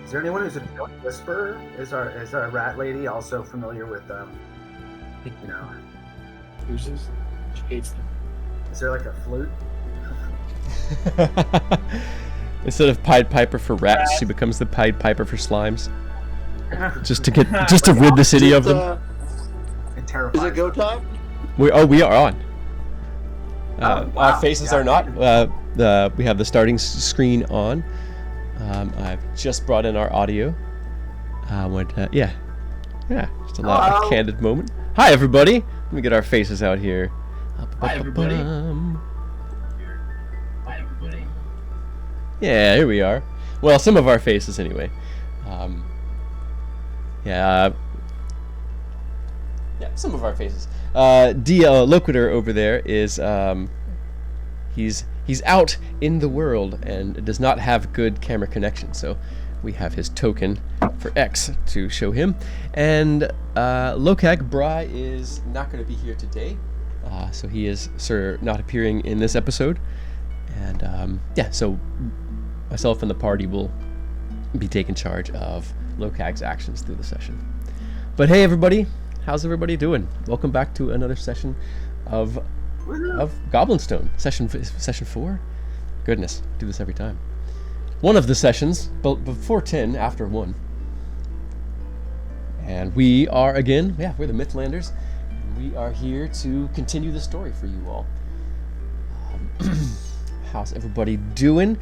Is there anyone who's a whisperer? Is our rat lady also familiar with you know? Loses. She hates them. Is there like a flute? Instead of Pied Piper for rats, she becomes the Pied Piper for slimes. Just to rid the city of them. It terrifies Is it go them. time? We are on. Wow. Our faces are not. We have the starting screen on. I've just brought in our audio. Yeah. Just allow a candid moment. Hi, everybody. Let me get our faces out here. Hi, everybody. Hi, everybody. Yeah, here we are. Well, some of our faces, anyway. Some of our faces. DL Loquitur over there is he's out in the world and does not have good camera connection, so we have his token for X to show him. And Lokag Bry is not going to be here today, so he is not appearing in this episode. And so myself and the party will be taking charge of Lokag's actions through the session. But hey, everybody. How's everybody doing? Welcome back to another session of Goblin Stone. Session 4? Goodness, do this every time. One of the sessions, but before 10, after 1. And we are again, we're the Mythlanders. And we are here to continue the story for you all. How's everybody doing?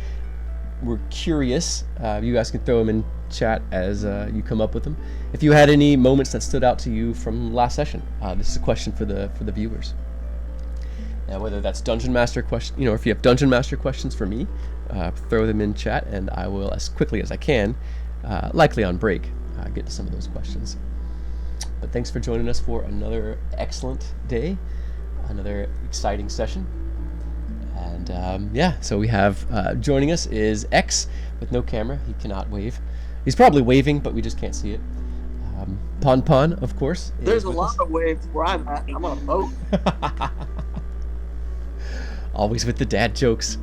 We're curious. You guys can throw them in chat as you come up with them. If you had any moments that stood out to you from last session, this is a question for the viewers. Whether that's Dungeon Master question, if you have Dungeon Master questions for me, throw them in chat, and I will, as quickly as I can, likely on break, get to some of those questions. But thanks for joining us for another excellent day, another exciting session. And so we have joining us is X with no camera. He cannot wave. He's probably waving, but we just can't see it. Pon, of course. There's a lot of waves where I'm at. I'm on a boat. Always with the dad jokes.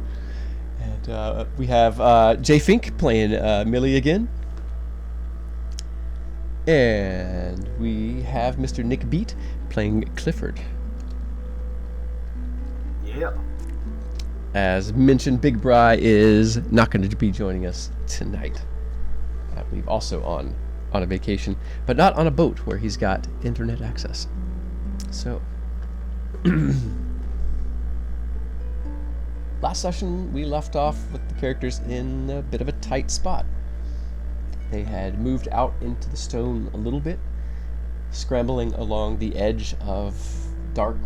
And we have Jay Fink playing Millie again. And we have Mr. Nick Beat playing Clifford. Yeah. As mentioned, Big Bry is not going to be joining us tonight. I believe also on a vacation, but not on a boat where he's got internet access. So, last session we left off with the characters in a bit of a tight spot. They had moved out into the stone a little bit, scrambling along the edge of dark,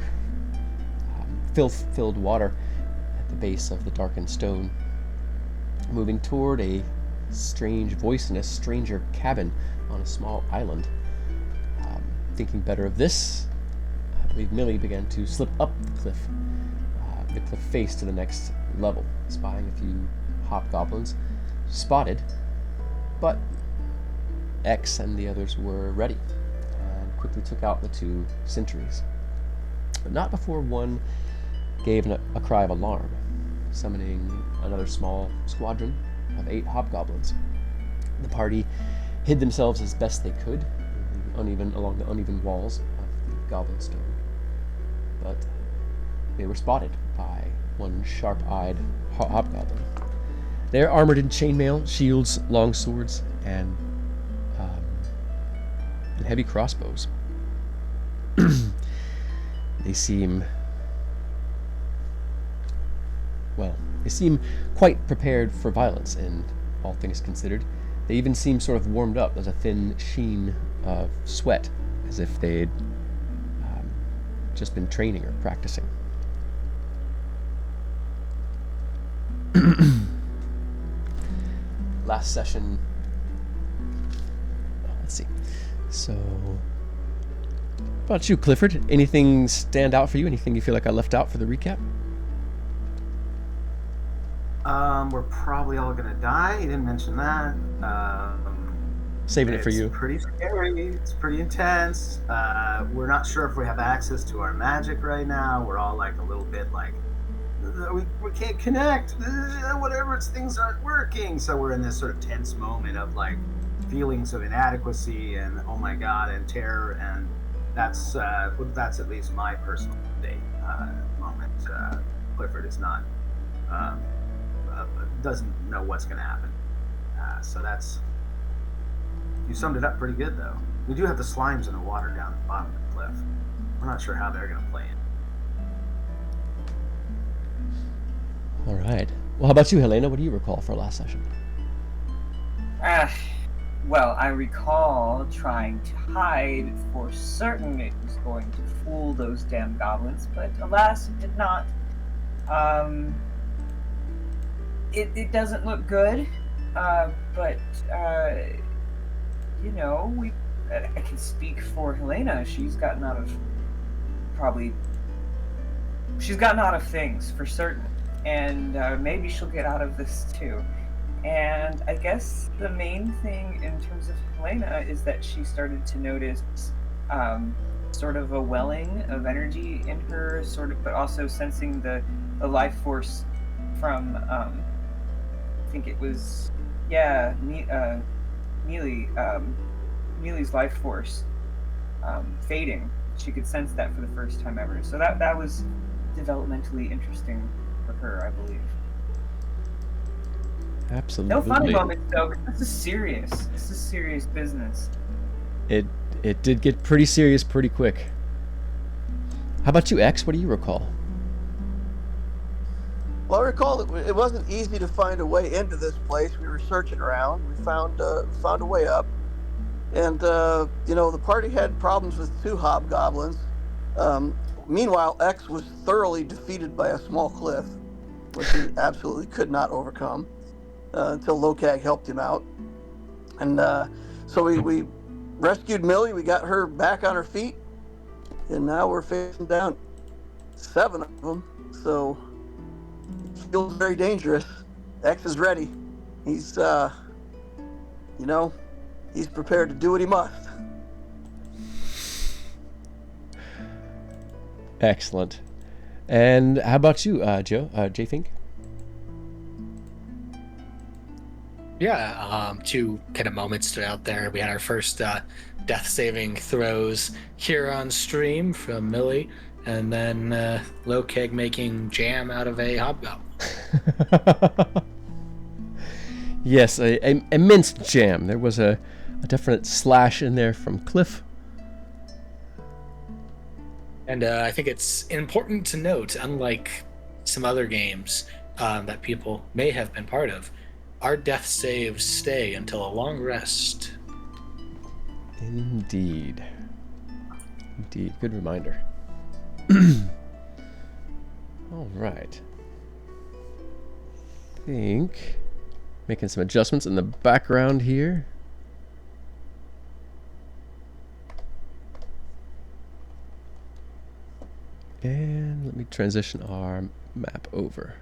filth-filled water at the base of the darkened stone, moving toward a strange voice in a stranger cabin on a small island. Thinking better of this, I believe Millie began to slip up the cliff face to the next level, spying a few hobgoblins, spotted, but X and the others were ready, and quickly took out the 2 sentries. But not before one gave a cry of alarm, summoning another small squadron of 8 hobgoblins. The party hid themselves as best they could along the uneven walls of the goblin stone, but they were spotted by one sharp-eyed hobgoblin. They're armored in chainmail, shields, long swords, and heavy crossbows. They seem quite prepared for violence, and all things considered. They even seem sort of warmed up. There's a thin sheen of sweat, as if they'd just been training or practicing. Last session, let's see. So, what about you, Clifford? Anything stand out for you? Anything you feel like I left out for the recap? We're probably all gonna die. You didn't mention that. Saving it for you. It's pretty scary. It's pretty intense. We're not sure if we have access to our magic right now. We're all like a little bit like we can't connect. Whatever, things aren't working. So we're in this sort of tense moment of like feelings of inadequacy and oh my god and terror, and that's at least my personal state moment. Clifford is not doesn't know what's going to happen. So that's, you summed it up pretty good though. We do have the slimes in the water down at the bottom of the cliff. We're not sure how they're going to play in. All right. Well, how about you, Helena? What do you recall for last session? Well, I recall trying to hide for certain it was going to fool those damn goblins, but alas, it did not. It doesn't look good, but you know, I can speak for Helena. She's gotten out of things for certain, and maybe she'll get out of this too. And I guess the main thing in terms of Helena is that she started to notice sort of a welling of energy in her, sort of, but also sensing the life force from I think it was Neely's life force fading. She could sense that for the first time ever. So that was developmentally interesting for her, I believe. Absolutely. No funny moments though. This is serious. This is serious business. It did get pretty serious pretty quick. How about you, X? What do you recall? Well, I recall that it wasn't easy to find a way into this place. We were searching around. We found a way up, and the party had problems with 2 hobgoblins. Meanwhile, X was thoroughly defeated by a small cliff, which he absolutely could not overcome until Lokag helped him out. And so we rescued Millie. We got her back on her feet, and now we're facing down 7 of them. So it feels very dangerous. X is ready. He's he's prepared to do what he must. Excellent. And how about you, Joe? J Fink? Yeah, 2 kind of moments stood out there. We had our first death saving throws here on stream from Millie, and then Lokeg making jam out of a hobgoblin. Yes, a minced jam. There was a definite slash in there from Cliff. And I think it's important to note, unlike some other games that people may have been part of, our death saves stay until a long rest. Indeed. Good reminder. All right. Think making some adjustments in the background here. And let me transition our map over.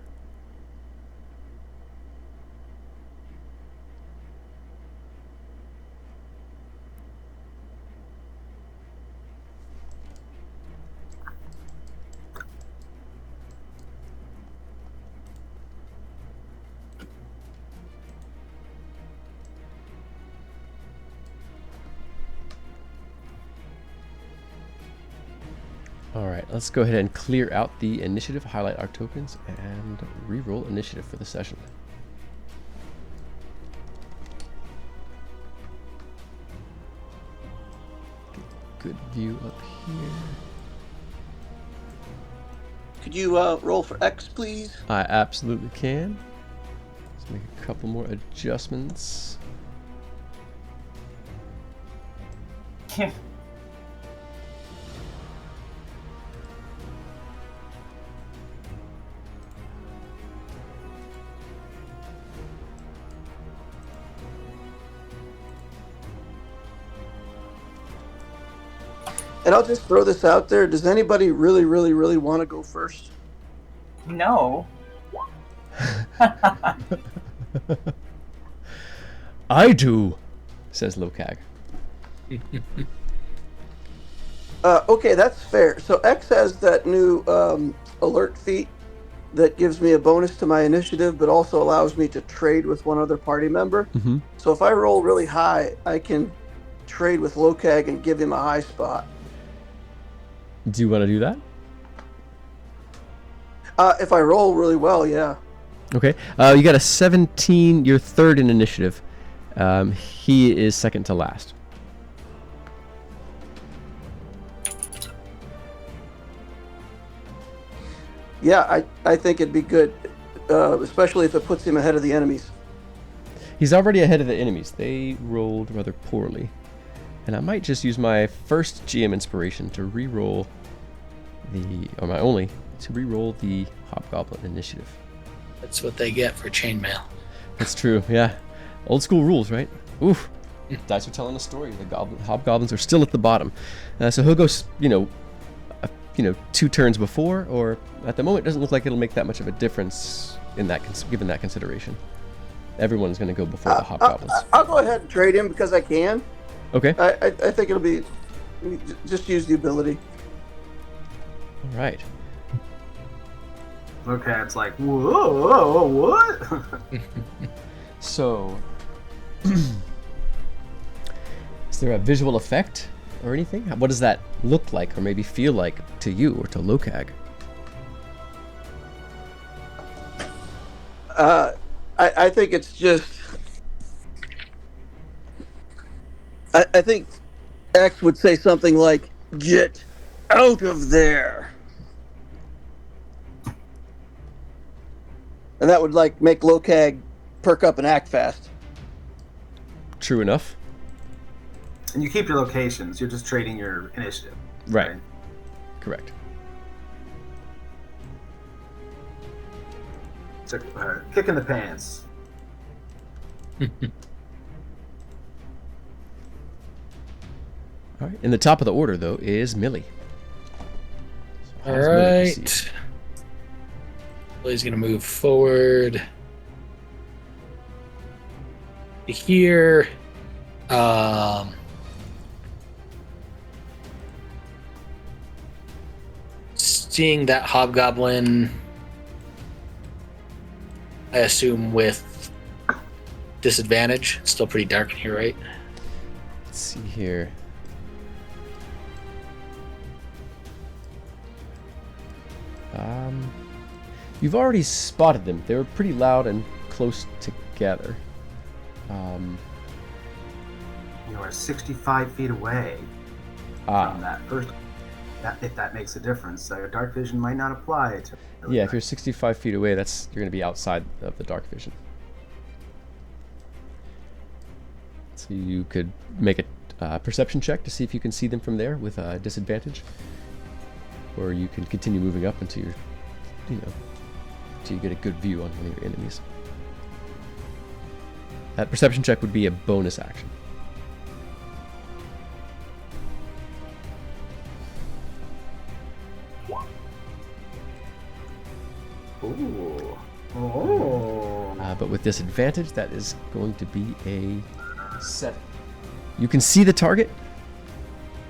Alright, let's go ahead and clear out the initiative, highlight our tokens, and reroll initiative for the session. Good view up here. Could you roll for X, please? I absolutely can. Let's make a couple more adjustments. And I'll just throw this out there. Does anybody really, really, really want to go first? No. I do, says Lokag. Okay, that's fair. So X has that new alert feat that gives me a bonus to my initiative, but also allows me to trade with one other party member. Mm-hmm. So if I roll really high, I can trade with Lokag and give him a high spot. Do you want to do that? If I roll really well, yeah. Okay. You got a 17. You're third in initiative. He is second to last. Yeah, I think it'd be good, especially if it puts him ahead of the enemies. He's already ahead of the enemies. They rolled rather poorly. And I might just use my first GM inspiration to re-roll to re-roll the Hobgoblin initiative. That's what they get for chainmail. That's true, yeah. Old school rules, right? Oof. Dice are telling a story. The Hobgoblins are still at the bottom. So he'll go, 2 turns before, or at the moment, it doesn't look like it'll make that much of a difference in that, given that consideration. Everyone's going to go before the Hobgoblins. I'll go ahead and trade him because I can. Okay. I think it'll be, just use the ability. All right. Okay, it's like, whoa, what? So, is there a visual effect or anything? What does that look like or maybe feel like to you or to Lokag? I think it's just... I think X would say something like, "Get out of there." And that would make Lokag perk up and act fast. True enough. And you keep your locations. You're just trading your initiative. Right. Correct. It's a kick in the pants. All right. In the top of the order, though, is Millie. So All how's Millie right. proceed? Millie's gonna move forward to here. Seeing that hobgoblin, I assume with disadvantage. It's still pretty dark in here, right? Let's see here. You've already spotted them. They were pretty loud and close together. You are 65 feet away from that first. If that makes a difference, dark vision might not apply to. Yeah, if you're 65 feet away, you're going to be outside of the dark vision. So you could make a perception check to see if you can see them from there with a disadvantage, or you can continue moving up until you're, until you get a good view on one of your enemies. That perception check would be a bonus action. Ooh. Oh. But with disadvantage, that is going to be a 7. You can see the target,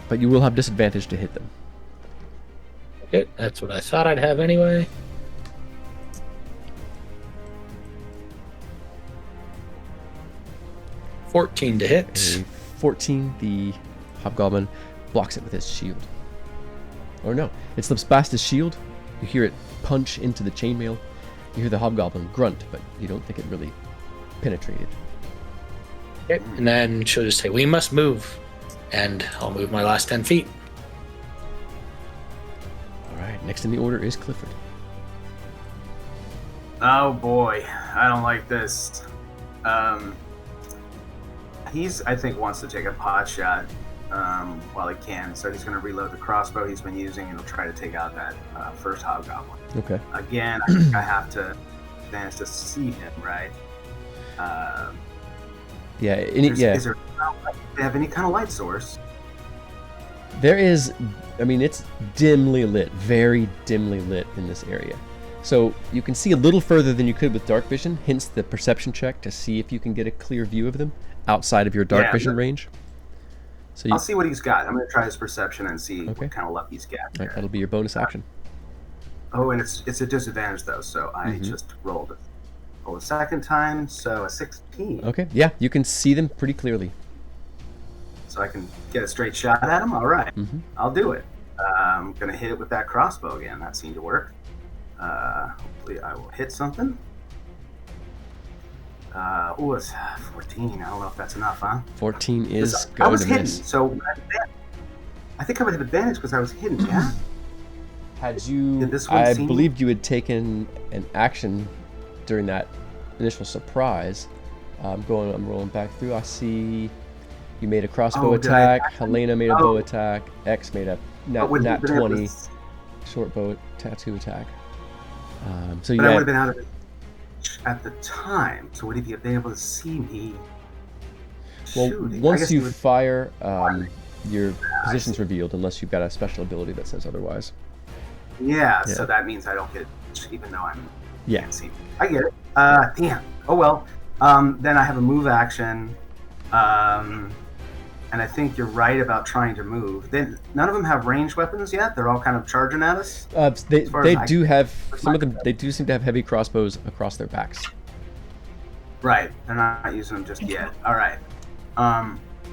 but you will have disadvantage to hit them. Okay, that's what I thought I'd have anyway. $14 to hit. A 14, the Hobgoblin blocks it with his shield. Or no, it slips past his shield. You hear it punch into the chainmail. You hear the Hobgoblin grunt, but you don't think it really penetrated. Okay, and then she'll just say, "We must move," and I'll move my last 10 feet. All right, next in the order is Clifford. Oh boy, I don't like this. I think, wants to take a pot shot while he can. So he's going to reload the crossbow he's been using, and he'll try to take out that first hobgoblin. Okay. Again, I think I have to manage to see him, right? Yeah. Is there, do they have any kind of light source? There is. I mean, it's dimly lit, very dimly lit in this area. So you can see a little further than you could with dark vision, hence the perception check to see if you can get a clear view of them outside of your dark vision range. So I'll see what he's got. I'm going to try his perception and see what kind of luck he's got. Right, that'll be your bonus action. Oh, and it's a disadvantage though, so I just rolled it. Roll a second time, so a 16. Okay, yeah, you can see them pretty clearly. So I can get a straight shot at him. All right, I'll do it. I'm gonna hit it with that crossbow again. That seemed to work. Hopefully, I will hit something. It's 14. I don't know if that's enough, huh? 14 is I going was to hidden, miss. so I think I would have advantage because I was hidden. Yeah. Had you, Did this one I see me? believed you had taken an action during that initial surprise. I'm rolling back through. I see you made a crossbow Oh, did I attack. attack him? Helena made a bow attack. X made a But would he nat have been able to 20 s- short bow tattoo attack. So you But I would had, have been out of it at the time. So would he have been able to see me well, shooting? I once guess you he would- fire, your position's revealed unless you've got a special ability that says otherwise. Yeah, Yeah. so that means I don't get, even though I'm Yeah. can't see. I get it. Damn. Oh well. Then I have a move action. And I think you're right about trying to move. Then none of them have ranged weapons yet. They're all kind of charging at us. They far as I do can- have some of them. They do seem to have heavy crossbows across their backs. Right. They're not using them just yet. All right.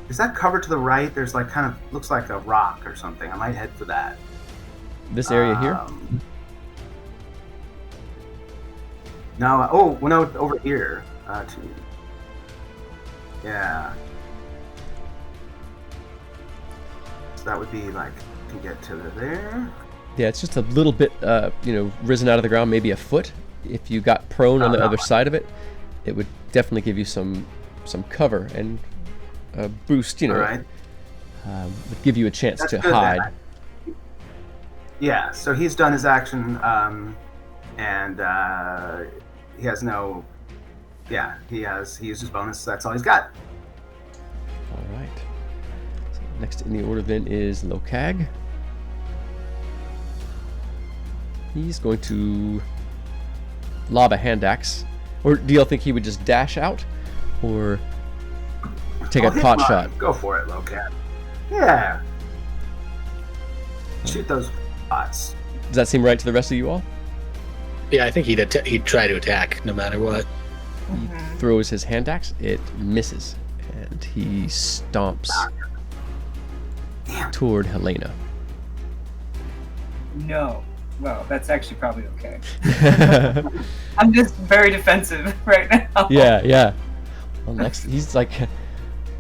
Is that cover to the right? There's like kind of looks like a rock or something. I might head for that. This area here. No. Oh, well, no, over here. Yeah. So that would be like to get to there. Yeah, it's just a little bit, risen out of the ground, maybe a foot. If you got prone on the other side of it, it would definitely give you some cover and a boost. All right. Would give you a chance That's to good, hide. then. Yeah. So he's done his action, and he has no. Yeah, he used his bonus. That's all he's got. All right. So next in the order then is Lokag. He's going to lob a hand axe. Or do y'all think he would just dash out? Or take a Hit pot mine. shot? Go for it, Locat. Yeah. Shoot those pots. Does that seem right to the rest of you all? Yeah, I think he'd try to attack no matter what. He throws his hand axe. It misses. And he stomps Damn. toward Helena. No. Well, that's actually probably okay. I'm just very defensive right now. Yeah. Well, next, he's like,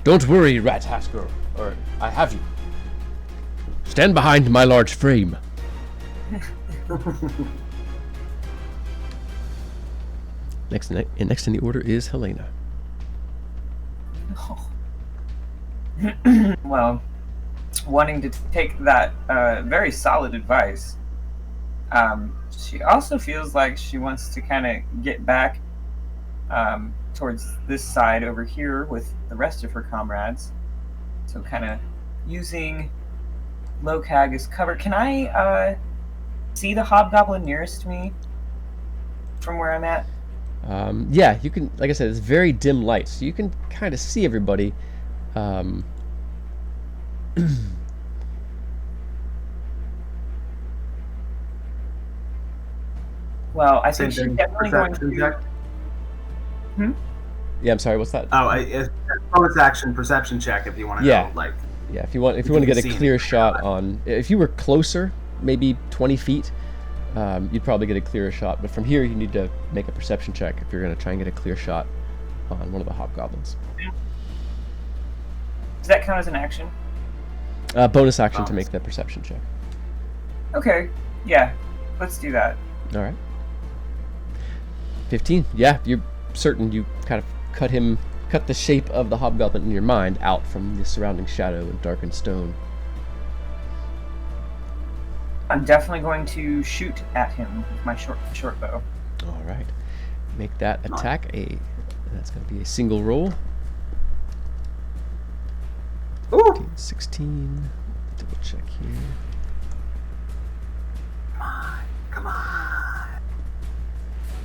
"Don't worry, Rat Hasker, or I have you. Stand behind my large frame." Next in the order is Helena. Well, wanting to take that very solid advice, she also feels like she wants to kind of get back towards this side over here with the rest of her comrades. So kind of using Lokag as cover. Can I see the hobgoblin nearest me from where I'm at? Yeah, you can. Like I said, it's very dim light, so you can kind of see everybody. Well, I Same think she's thing. definitely going Perception to. check. Yeah, I'm sorry. What's that? Oh, it's bonus action perception check if you want to Yeah. know. Like, Yeah, if you want to can get a see clear him. shot on, if you were closer, maybe 20 feet, you'd probably get a clearer shot. But from here, you need to make a perception check if you're going to try and get a clear shot on one of the hobgoblins. Does that count as an action? Bonus action to Bonus. make that perception check. Okay. Yeah. Let's do that. All right. 15. Yeah, you're certain you kind of cut the shape of the hobgoblin in your mind out from the surrounding shadow and darkened stone. I'm definitely going to shoot at him with my short bow. All right. Make that attack that's going to be a single roll. ooh, 16. Double check here. come on.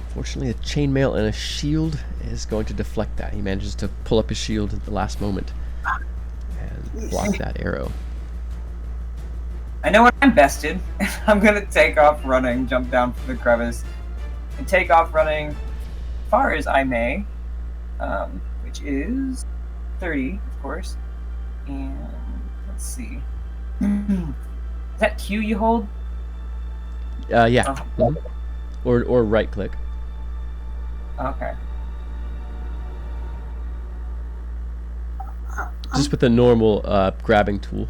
Fortunately, a chainmail and a shield is going to deflect that. He manages to pull up his shield at the last moment and block that arrow. I know what I'm bested. I'm gonna take off running, jump down from the crevice, and take off running far as I may, which is 30, of course. And let's see. Is that Q you hold? Yeah. Oh, Mhm. Or right click. okay. Just with the normal grabbing tool.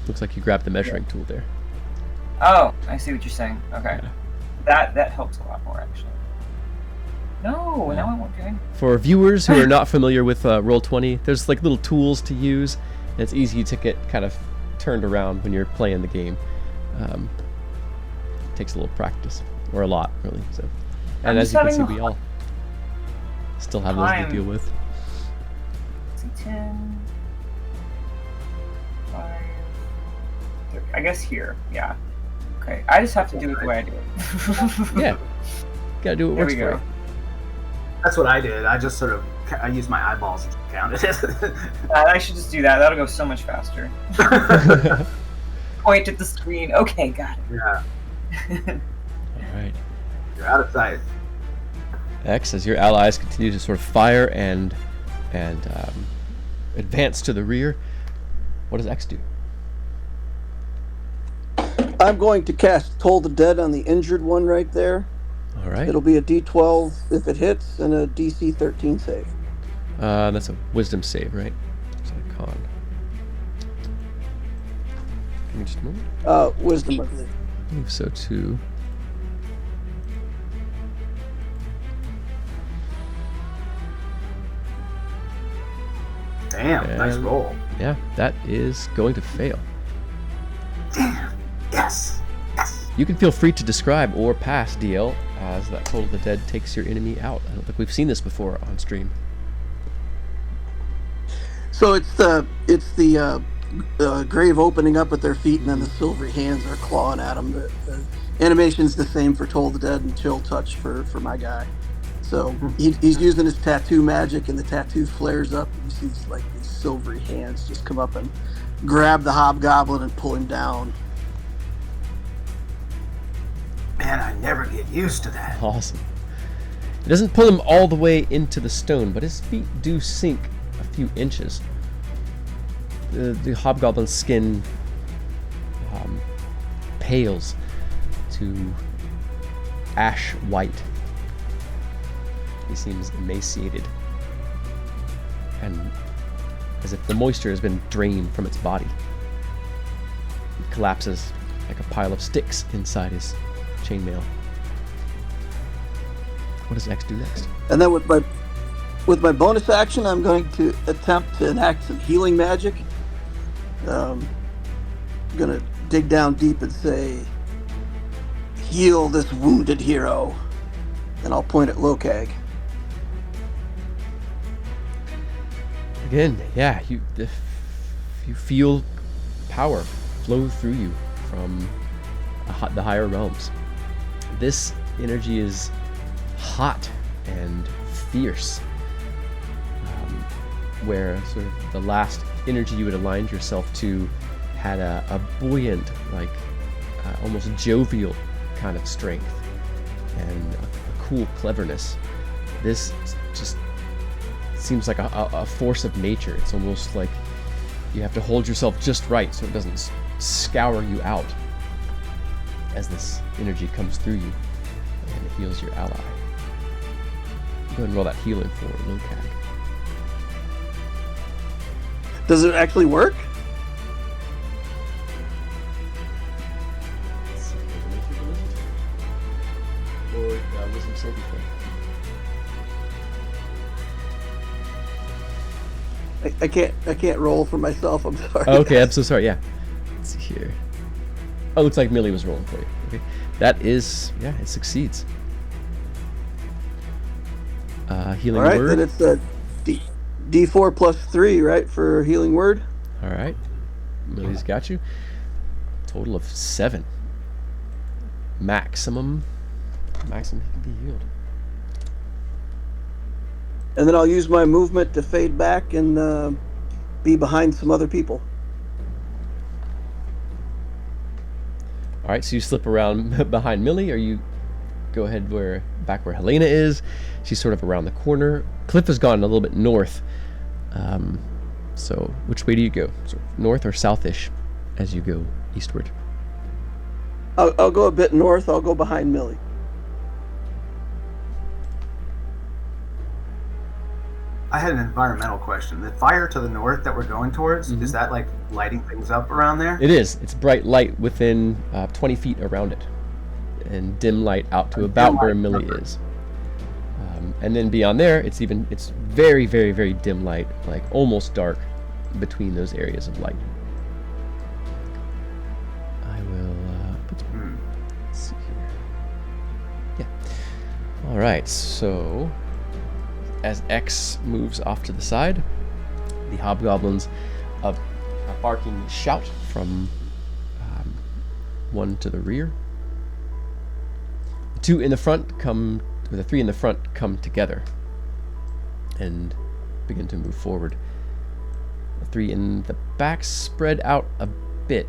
Looks like you grabbed the measuring tool there. Oh, I see what you're saying. Okay. Yeah. That helps a lot more, actually. No, Yeah. now I won't do anything. For viewers who are not familiar with Roll20, there's like little tools to use, and it's easy to get kind of turned around when you're playing the game. Takes a little practice, or a lot, really. So, I'm and as just you can see, having we all still have those to time. deal with. See, 10, 5, 30. I guess here, yeah. Okay, I just have to do it the way I do it. Yeah, gotta do what There works we for go. you. That's what I did. I just sort of I used my eyeballs and counted it. I should just do that. That'll go so much faster. Point at the screen. Okay, got Yeah, it. All right. you're out of sight. X, as your allies continue to sort of fire and advance to the rear, what does X do? I'm going to cast Toll the Dead on the injured one right there. All right. It'll be a D12 if it hits and a DC 13 save. That's a wisdom save, right? It's a con. Give me just a moment. Wisdom, I believe. I believe so too. Damn, nice And- roll. Yeah, that is going to fail. Damn. Yes. Yes. You can feel free to describe or pass, DL, as that Toll of the Dead takes your enemy out. I don't think we've seen this before on stream. So it's the grave opening up at their feet, and then the silvery hands are clawing at them. The animation's the same for Toll the Dead and Chill Touch for my guy. So he's using his tattoo magic, and the tattoo flares up. And you see these silvery hands just come up and grab the hobgoblin and pull him down. Man, I never get used to that. Awesome. It doesn't pull him all the way into the stone, but his feet do sink a few inches. The hobgoblin's skin pales to ash white. He seems emaciated, and as if the moisture has been drained from its body. He collapses like a pile of sticks inside his chainmail. What does X do next? And then with my bonus action, I'm going to attempt to enact some healing magic. I'm gonna dig down deep and say, "Heal this wounded hero," and I'll point at Lokag. Again, yeah, you feel power flow through you from the higher realms. This energy is hot and fierce, where sort of the last energy you had aligned yourself to had a buoyant, like almost jovial kind of strength and a cool cleverness. This just seems like a force of nature. It's almost like you have to hold yourself just right so it doesn't scour you out as this energy comes through you and it heals your ally. Go ahead and roll that healing for Lokag. Does it actually work? Or wisdom saving throw. I can't roll for myself. I'm sorry. Okay, I'm so sorry. Yeah. Let's see here. Oh, looks like Millie was rolling for you. Okay. That is, yeah, it succeeds. Healing All right, word. then it's a D4 plus 3, right, for healing word. All right. Millie's got you. Total of 7. Maximum he can be healed. And then I'll use my movement to fade back and be behind some other people. All right, so you slip around behind Millie, or you go ahead back where Helena is. She's sort of around the corner. Cliff has gone a little bit north. So which way do you go? Sort of north or southish as you go eastward? I'll go a bit north. I'll go behind Millie. I had an environmental question. The fire to the north that we're going towards, is that like lighting things up around there? It is. It's bright light within 20 feet around it, and dim light out to about where Millie is. And then beyond there, it's very, very, very dim light, like almost dark between those areas of light. I will let's see here. Yeah. All right. So as X moves off to the side, the hobgoblins a barking shout from one to the rear. The two in the front come. The three in the front come together and begin to move forward. The three in the back spread out a bit.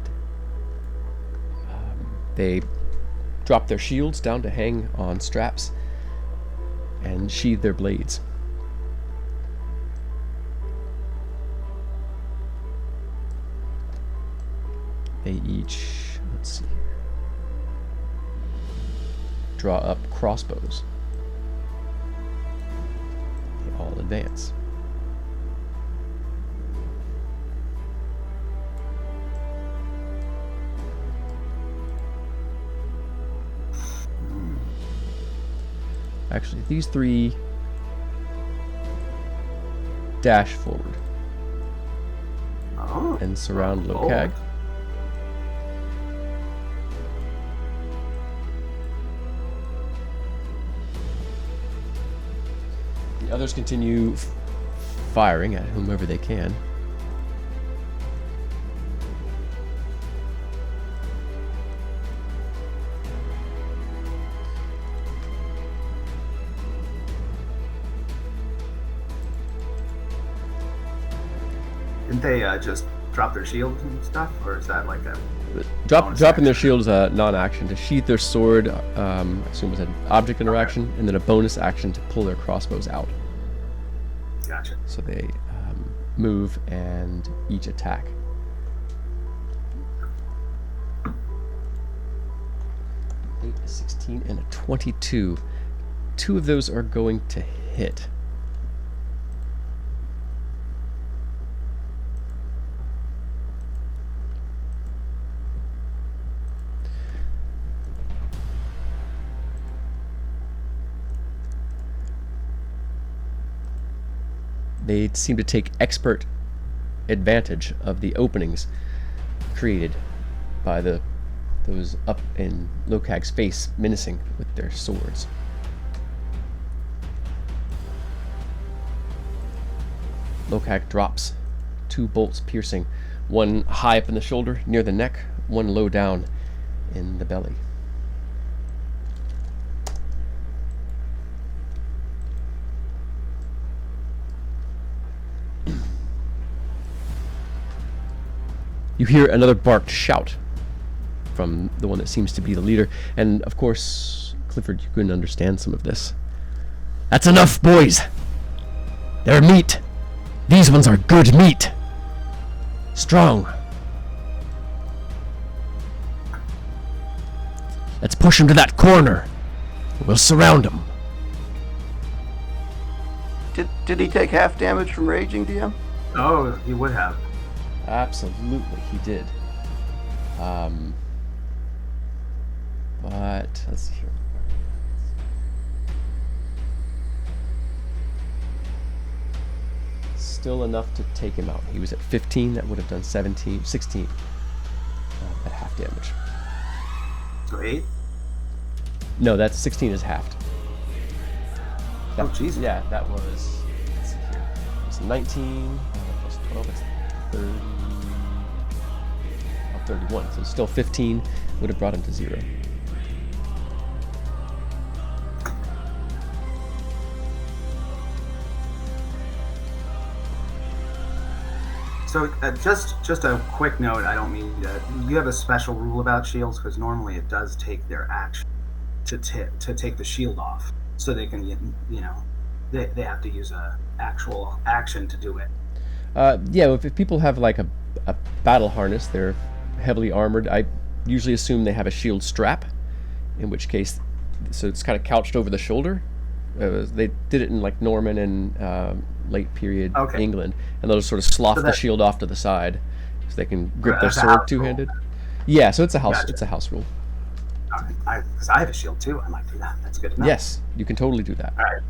They drop their shields down to hang on straps and sheathe their blades. They each, let's see, draw up crossbows. All advance. Actually, these three dash forward and surround Lokag. The others continue firing at whomever they can. Didn't they just drop their shields and stuff, or is that like a dropping their shield is a non-action. To sheath their sword, I assume was an object interaction, and then a bonus action to pull their crossbows out. Gotcha. So they move and each attack. A 16 and a 22. Two of those are going to hit. They seem to take expert advantage of the openings created by those up in Lokag's face, menacing with their swords. Lokag drops, two bolts piercing, one high up in the shoulder near the neck, one low down in the belly. You hear another barked shout from the one that seems to be the leader, and of course, Clifford, you couldn't understand some of this. That's enough, boys! They're meat! These ones are good meat! Strong! Let's push him to that corner! We'll surround him. Did he take half damage from raging, DM? Oh, he would have. Absolutely, he did. But let's see here. Still enough to take him out. He was at 15. That would have done 16 at half damage. So 8? No, that's 16 is halved. Oh, Jesus. Yeah, that was. Let's see here. It's 19 plus 12. It's 30. 31, so still 15 would have brought him to 0. So just a quick note. I don't mean to. You have a special rule about shields because normally it does take their action to take the shield off, so they can they have to use a actual action to do it. Yeah, if people have like a battle harness, they're heavily armored. I usually assume they have a shield strap, in which case, so it's kind of couched over the shoulder. They did it in like Norman and late period England, and they'll just sort of slough the shield off to the side, so they can grip their sword two-handed. Yeah, so it's a house. Gotcha. It's a house rule. Because I have a shield too. I might do that. That's good enough. Yes, you can totally do that. All right.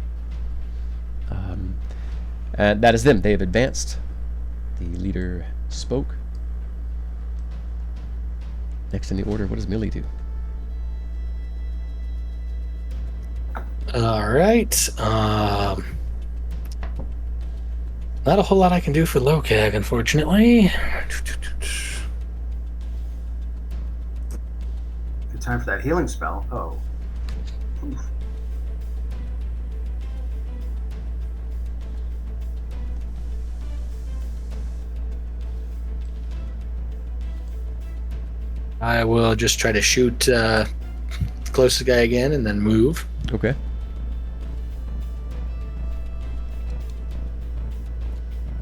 And that is them. They have advanced. The leader spoke. Next in the order, what does Millie do? All right. Not a whole lot I can do for Lokag, unfortunately. Good time for that healing spell. Oh. I will just try to shoot the closest guy again and then move. Okay.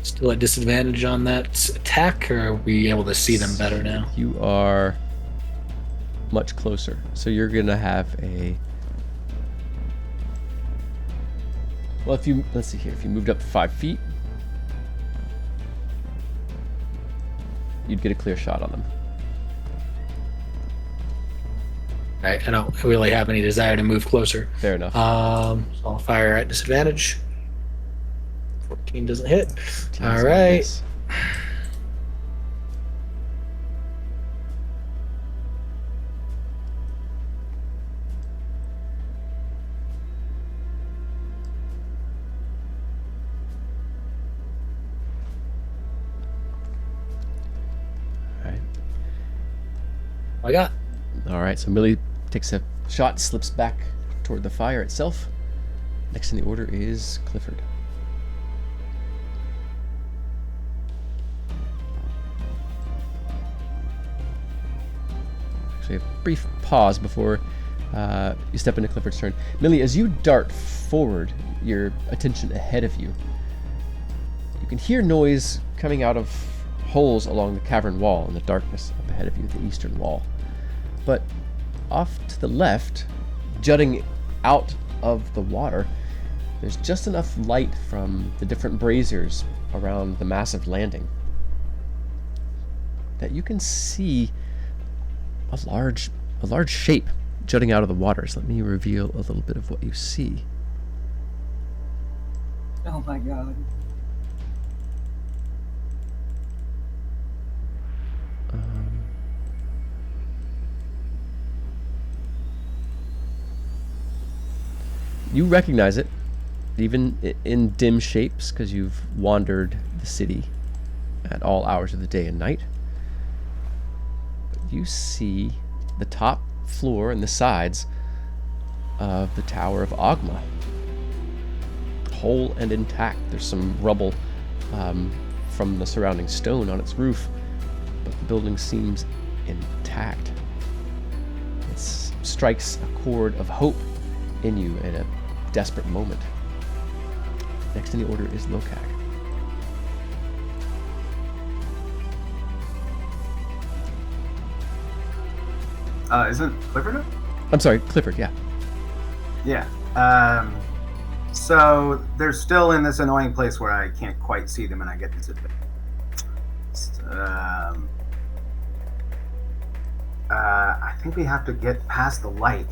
Still at disadvantage on that attack, or are we able to see them better now? You are much closer. So you're going to have a... Well, let's see here. If you moved up 5 feet, you'd get a clear shot on them. Right, I don't really have any desire to move closer. Fair enough. So I'll fire at disadvantage. 14 doesn't hit. All right. All right. I got. All right, so Millie takes a shot, slips back toward the fire itself. Next in the order is Clifford. Actually, a brief pause before you step into Clifford's turn. Millie, as you dart forward, your attention ahead of you, you can hear noise coming out of holes along the cavern wall in the darkness up ahead of you, the eastern wall. But off to the left, jutting out of the water, there's just enough light from the different braziers around the massive landing that you can see a large shape jutting out of the water. So let me reveal a little bit of what you see. Oh my god. You recognize it, even in dim shapes, because you've wandered the city at all hours of the day and night. But you see the top floor and the sides of the Tower of Ogma, whole and intact. There's some rubble from the surrounding stone on its roof, but the building seems intact. It strikes a chord of hope in you in a desperate moment. Next in the order is Lokag. Isn't Clifford up? I'm sorry, Clifford, yeah. Yeah. So they're still in this annoying place where I can't quite see them and I get disadvantage. I think we have to get past the light.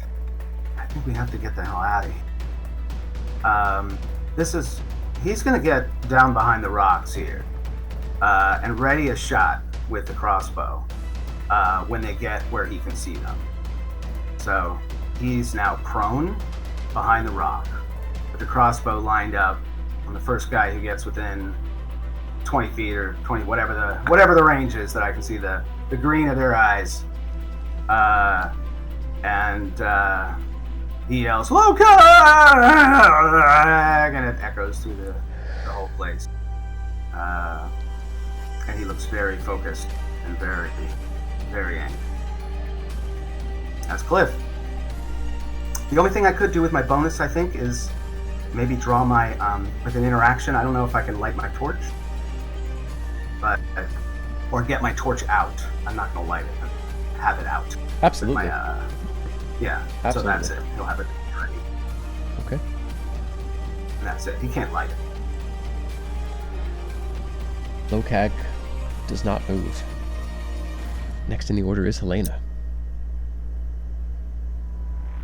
I think we have to get the hell out of here. He's going to get down behind the rocks here and ready a shot with the crossbow when they get where he can see them. So he's now prone behind the rock with the crossbow lined up on the first guy who gets within 20 feet or 20, whatever the range is that I can see the green of their eyes. He yells, "Lokag!" and it echoes through the whole place. And he looks very focused and very, very angry. That's Cliff. The only thing I could do with my bonus, I think, is maybe draw my, with an interaction. I don't know if I can light my torch, but, or get my torch out. I'm not going to light it, but have it out. Absolutely. Yeah, Absolutely. so that's it. He'll have it ready. Okay. And that's it. He can't light it. Lokag does not move. Next in the order is Helena.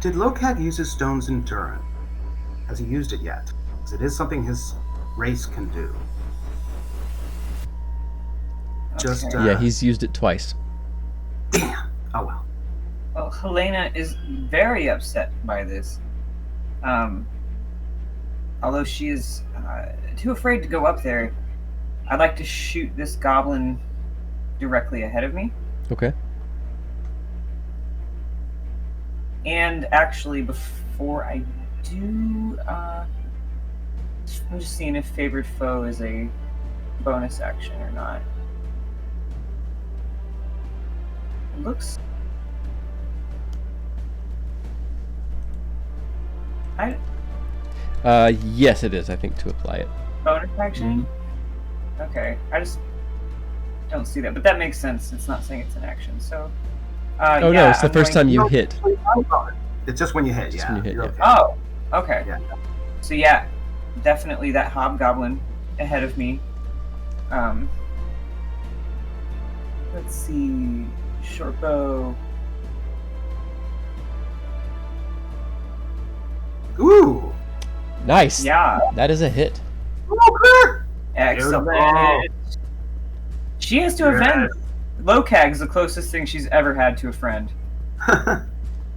Did Lokag use his stone's endurance? Has he used it yet? Because it is something his race can do. Just Okay. Yeah, he's used it twice. damn. Oh well. Well, Helena is very upset by this. Although she is too afraid to go up there, I'd like to shoot this goblin directly ahead of me. Okay. And actually, before I do, I'm just seeing if favored foe is a bonus action or not. It looks. Yes, it is, I think, to apply it. Bonus action? Okay, I just don't see that, but that makes sense. It's not saying it's an action, so. Oh yeah, no, it's the I'm first going- time you hit. It's just when you hit, Just yeah. when you hit, You're yeah. okay. Oh, okay. Yeah. So yeah, definitely that hobgoblin ahead of me. Let's see, short bow. Ooh. Nice. Yeah, That is a hit. Okay. excellent. Beautiful. She has to avenge. Lokag's the closest thing she's ever had to a friend.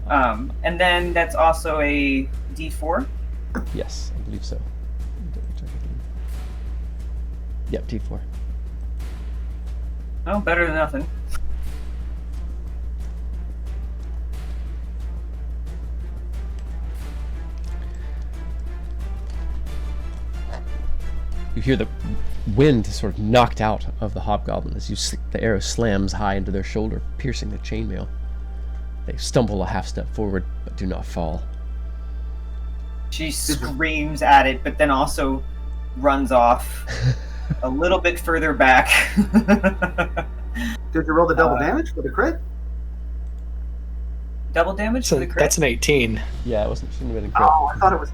And then that's also a D4. Yes, I believe so. Yep, T4. Oh, better than nothing. You hear the wind sort of knocked out of the hobgoblin as the arrow slams high into their shoulder, piercing the chainmail. They stumble a half step forward, but do not fall. She screams at it, but then also runs off a little bit further back. Did you roll the double damage for the crit? Double damage So for the crit? that's an 18. Yeah, it shouldn't have been a crit. Oh, I thought it was.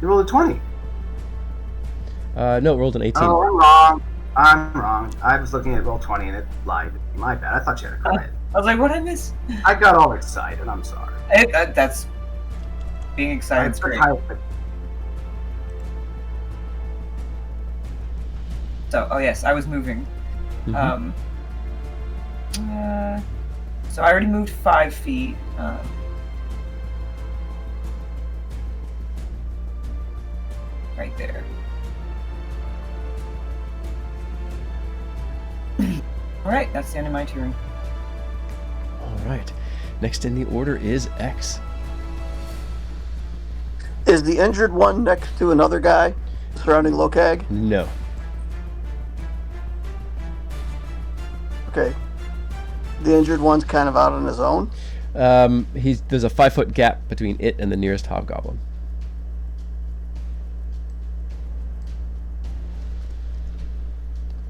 You rolled a 20. No, it rolled an 18. Oh, I'm wrong. I'm wrong. I was looking at roll 20 and it lied. My bad. I thought you had a crit. I was like, what did I miss? I got all excited. I'm sorry. That's being excited. It's Great. So, oh yes, I was moving. Mhm. So I already moved 5 feet. Right there. All right, that's the end of my turn. All right. Next in the order is X. Is the injured one next to another guy surrounding Lokag? No. Okay. The injured one's kind of out on his own. There's a 5-foot gap between it and the nearest hobgoblin.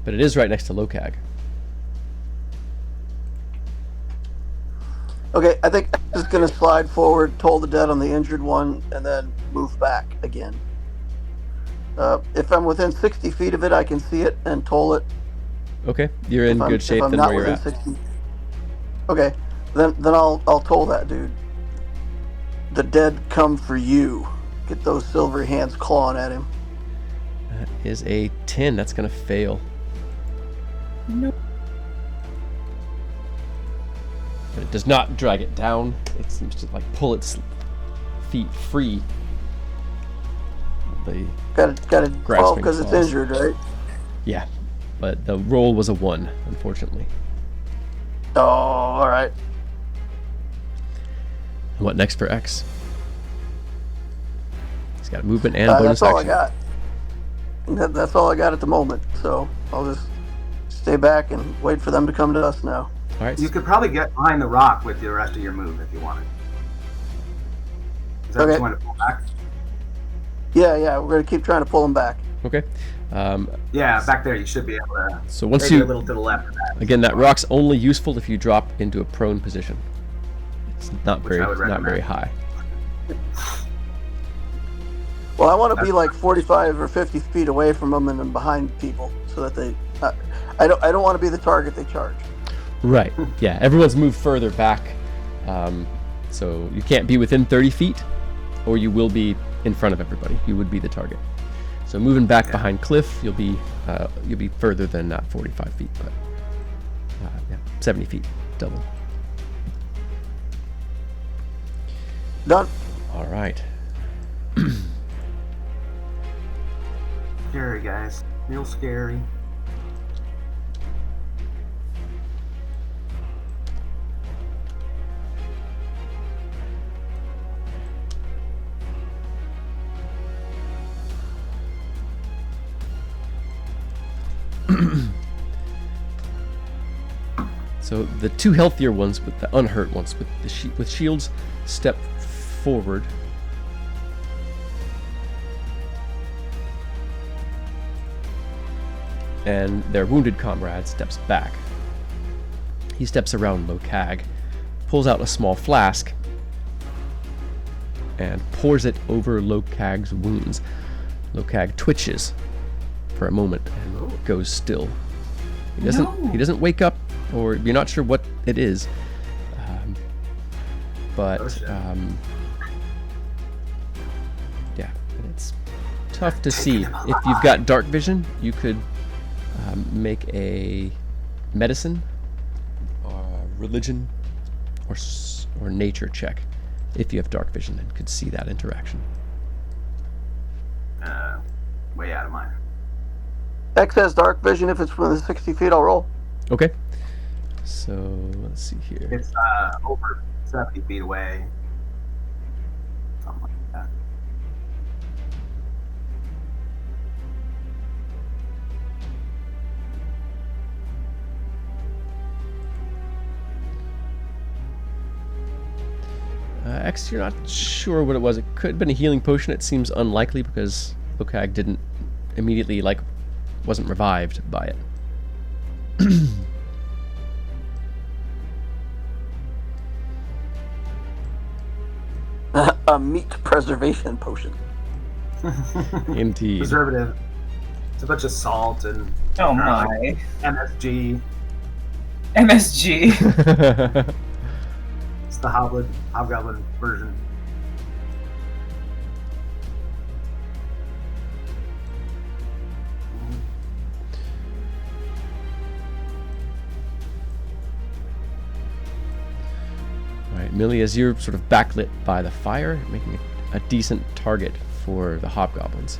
But it is right next to Lokag. Okay, I think I'm just going to slide forward, toll the dead on the injured one, and then move back again. If I'm within 60 feet of it, I can see it and toll it. Okay, you're in good shape if I'm than not where you're within at. 60. Okay, then I'll toll that dude. The dead come for you. Get those silver hands clawing at him. That is a 10. That's going to fail. Nope. But it does not drag it down. It seems to like pull its feet free. The Got a 12 Grasping because it's claws. injured, right? Yeah, but the roll was a 1, unfortunately. Oh, all right. And what next for X? He's got movement and bonus That's all action. I got. That's all I got at the moment. So I'll just stay back and wait for them to come to us now. All right. You could probably get behind the rock with the rest of your move if you wanted. Is that what Okay. you want to pull back? Yeah, we're gonna keep trying to pull them back. Okay. Yeah, back there you should be able to. So once Maybe you a little to the left of that. again, that rock's only useful if you drop into a prone position. It's not Which I would not very recommend. high. Well, I want to be like 45 or 50 feet away from them and then behind people, so that they. I don't want to be the target they charge. Right. Yeah. Everyone's moved further back, so you can't be within 30 feet, or you will be in front of everybody. You would be the target. So moving back behind Cliff, you'll be further than 45 feet, but 70 feet, double. Done. All right. Scary, guys. Real scary. So the two healthier ones, with the unhurt ones, with the with shields, step forward. And their wounded comrade steps back. He steps around Lokag, pulls out a small flask, and pours it over Lokag's wounds. Lokag twitches for a moment and goes still. He doesn't wake up, or you're not sure what it is. But yeah, it's tough to see. If you've got dark vision, you could make a medicine, or religion, or nature check if you have dark vision and could see that interaction. Way out of mine. X has dark vision. If it's within 60 feet, I'll roll. Okay. So let's see here. It's over 70 feet away. Something like that. X, you're not sure what it was. It could have been a healing potion. It seems unlikely because Lokag didn't immediately, wasn't revived by it. A meat preservation potion. Indeed. Preservative. It's a bunch of salt and Oh my. MSG. MSG. It's the hobgoblin version. Alright, Millie, as you're sort of backlit by the fire, making a decent target for the hobgoblins.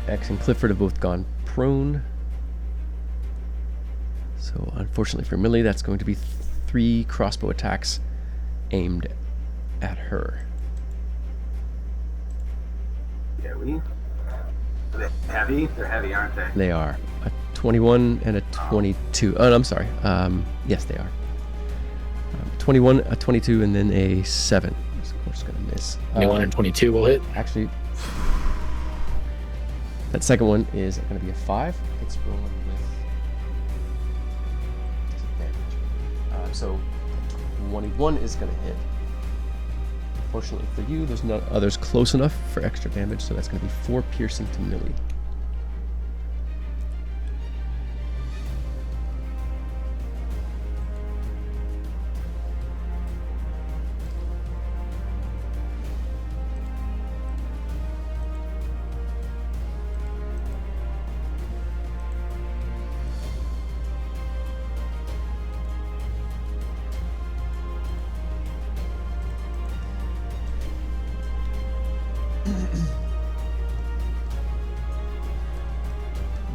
X and Clifford have both gone prone. So unfortunately for Millie, that's going to be 3 crossbow attacks aimed at her. Yeah, are they heavy? They're heavy, aren't they? They are a 21 and a 22. Oh, no, I'm sorry. Yes, they are. 21, a 22, and then a 7. That's of course going to miss. 122 will hit. Actually, that second one is going to be a 5. It's rolling with disadvantage. So 21 is going to hit. Fortunately for you, there's no others close enough for extra damage, so that's going to be 4 piercing to Millie.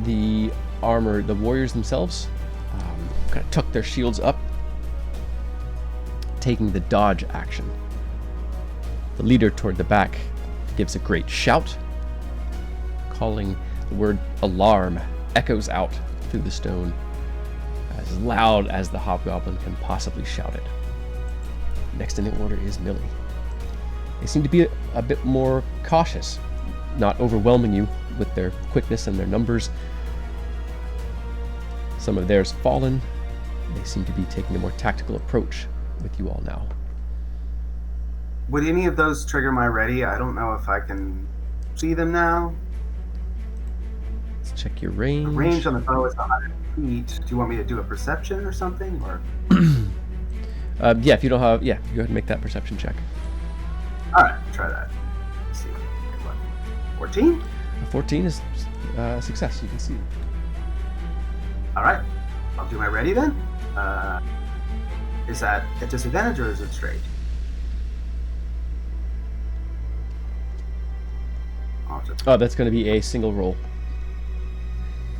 The armor, the warriors themselves, kind of tuck their shields up, taking the dodge action. The leader toward the back gives a great shout calling the word alarm echoes out through the stone, as loud as the hobgoblin can possibly shout it. Next in the order is Millie. They seem to be a bit more cautious, not overwhelming you with their quickness and their numbers. Some of theirs fallen. They seem to be taking a more tactical approach with you all now. Would any of those trigger my ready? I don't know if I can see them now. Let's check your range. The range on the bow is 100 feet. Do you want me to do a perception or something? Or Yeah, if you don't have, yeah, go ahead and make that perception check. all right, try that. Let's see. What? 14? 14 is a success. You can see. All right, I'll do my ready then. Is that at disadvantage or is it straight? I'll just... Oh, that's going to be a single roll.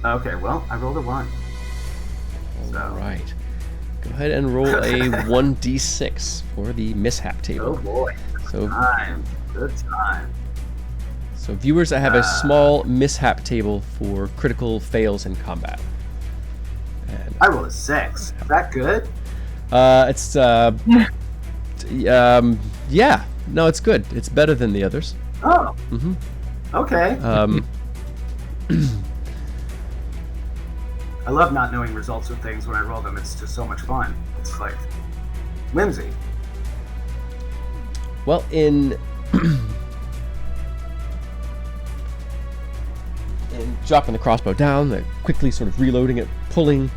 Okay, well, I rolled a 1. So... All right. Go ahead and roll a 1d6 for the mishap table. Oh boy. So, Good time. so viewers, I have a small mishap table for critical fails in combat. And I rolled a 6. Is that good? it's yeah, no, it's good. It's better than the others. Oh. Mm-hmm. Okay. I love not knowing results of things when I roll them. It's just so much fun. It's like whimsy. Well, in dropping the crossbow down, quickly sort of reloading it, pulling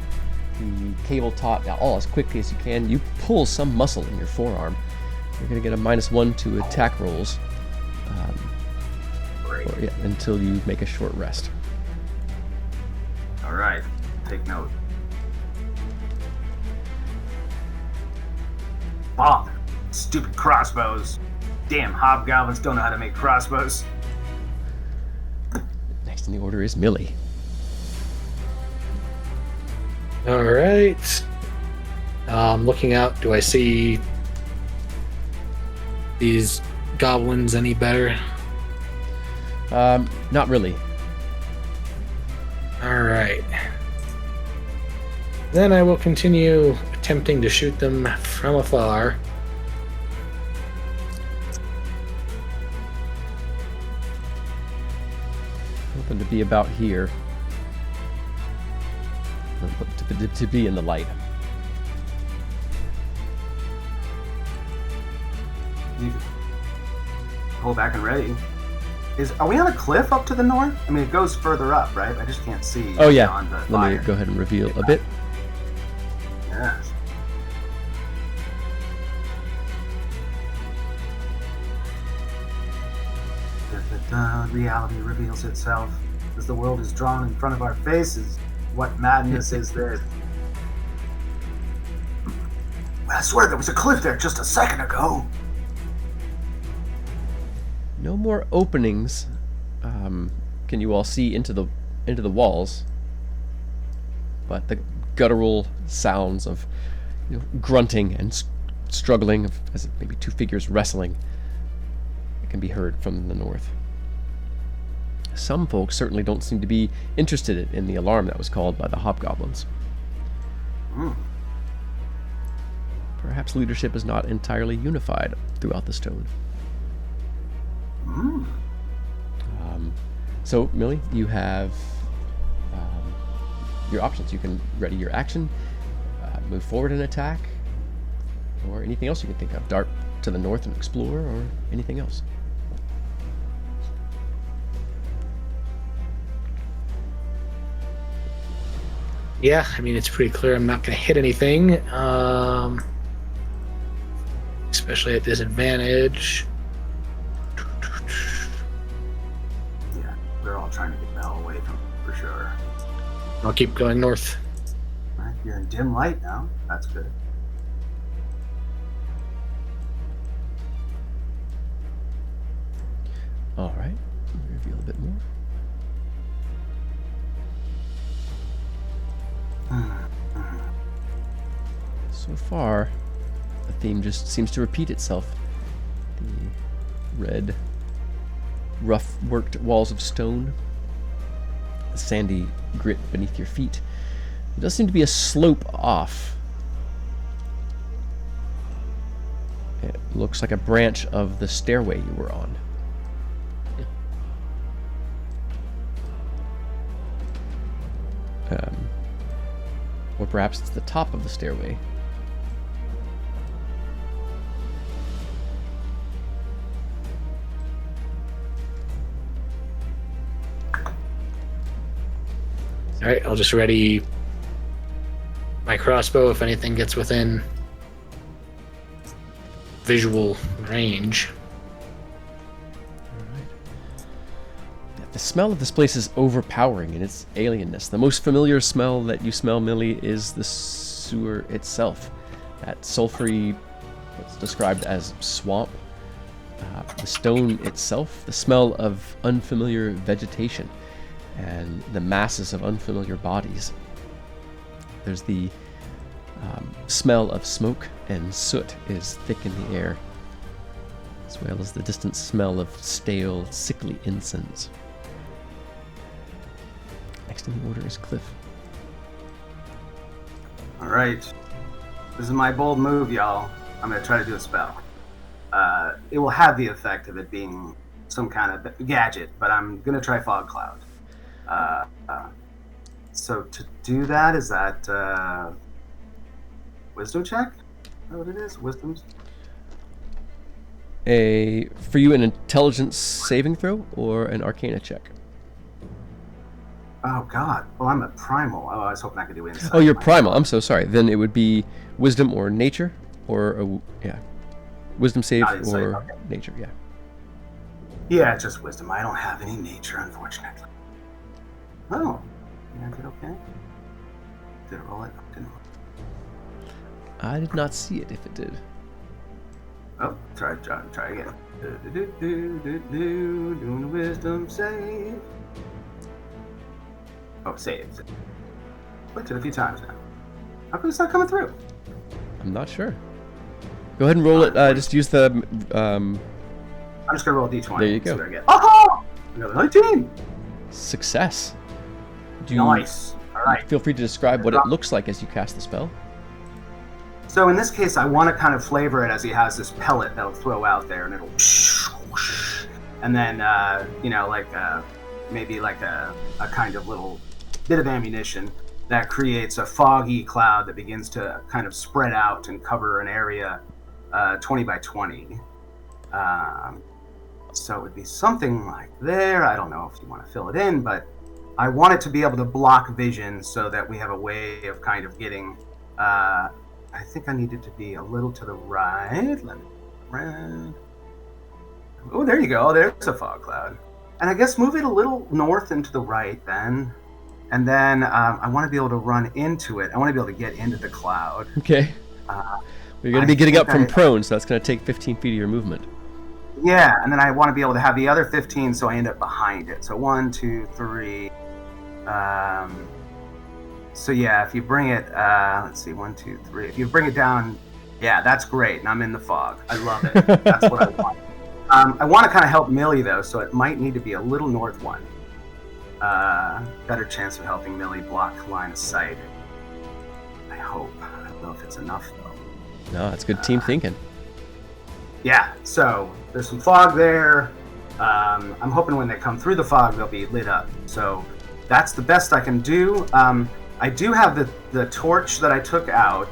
the cable taut down all as quickly as you can, you pull some muscle in your forearm. You're going to get a -1 to attack rolls until you make a short rest. All right. Take note. Bob, stupid crossbows. Damn, hobgoblins don't know how to make crossbows. Next in the order is Millie. All right. Looking out, do I see these goblins any better? Not really. All right. Then I will continue attempting to shoot them from afar. Hoping to be about here. To be in the light. You pull back and ready. Are we on a cliff up to the north? I mean, it goes further up, right? I just can't see. Oh yeah. beyond the Let fire. me go ahead and reveal a bit. Yes. Reality reveals itself as the world is drawn in front of our faces. What madness is this? I swear there was a cliff there just a second ago. No more openings. Can you all see into the walls? But the guttural sounds of grunting and struggling, as maybe two figures wrestling, can be heard from the north. Some folks certainly don't seem to be interested in the alarm that was called by the hobgoblins. Perhaps leadership is not entirely unified throughout the stone. So, Millie, you have your options. You can ready your action, move forward and attack, or anything else you can think of. Dart to the north and explore, or anything else. Yeah, I mean, it's pretty clear I'm not going to hit anything, especially at disadvantage. Yeah, they're all trying to get the hell away from it, for sure. I'll keep going north. Right, you're in dim light now. That's good. All right, let me reveal a bit more. So far, the theme just seems to repeat itself. The red, rough-worked walls of stone, sandy grit beneath your feet. There does seem to be a slope off. It looks like a branch of the stairway you were on. Or perhaps it's the top of the stairway. All right, I'll just ready my crossbow if anything gets within visual range. The smell of this place is overpowering in its alienness. The most familiar smell that you smell, Millie, is the sewer itself. That sulfury, what's described as swamp. The stone itself, the smell of unfamiliar vegetation, and the masses of unfamiliar bodies. There's the smell of smoke, and soot is thick in the air, as well as the distant smell of stale, sickly incense. Next in the order is Cliff. All right. This is my bold move, y'all. I'm going to try to do a spell. It will have the effect of it being some kind of gadget, but I'm going to try Fog Cloud. So to do that, is that wisdom check? Is that what it is? Wisdom's? For you, an intelligence saving throw or an arcana check? Oh, God. Well, I'm a primal. Oh, I was hoping I could do insight. Oh, you're primal. I'm so sorry. Then it would be wisdom or nature, or wisdom save Not insight, or okay. nature. Yeah. Yeah, just wisdom. I don't have any nature, unfortunately. Oh. Yeah, I did okay. Did it roll it? Didn't roll it. I did not see it if it did. Oh, try again. Doing a wisdom save. Oh, save. Clicked it a few times now. How come it's not coming through? I'm not sure. Go ahead and roll it. Just use the. I'm just gonna roll a d20. There you see go. what I get. Oh! Another 19! Success. Do you Nice. Alright. feel free to describe what it looks like as you cast the spell? So in this case, I want to kind of flavor it as he has this pellet that'll throw out there, and it'll and then, maybe like a kind of little bit of ammunition that creates a foggy cloud that begins to kind of spread out and cover an area 20 by 20. So it would be something like there. I don't know if you want to fill it in, but I want it to be able to block vision so that we have a way of kind of getting... I think I need it to be a little to the right. Let me... Right. Oh, there you go. There's a fog cloud. And I guess move it a little north and to the right then. And then I want to be able to run into it. I want to be able to get into the cloud. Okay. You're going to be getting up from prone, so that's going to take 15 feet of your movement. Yeah, and then I want to be able to have the other 15 so I end up behind it. So 1, 2, 3. So yeah, if you bring it, let's see, 1, 2, 3. If you bring it down, yeah, that's great. And I'm in the fog. I love it. That's what I want. I want to kind of help Millie, though, so it might need to be a little north one. Better chance of helping Millie block line of sight. I hope. I don't know if it's enough, though. No, that's good team thinking. Yeah, so there's some fog there. I'm hoping when they come through the fog, they'll be lit up. So that's the best I can do. I do have the torch that I took out.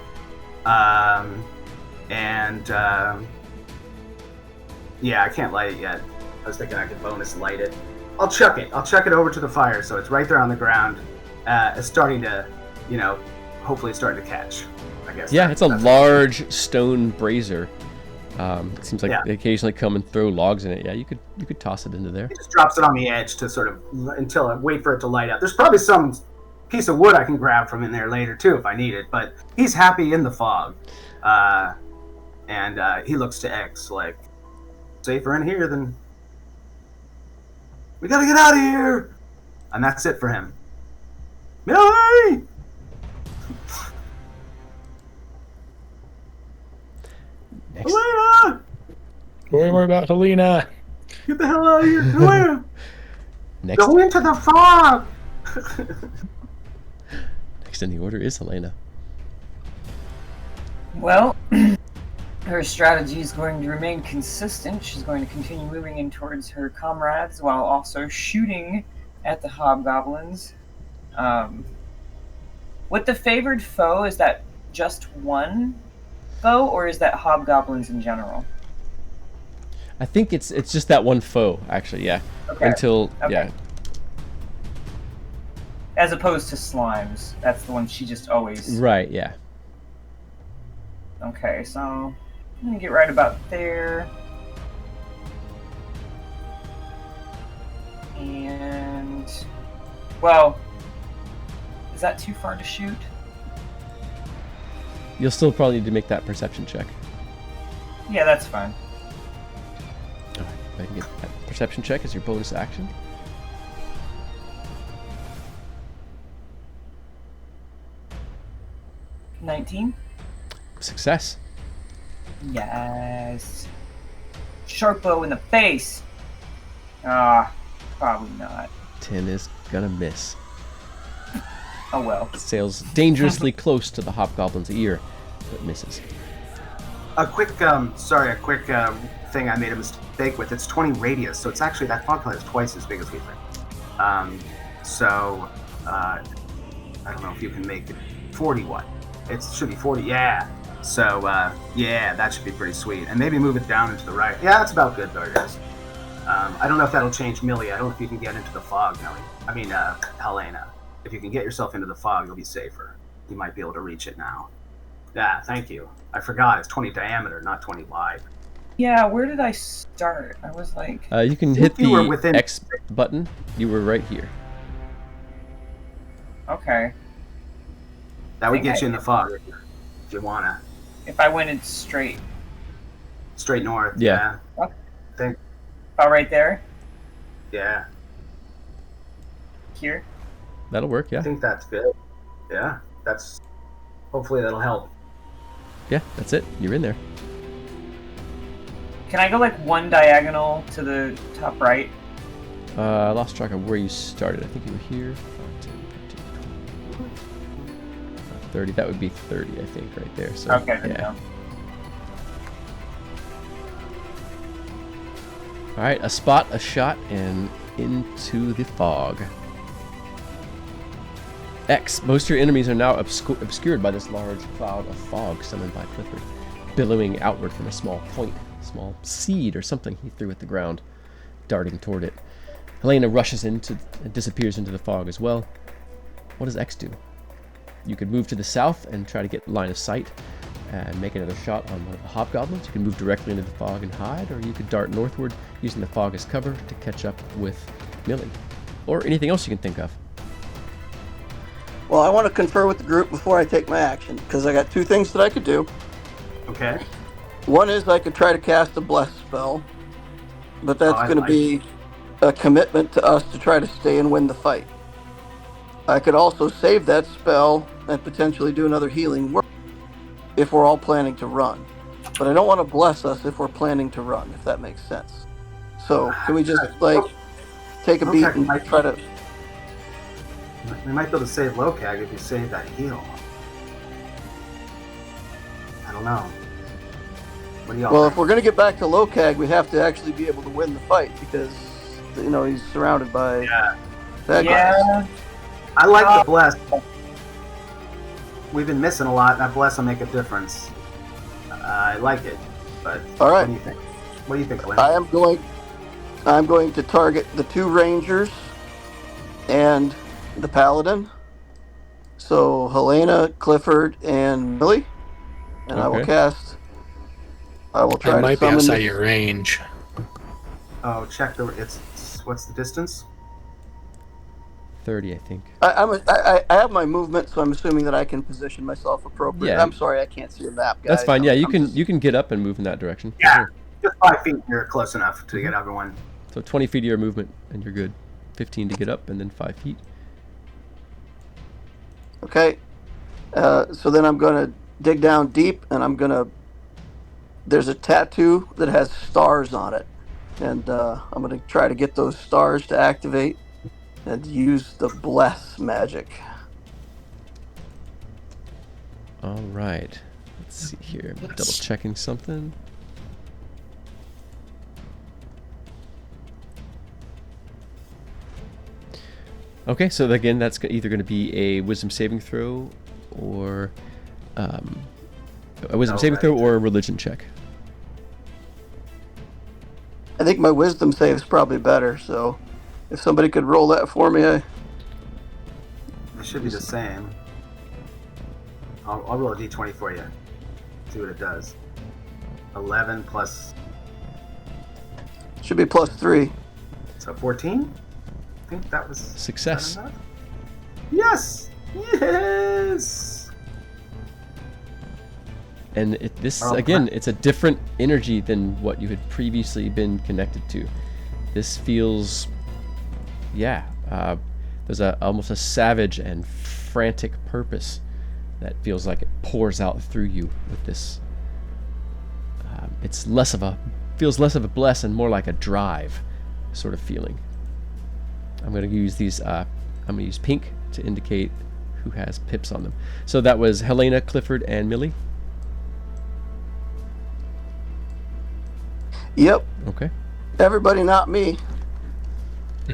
Yeah, I can't light it yet. I was thinking I could bonus light it. I'll chuck it. I'll chuck it over to the fire so it's right there on the ground. It's starting to, hopefully it's starting to catch, I guess. Yeah, it's a large stone brazier. It seems like they occasionally come and throw logs in it. Yeah, you could toss it into there. It just drops it on the edge to sort of until I wait for it to light up. There's probably some piece of wood I can grab from in there later too if I need it. But he's happy in the fog, and he looks to X like safer in here than we gotta get out of here, and that's it for him. Millie! Next. Helena! Don't worry about Helena. Get the hell out of here, Helena! Next. Go into the fog! Next in the order is Helena. Well, her strategy is going to remain consistent. She's going to continue moving in towards her comrades while also shooting at the hobgoblins. With the favored foe, is that just one foe, or is that hobgoblins in general? I think it's just that one foe, actually, yeah. Okay. Until, Okay. yeah. As opposed to slimes. That's the one she just always... Right, yeah. Okay, so I'm going to get right about there. And... Well... Is that too far to shoot? You'll still probably need to make that perception check. Yeah, that's fine. Alright, if I can get that perception check as your bonus action. $19? Success. Yes. Sharp bow in the face! Ah, probably not. 10 is gonna miss. Oh well. Sails dangerously close to the hobgoblin's ear, but misses. A quick thing I made a mistake with. It's 20 radius, so it's actually, that fog cloud is twice as big as we think. I don't know if you can make it 40 what? It should be 40, yeah. So, yeah, that should be pretty sweet. And maybe move it down into the right. Yeah, that's about good, though, guys. I don't know if that'll change Millie. I don't know if you can get into the fog, Millie. I mean, Helena. If you can get yourself into the fog, you'll be safer. You might be able to reach it now. Yeah, thank you. I forgot, it's 20 diameter, not 20 wide. Yeah, where did I start? I was like... You can hit you were the within- X button. You were right here. Okay. That would think get I- you in the fog if you wanna. If I went in straight. Straight north. Yeah. About right there? Yeah. Here? That'll work, I yeah. think that's good. Yeah, that's... Hopefully that'll help. Yeah, that's it. You're in there. Can I go like one diagonal to the top right? I lost track of where you started. I think you were here. 5, 10, 15, 20, 30. That would be 30, I think, right there. So, Okay, then yeah. no. All right, a spot, a shot, and into the fog. X. Most of your enemies are now obscured by this large cloud of fog summoned by Clifford, billowing outward from a small point, a small seed or something he threw at the ground, darting toward it. Helena rushes into and disappears into the fog as well. What does X do? You could move to the south and try to get line of sight and make another shot on one of the hobgoblins. You can move directly into the fog and hide, or you could dart northward using the fog as cover to catch up with Millie. Or anything else you can think of. Well, I want to confer with the group before I take my action, because I got two things that I could do. Okay. One is I could try to cast a bless spell, but that's I going to like be a commitment to us to try to stay and win the fight. I could also save that spell and potentially do another healing work if we're all planning to run. But I don't want to bless us if we're planning to run, if that makes sense. So can we just take a beat and try to... We might be able to save Lokag if you save that heal. I don't know. What do y'all Well, think? if we're going to get back to Lokag, we have to actually be able to win the fight because, he's surrounded by bad guys. Yeah. I like the bless. We've been missing a lot. That bless will make a difference. I like it, but All right. what do you think? What do you think, Glenn? I'm going to target the two rangers and the paladin. So Helena, Clifford, and Millie. And I will Okay. cast. I will try I to might be summon. outside your range. Oh, check the. What's the distance? 30, I think. I have my movement, so I'm assuming that I can position myself appropriately. Yeah. I'm sorry, I can't see a map, guys. That's fine. Yeah, you I'm can just- you can get up and move in that direction. Yeah. Sure. Just 5 feet. You're close enough to get everyone. So 20 feet of your movement, and you're good. 15 to get up, and then 5 feet. Okay. So then I'm going to dig down deep, and I'm going to... There's a tattoo that has stars on it. And I'm going to try to get those stars to activate. and use the bless magic. All right. Let's see here. I'm double checking something. Okay, so again, that's either going to be a wisdom saving throw or a wisdom saving throw or a religion check. I think my wisdom save is probably better, so if somebody could roll that for me, It should be the same. I'll roll a d20 for you. See what it does. 11 plus... should be +3. So 14? I think that was... Success. Enough? Yes! Yes! And again, it's a different energy than what you had previously been connected to. This feels, there's almost a savage and frantic purpose that feels like it pours out through you with this. It's feels less of a bless and more like a drive sort of feeling. I'm going to use these. I'm going to use pink to indicate who has pips on them. So that was Helena, Clifford, and Millie. Yep. Okay. Everybody, not me.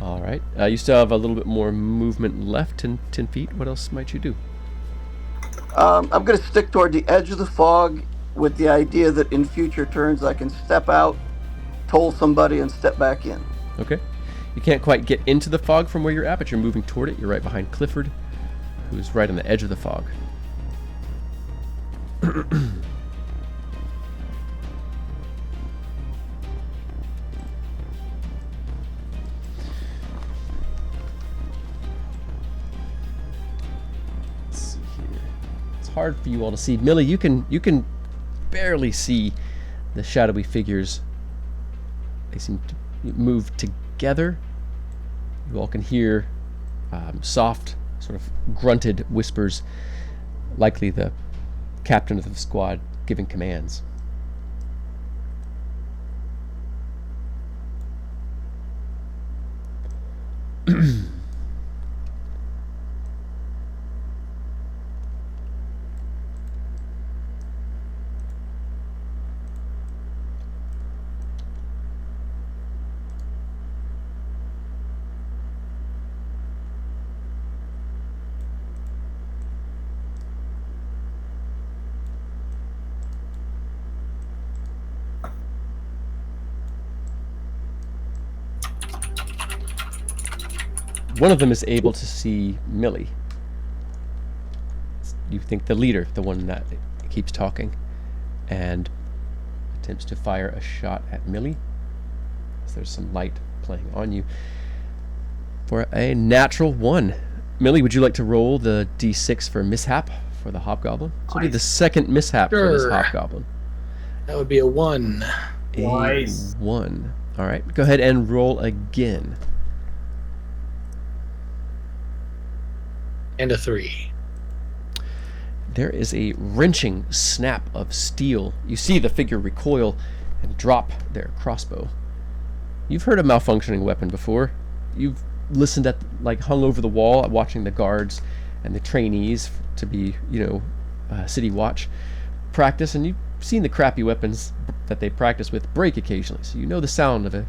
All right. You still have a little bit more movement left, 10 feet. What else might you do? I'm going to stick toward the edge of the fog with the idea that in future turns I can step out, toll somebody, and step back in. Okay. You can't quite get into the fog from where you're at, but you're moving toward it. You're right behind Clifford, who's right on the edge of the fog. Let's see here. It's hard for you all to see. Millie, you can barely see the shadowy figures. They seem to move together. You all can hear soft, sort of grunted whispers, likely the captain of the squad giving commands. One of them is able to see Millie. You think the leader, the one that keeps talking, and attempts to fire a shot at Millie. So there's some light playing on you. For a natural 1. Millie, would you like to roll the d6 for mishap for the hobgoblin? This will be the second mishap for this hobgoblin. That would be a 1. Nice. A 1. All right, go ahead and roll again. And a 3. There is a wrenching snap of steel. You see the figure recoil and drop their crossbow. You've heard a malfunctioning weapon before. You've listened at, hung over the wall, watching the guards and the trainees to be, city watch practice, and you've seen the crappy weapons that they practice with break occasionally. So you know the sound of a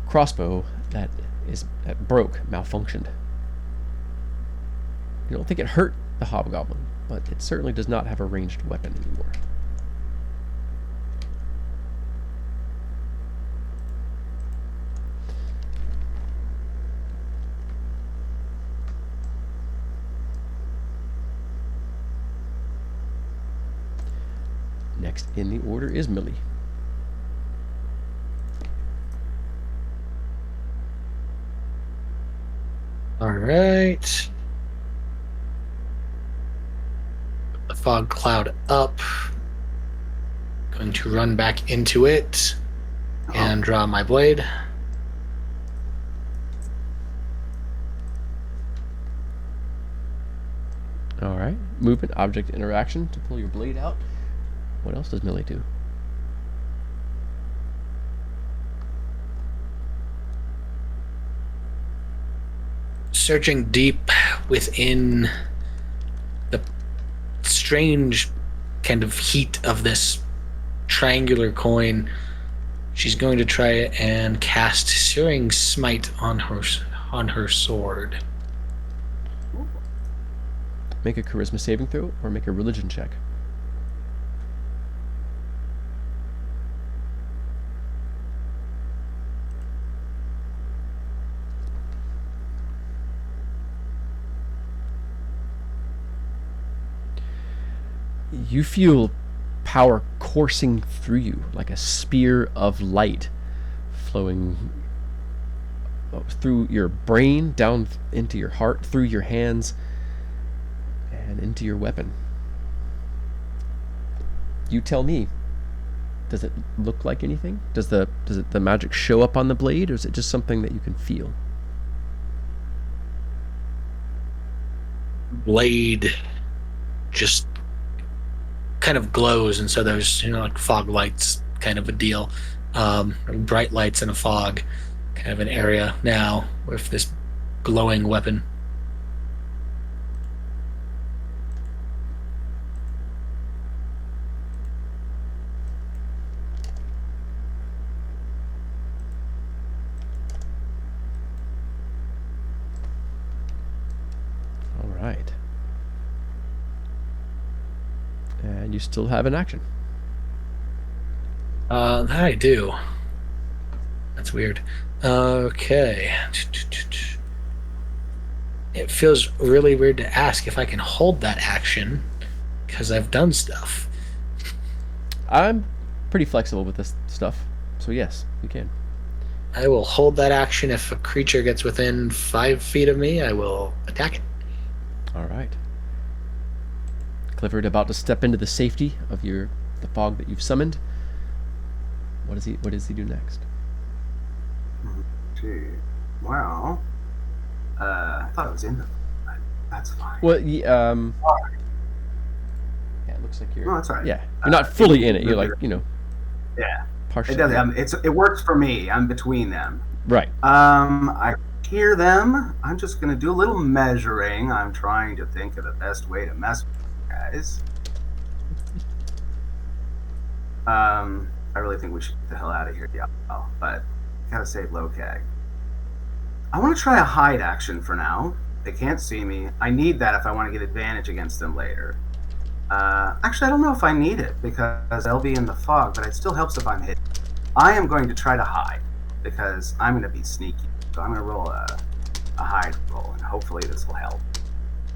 crossbow that broke, malfunctioned. You don't think it hurt the hobgoblin, but it certainly does not have a ranged weapon anymore. Next in the order is Millie. All right. Put the fog cloud up. Going to run back into it and draw my blade. All right. Movement, object interaction to pull your blade out. What else does Millie do? searching deep within the strange kind of heat of this triangular coin, she's going to try and cast Searing Smite on her sword. Make a charisma saving throw or make a religion check. You feel power coursing through you like a spear of light flowing through your brain, down into your heart, through your hands, and into your weapon. You tell me, does it look like anything? Does the magic show up on the blade, or is it just something that you can feel? Blade just kind of glows, and so there's like fog lights kind of a deal, bright lights in a fog kind of an area now with this glowing weapon. All right. And you still have an action. That I do. That's weird. Okay. It feels really weird to ask if I can hold that action because I've done stuff. I'm pretty flexible with this stuff, so yes, you can. I will hold that action. If a creature gets within 5 feet of me, I will attack it. All right. Clifford about to step into the safety of the fog that you've summoned. What does he do next? Gee. Well, I thought it was in the. That's fine. Well, yeah, it looks like you're. No, that's all right. Yeah, you're not fully in it. You're like, Yeah. partially. It does. It works for me. I'm between them. Right. I hear them. I'm just gonna do a little measuring. I'm trying to think of the best way to mess with you guys. I really think we should get the hell out of here, y'all. But gotta save low keg. I want to try a hide action for now. They can't see me. I need that if I want to get advantage against them later. Actually, I don't know if I need it because they'll be in the fog, but it still helps if I'm hidden. I am going to try to hide because I'm going to be sneaky. So I'm going to roll a hide roll, and hopefully this will help.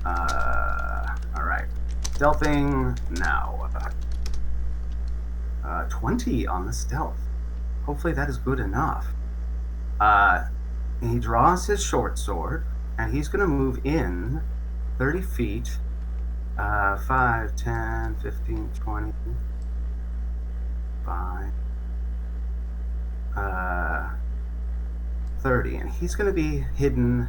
All right. Stealthing now. 20 on the stealth. Hopefully that is good enough. He draws his short sword, and he's going to move in 30 feet. 5, 10, 15, 20, 5, 30. And he's going to be hidden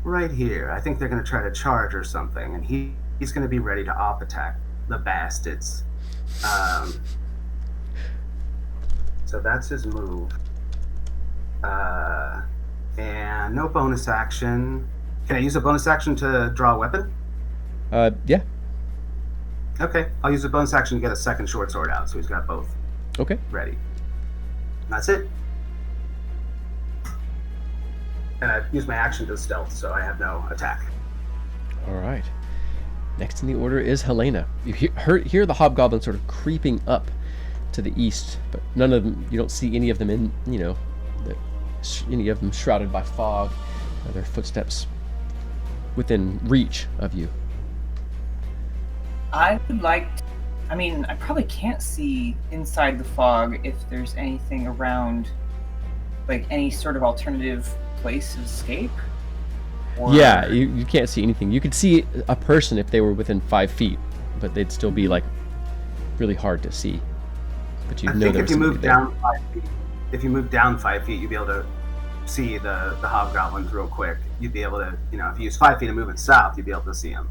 right here. I think they're going to try to charge or something, and he's going to be ready to op attack the bastards. So that's his move. And no bonus action. Can I use a bonus action to draw a weapon? Yeah. Okay, I'll use a bonus action to get a second short sword out, so he's got both Okay. ready. That's it. And I've used my action to stealth, so I have no attack. All right. Next in the order is Helena. You hear the hobgoblin sort of creeping up to the east, but none of them. You don't see any of them in. Any of them shrouded by fog. Their footsteps within reach of you. I would like I probably can't see inside the fog if there's anything around, like any sort of alternative place of escape. Or... Yeah, you can't see anything. You could see a person if they were within 5 feet, but they'd still be like really hard to see. But you I know think there's if you move somebody down 5 feet, you'd be able to see the hobgoblins real quick. You'd be able to, if you use 5 feet and moving south, you'd be able to see them.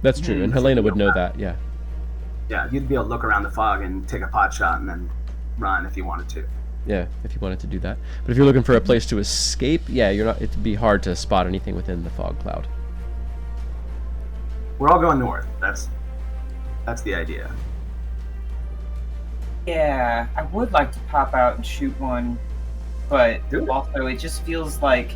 That's true, and Helena would know that. Yeah. Yeah, you'd be able to look around the fog and take a pot shot and then run if you wanted to. Yeah, if you wanted to do that. But if you're looking for a place to escape, yeah, you're not. It'd be hard to spot anything within the fog cloud. We're all going north. That's the idea. Yeah, I would like to pop out and shoot one, but Do it. also it just feels like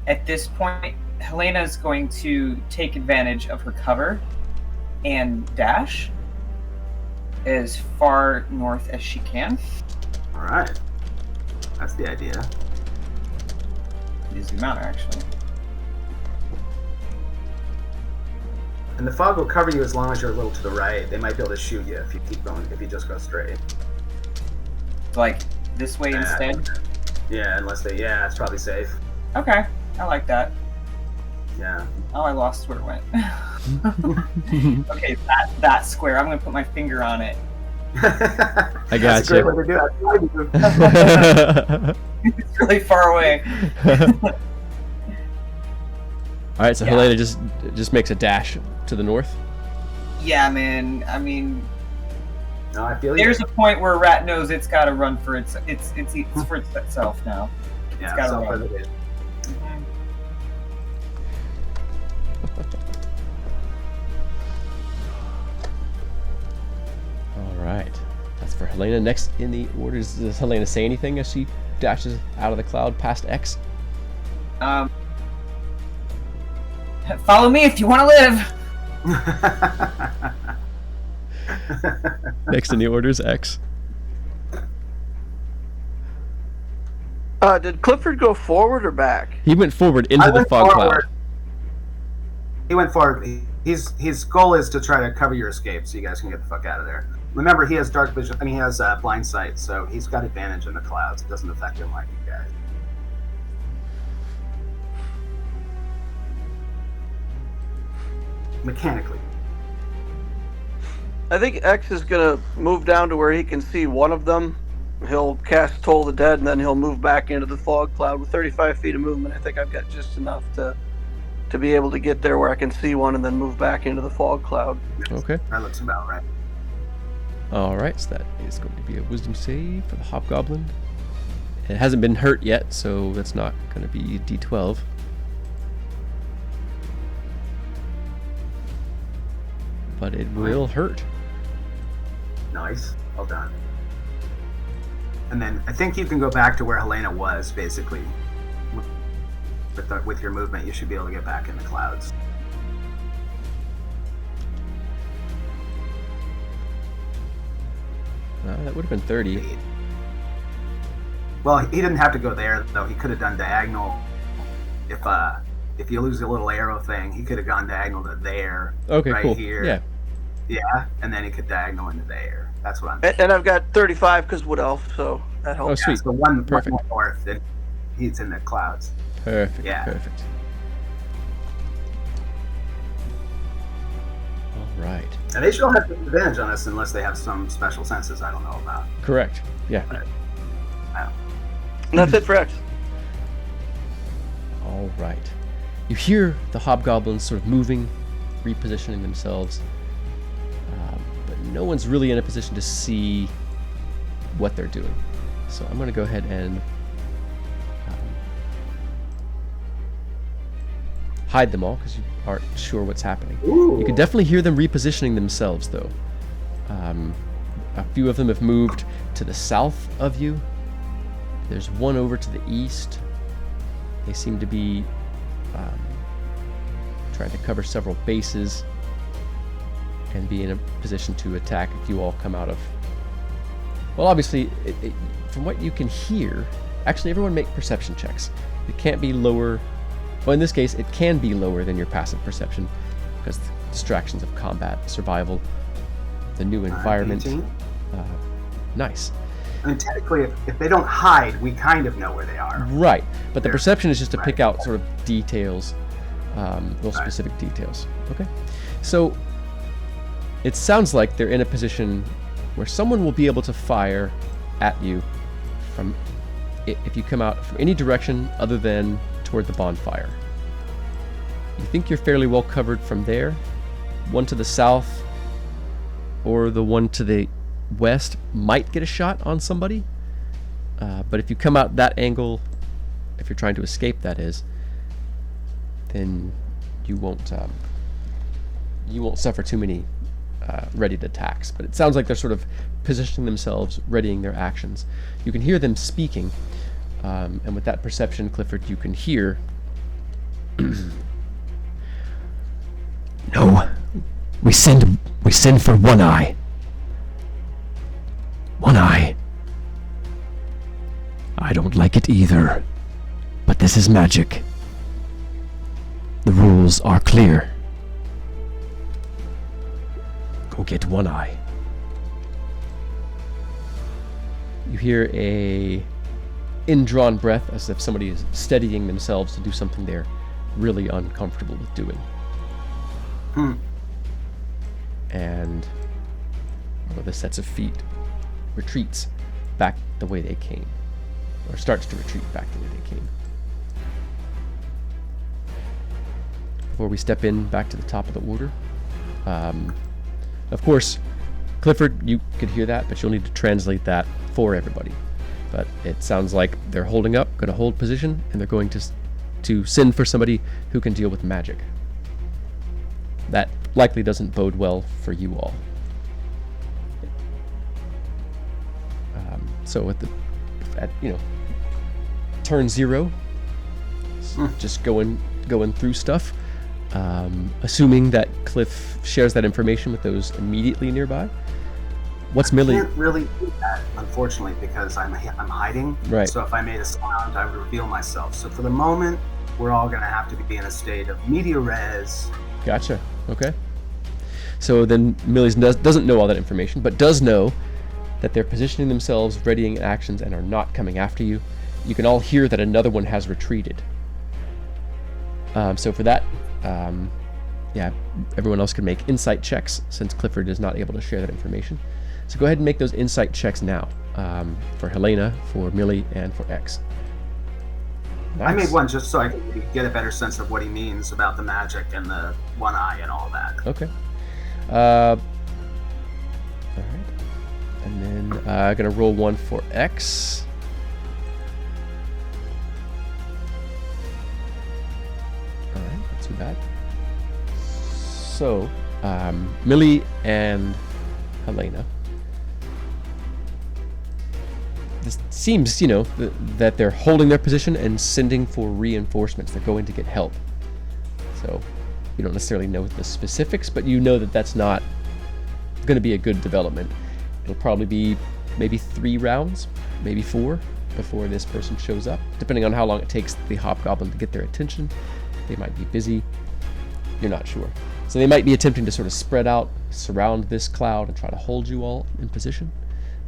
at this point, Helena's going to take advantage of her cover and dash as far north as she can. All right. That's the idea. You zoom out, actually. And the fog will cover you as long as you're a little to the right. They might be able to shoot you if you keep going, if you just go straight. Like this way instead? Yeah, yeah, it's probably safe. Okay, I like that. Yeah. Oh, I lost where it went. Okay, that square. I'm going to put my finger on it. I got That's a you. great way to do it. It's really far away. All right, so Yeah. Helena just makes a dash to the north. Yeah, man. I mean, No, I feel you. there's a point where Rat knows it's got to run for it's for itself now. Yeah, gotta self-preservation. All right, that's for Helena. Next in the orders, does Helena say anything as she dashes out of the cloud past X? Follow me if you want to live. Next in the orders, X. Did Clifford go forward or back? He went forward into I the went fog forward. cloud. He went forward. His goal is to try to cover your escape so you guys can get the fuck out of there. Remember, he has dark vision. I mean, he has blind sight, so he's got advantage in the clouds. It doesn't affect him like you guys. Mechanically. I think X is gonna move down to where he can see one of them. He'll cast Toll the Dead, and then he'll move back into the fog cloud with 35 feet of movement. I think I've got just enough to be able to get there where I can see one and then move back into the fog cloud. Okay. That looks about right. All right, so that is going to be a wisdom save for the hobgoblin. It hasn't been hurt yet, so that's not going to be D12. But it will hurt. Nice. Well done. And then I think you can go back to where Helena was, basically. With your movement, you should be able to get back in the clouds. That would have been 30. Well, he didn't have to go there, though. He could have done diagonal. If you lose a little arrow thing, he could have gone diagonal to there. Okay, right cool. here. Yeah. Yeah, and then he could diagonal into there. That's what I'm. And I've got 35 because Wood Elf, so that helps. Oh, sweet. So one Perfect. more north, and he's in the clouds. Perfect. Yeah. Perfect. All right. And they should all have advantage on us unless they have some special senses I don't know about. Correct. Yeah. And that's it for X. All right. You hear the hobgoblins sort of moving, repositioning themselves, but no one's really in a position to see what they're doing. So I'm going to go ahead and hide them all because you aren't sure what's happening. Ooh. You can definitely hear them repositioning themselves, though. A few of them have moved to the south of you. There's one over to the east. They seem to be trying to cover several bases and be in a position to attack if you all come out of... Well, obviously, from what you can hear... Actually, everyone make perception checks. It can't be lower... Well, in this case, it can be lower than your passive perception because the distractions of combat, survival, the new environment. 18? Nice. I mean, technically, if they don't hide, we kind of know where they are. Right, but the There. perception is just to pick Right. out sort of details, little specific details. Okay, so it sounds like they're in a position where someone will be able to fire at you from if you come out from any direction other than toward the bonfire. You think you're fairly well covered from there. One to the south or the one to the west might get a shot on somebody, But if you come out that angle, if you're trying to escape, that is, then you won't suffer too many readied attacks. But it sounds like they're sort of positioning themselves, readying their actions. You can hear them speaking, and with that perception, Clifford, you can hear. No, we send for One Eye. One Eye. I don't like it either, but this is magic. The rules are clear. Go get One Eye. You hear a indrawn breath as if somebody is steadying themselves to do something they're really uncomfortable with doing. And one of the sets of feet retreats back the way they came, or starts to retreat back the way they came. Before we step in back to the top of the order, of course, Clifford, you could hear that, but you'll need to translate that for everybody. But it sounds like they're holding up, going to hold position, and they're going to send for somebody who can deal with magic. That likely doesn't bode well for you all. So at turn 0, just going through stuff, assuming that Cliff shares that information with those immediately nearby. What's Millie? I can't really do that, unfortunately, because I'm hiding. Right. So if I made a sound, I would reveal myself. So for the moment, we're all going to have to be in a state of media res. Gotcha. Okay. So then Millie doesn't know all that information, but does know that they're positioning themselves, readying actions, and are not coming after you. You can all hear that another one has retreated. So for that, everyone else can make insight checks since Clifford is not able to share that information. So go ahead and make those insight checks now, for Helena, for Millie, and for X. Nice. I made one just so I could get a better sense of what he means about the magic and the One Eye and all that. Okay. All right. And then I'm going to roll one for X. All right, not too bad. So, Millie and Helena. This seems, that they're holding their position and sending for reinforcements. They're going to get help. So, you don't necessarily know the specifics, but you know that that's not going to be a good development. It'll probably be maybe 3 rounds, maybe 4, before this person shows up, depending on how long it takes the hobgoblin to get their attention. They might be busy. You're not sure. So they might be attempting to sort of spread out, surround this cloud, and try to hold you all in position.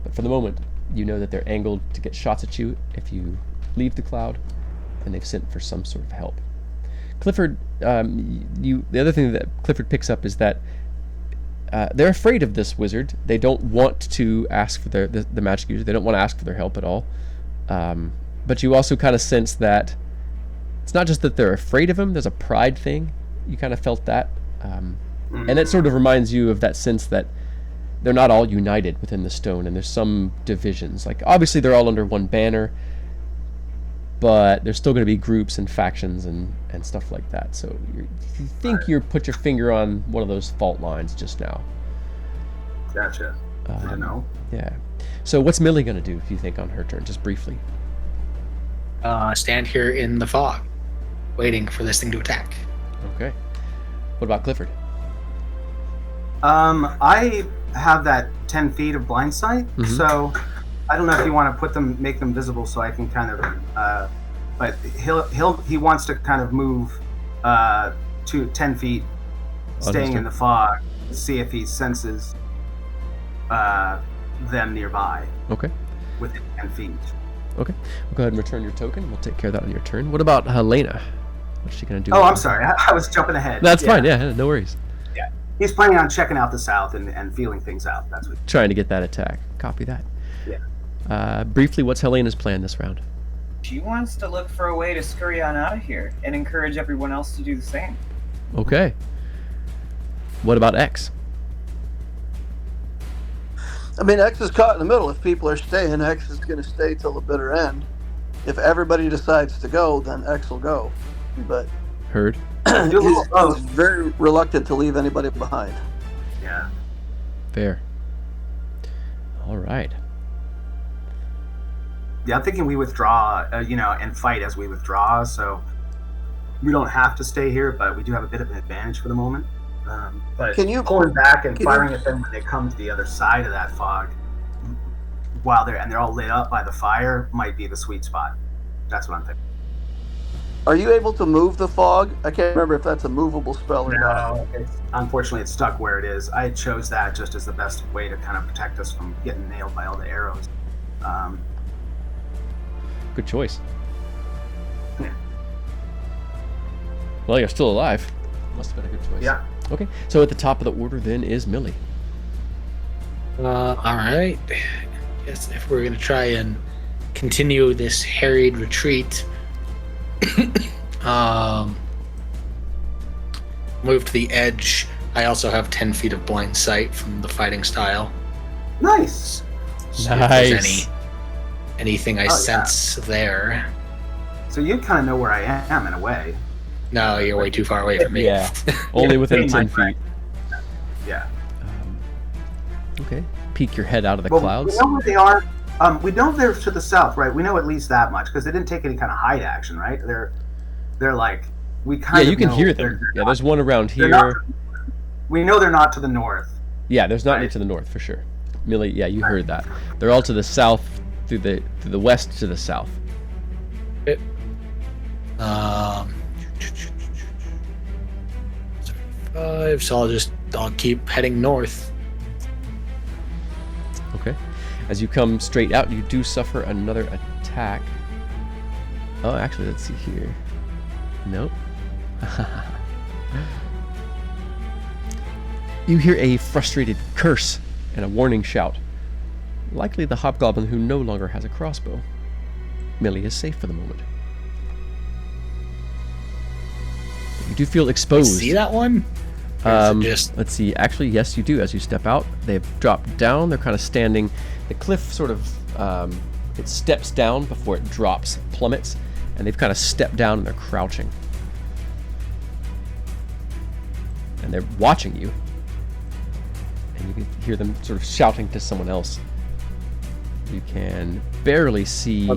But for the moment, you know that they're angled to get shots at you if you leave the cloud, and they've sent for some sort of help. Clifford, the other thing that Clifford picks up is that they're afraid of this wizard. They don't want to ask for the magic user. They don't want to ask for their help at all. But you also kind of sense that it's not just that they're afraid of him. There's a pride thing. You kind of felt that. And it sort of reminds you of that sense that they're not all united within the stone, and there's some divisions. Like, obviously they're all under one banner, but there's still going to be groups and factions and stuff like that. So you think you put your finger on one of those fault lines just now. Gotcha. Good to know. Yeah. So what's Millie going to do, if you think, on her turn, just briefly? Stand here in the fog, waiting for this thing to attack. Okay. What about Clifford? I have that 10 feet of blind sight, so I don't know if you want to make them visible so I can kind of, but he wants to kind of move to 10 feet, staying in the fog, see if he senses them nearby. Okay. Within 10 feet. Okay. We'll go ahead and return your token. We'll take care of that on your turn. What about Helena? What's she going to do? Oh, I'm sorry. I was jumping ahead. That's fine. Yeah, no worries. Yeah. He's planning on checking out the south and feeling things out. That's what. Trying to get that attack. Copy that. Yeah. Briefly, what's Helena's plan this round? She wants to look for a way to scurry on out of here and encourage everyone else to do the same. Okay. What about X? I mean, X is caught in the middle. If people are staying, X is going to stay till the bitter end. If everybody decides to go, then X will go. But Heard. he's very reluctant to leave anybody behind. Yeah. Fair. All right. Yeah, I'm thinking we withdraw, and fight as we withdraw. So we don't have to stay here, but we do have a bit of an advantage for the moment. But pulling back and firing at them when they come to the other side of that fog, while they're all lit up by the fire, might be the sweet spot. That's what I'm thinking. Are you able to move the fog? I can't remember if that's a movable spell or not. Unfortunately, it's stuck where it is. I chose that just as the best way to kind of protect us from getting nailed by all the arrows. Good choice. Yeah. Well, you're still alive. Must have been a good choice. Yeah. Okay, so at the top of the order then is Millie. All right. Yes, if we're gonna try and continue this harried retreat, move to the edge. I also have 10 feet of blind sight from the fighting style. Nice. So if there's anything I sense there. So you kind of know where I am in a way. No, you're way too far away from me. Yeah, only within 10 feet. Yeah. Okay. Peek your head out of the clouds. We know where they are. We know they're to the south, right? We know at least that much because they didn't take any kind of hide action, right? They're like we kind of. Yeah, you can hear them. Yeah, there's one around here. We know they're not to the north. Yeah, there's not any to the north for sure. Millie, yeah, you heard that. They're all to the south, through the west to the south. So I'll keep heading north. Okay. As you come straight out, you do suffer another attack. Oh, actually, let's see here. Nope. You hear a frustrated curse and a warning shout. Likely the hobgoblin who no longer has a crossbow. Millie is safe for the moment. You do feel exposed. See that one? Let's see. Actually, yes, you do. As you step out, they've dropped down. They're kind of standing. The cliff sort of it steps down before it drops, plummets, and they've kind of stepped down and they're crouching. And they're watching you. And you can hear them sort of shouting to someone else. You can barely see,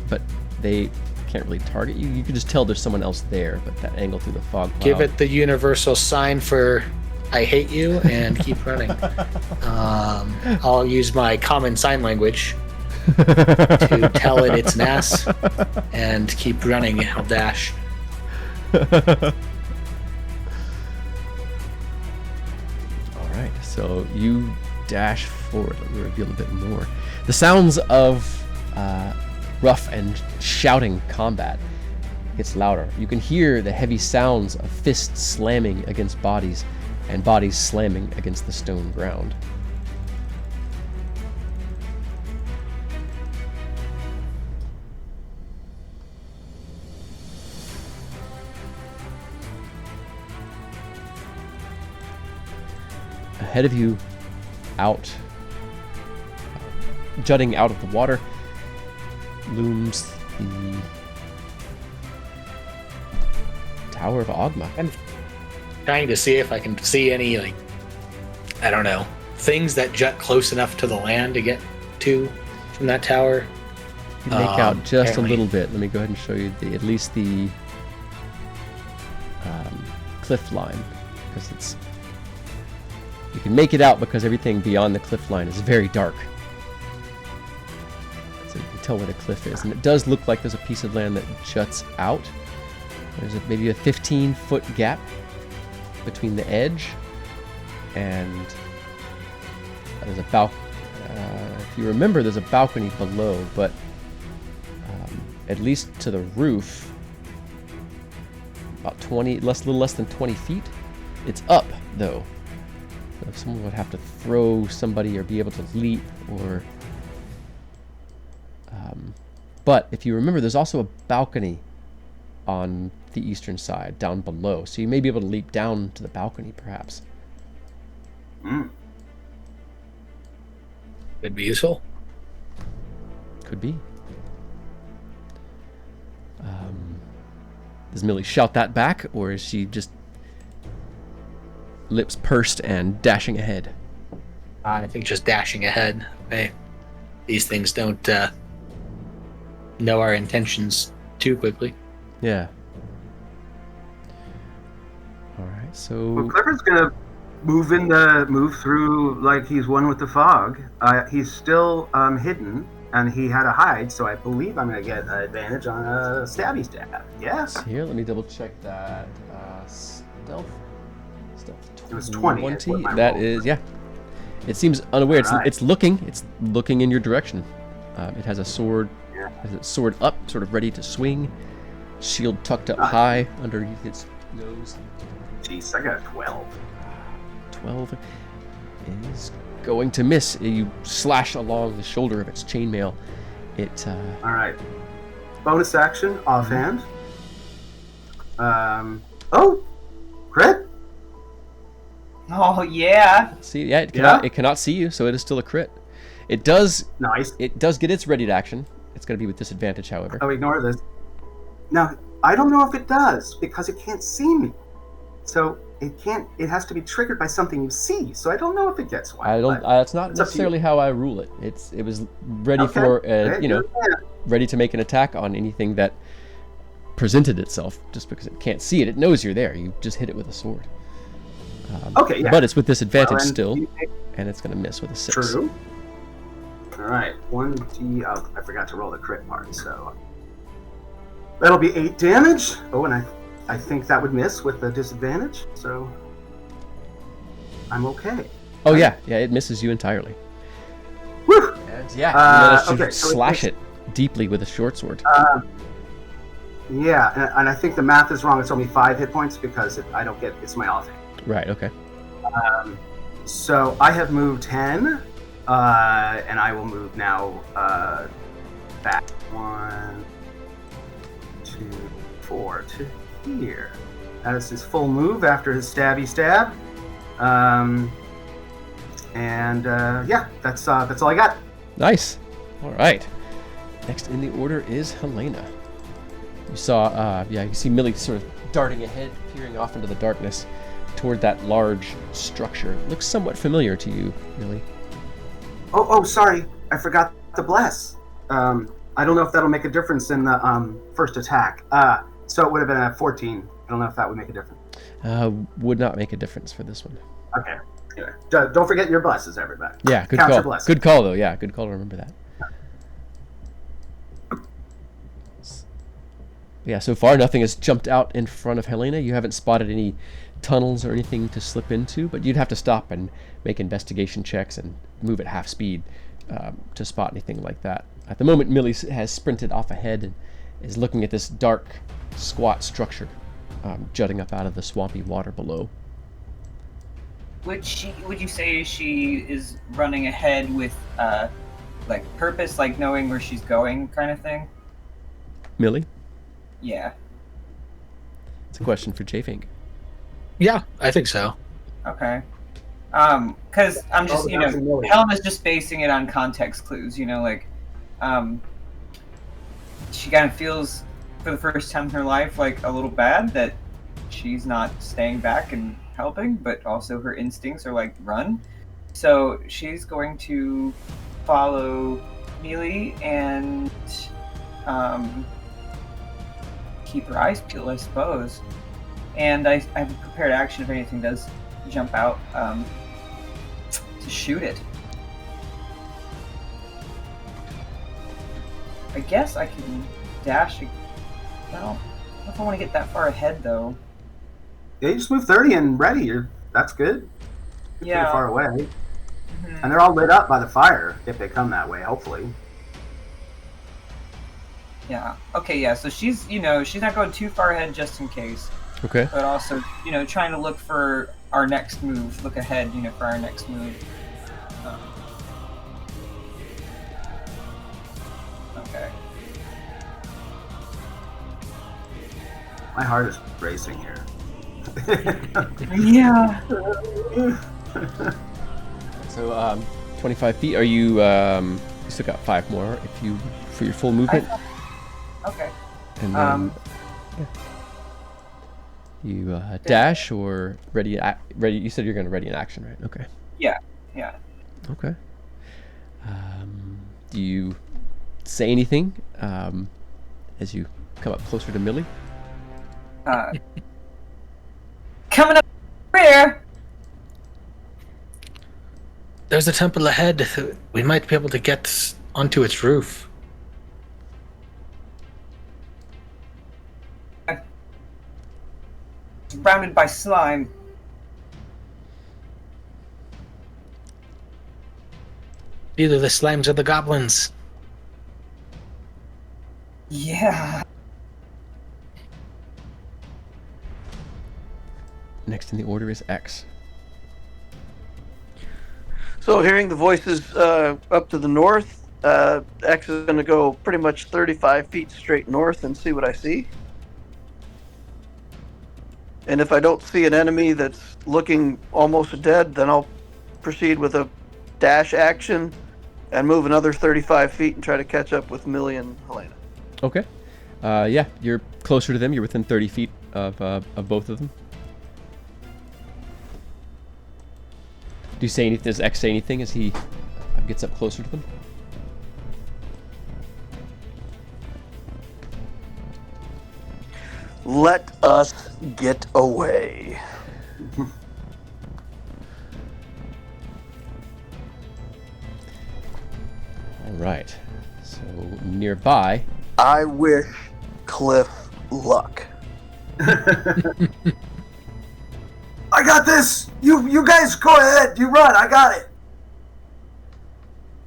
but they can't really target you. You can just tell there's someone else there, but that angle through the fog cloud. Give it the universal sign for I hate you and keep running. I'll use my common sign language to tell it it's an ass and keep running. I'll dash. Alright, so you dash forward. Let me reveal a bit more. The sounds of rough and shouting combat gets louder. You can hear the heavy sounds of fists slamming against bodies and bodies slamming against the stone ground. Ahead of you, jutting out of the water, looms the Tower of Ogma. I'm trying to see if I can see any, I don't know, things that jut close enough to the land to get to from that tower. You can make out just a little bit. Let me go ahead and show you at least the cliff line, because you can make it out because everything beyond the cliff line is very dark. So you can tell where the cliff is. And it does look like there's a piece of land that juts out. There's maybe a 15-foot gap between the edge and there's a balcony. If you remember, there's a balcony below, but at least to the roof, about a little less than 20 feet. It's up, though. So if someone would have to throw somebody or be able to leap or... but if you remember, there's also a balcony on the eastern side, down below. So you may be able to leap down to the balcony, perhaps. Could be useful. Could be. Does Millie shout that back, or is she just lips pursed and dashing ahead? I think just dashing ahead. Hey, these things don't know our intentions too quickly. Yeah. All right, so Well, Clifford's gonna move through like he's one with the fog. He's still hidden, and he had a hide, so I believe I'm gonna get an advantage on a stabby stab. Yes. here, let me double check that. Stealth. It was 20. With my That roll. is, yeah. It seems unaware. All right. It's looking. It's looking in your direction. It has a sword. Yeah. Has its sword up, sort of ready to swing. Shield tucked up high underneath its nose. Jeez, I got a 12. 12 is going to miss. You slash along the shoulder of its chainmail. It All right. Bonus action, offhand. Oh, crit. Oh yeah. see, yeah, Yeah. it cannot see you, so it is still a crit. It does Nice. get its ready to action. It's going to be with disadvantage, however. Oh, ignore this. Now, I don't know if it does because it can't see me. So it can't. It has to be triggered by something you see. So I don't know if it gets one. I don't. but It's not it's up to you. necessarily how I rule it. It was ready Okay. for Okay, you know, yeah. ready to make an attack on anything that presented itself. Just because it can't see it, it knows you're there. You just hit it with a sword. Okay, yeah. But it's with disadvantage Well, and still, you take- and it's going to miss with a 6. True. All right, 1d. Oh, I forgot to roll the crit part, so that'll be 8 damage. Oh, and I think that would miss with the disadvantage, so I'm okay. Oh yeah, it misses you entirely. Whew. And yeah, you managed to okay, so it slash makes- it deeply with a short sword. Yeah, and I think the math is wrong. It's only 5 hit points because I don't get. It's my offhand. Right. Okay. So I have moved 10, and I will move now back 1, 2, 4 to here. That is his full move after his stabby stab. Yeah, that's all I got. Nice. All right. Next in the order is Helena. You saw, you see Millie sort of darting ahead, peering off into the darkness toward that large structure. It looks somewhat familiar to you, Millie. Oh, sorry, I forgot to bless. I don't know if that'll make a difference in the first attack. So it would have been a 14. I don't know if that would make a difference. Would not make a difference for this one. Okay. Anyway, don't forget your blesses, everybody. Yeah, good Count your call. blessings. Good call, though. Yeah, good call to remember that. Yeah, so far nothing has jumped out in front of Helena. You haven't spotted any tunnels or anything to slip into, but you'd have to stop and make investigation checks and move at half speed to spot anything like that. At the moment, Millie has sprinted off ahead and is looking at this dark, squat structure jutting up out of the swampy water below. Would you say she is running ahead with like purpose, like knowing where she's going, kind of thing? Millie? Yeah. It's a question for J-Fink. Yeah, I think so. Okay. Because I'm just, Oh, that's a Millie. Helena's just basing it on context clues. Like, she kind of feels for the first time in her life like a little bad that she's not staying back and helping, but also her instincts are like run. So she's going to follow Mealy and keep her eyes peeled, I suppose. And I have a prepared action if anything does jump out to shoot it. I guess I can dash. Well, I don't know if I want to get that far ahead though. Yeah, you just move 30 and ready. That's good. You're Yeah. pretty far away. Mhm. And they're all lit up by the fire if they come that way, hopefully. Yeah. Okay. Yeah. So she's, she's not going too far ahead just in case, Okay. but also, trying to look for our next move. Look ahead, for our next move. Okay. My heart is racing here. Yeah. So 25 feet. Are you? You still got 5 more if you for your full movement. Okay. And then you dash or ready. Ready. You said you're going to ready in action, right? Okay. Yeah. Okay. Do you say anything as you come up closer to Millie? Coming up here. There's a temple ahead. We might be able to get onto its roof. Surrounded by slime. Either the slimes or the goblins. Yeah. Next in the order is X. So hearing the voices up to the north, X is going to go pretty much 35 feet straight north and see what I see. And if I don't see an enemy that's looking almost dead, then I'll proceed with a dash action and move another 35 feet and try to catch up with Millie and Helena. Okay. Yeah, you're closer to them. You're within 30 feet of both of them. Do you say anything? Does X say anything as he gets up closer to them? Let us get away. All right. So nearby. I wish Cliff luck. I got this. You guys go ahead. You run. I got it.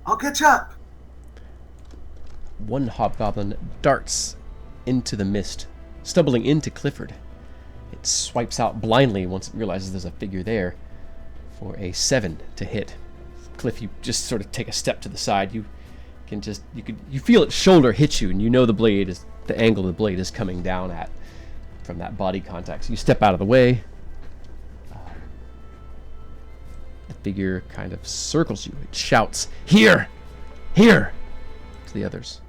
I'll catch up. One hobgoblin darts into the mist, stumbling into Clifford. It swipes out blindly once it realizes there's a figure there for a 7 to hit. Cliff, you just sort of take a step to the side. You feel its shoulder hit you, and you know the angle of the blade is coming down at from that body contact. So you step out of the way. The figure kind of circles you. It shouts, "Here! Here!" to the others.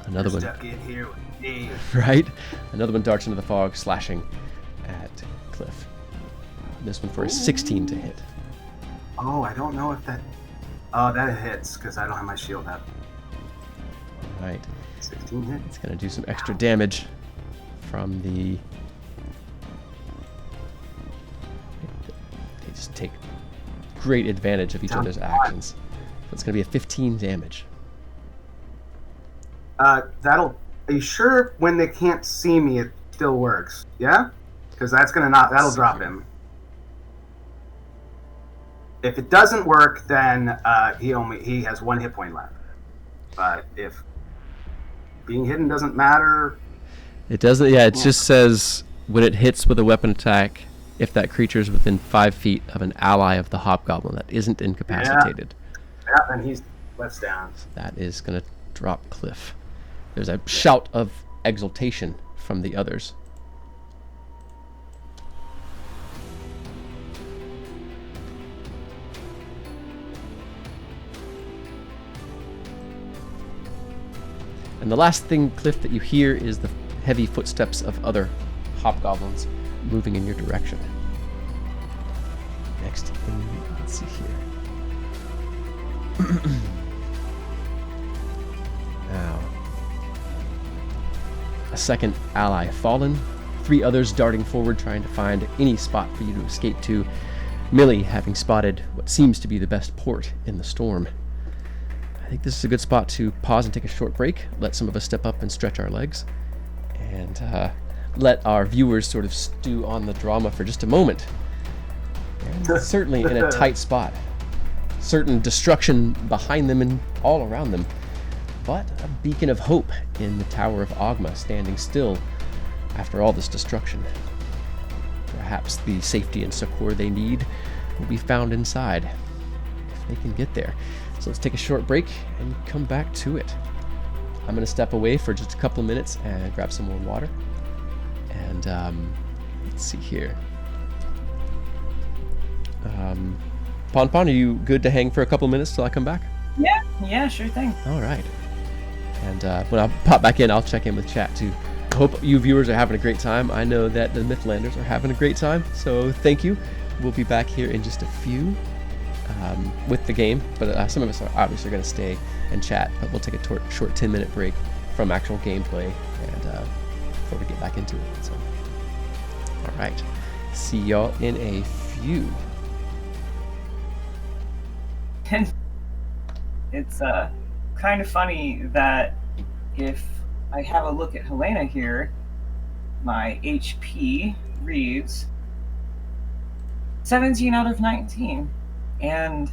Another one. Stuck in here with me. Right? Another one darts into the fog, slashing at Cliff. This one for a 16 to hit. Oh, I don't know if that... Oh, that hits, because I don't have my shield up. Right. 16 hit. It's going to do some extra damage from the... They just take great advantage of each other's actions. So it's going to be a 15 damage. Are you sure when they can't see me it still works? Yeah? Because that'll drop him. If it doesn't work, then he has 1 hit point left. But if being hidden doesn't matter... It doesn't, yeah, it just says when it hits with a weapon attack, if that creature is within 5 feet of an ally of the hobgoblin that isn't incapacitated. Yeah, and he's left down. So that is going to drop Cliff. There's a shout of exultation from the others. And the last thing, Cliff, that you hear is the heavy footsteps of other hobgoblins moving in your direction. Next, let's see here. Now, a second ally fallen, 3 others darting forward trying to find any spot for you to escape to. Millie having spotted what seems to be the best port in the storm. I think this is a good spot to pause and take a short break, let some of us step up and stretch our legs, and let our viewers sort of stew on the drama for just a moment. And certainly in a tight spot. Certain destruction behind them and all around them, but a beacon of hope in the Tower of Ogma standing still after all this destruction. Perhaps the safety and succor they need will be found inside, if they can get there. So let's take a short break and come back to it. I'm going to step away for just a couple of minutes and grab some more water. And let's see here. Pon Pon, are you good to hang for a couple minutes till I come back? Yeah, sure thing. All right. And when I pop back in, I'll check in with chat too. I hope you viewers are having a great time. I know that the Mythlanders are having a great time, so thank you. We'll be back here in just a few with the game, but some of us are obviously going to stay and chat, but we'll take a short 10-minute break from actual gameplay and before we get back into it. So, all right. See y'all in a few. And it's kind of funny that if I have a look at Helena here, my HP reads 17 out of 19, and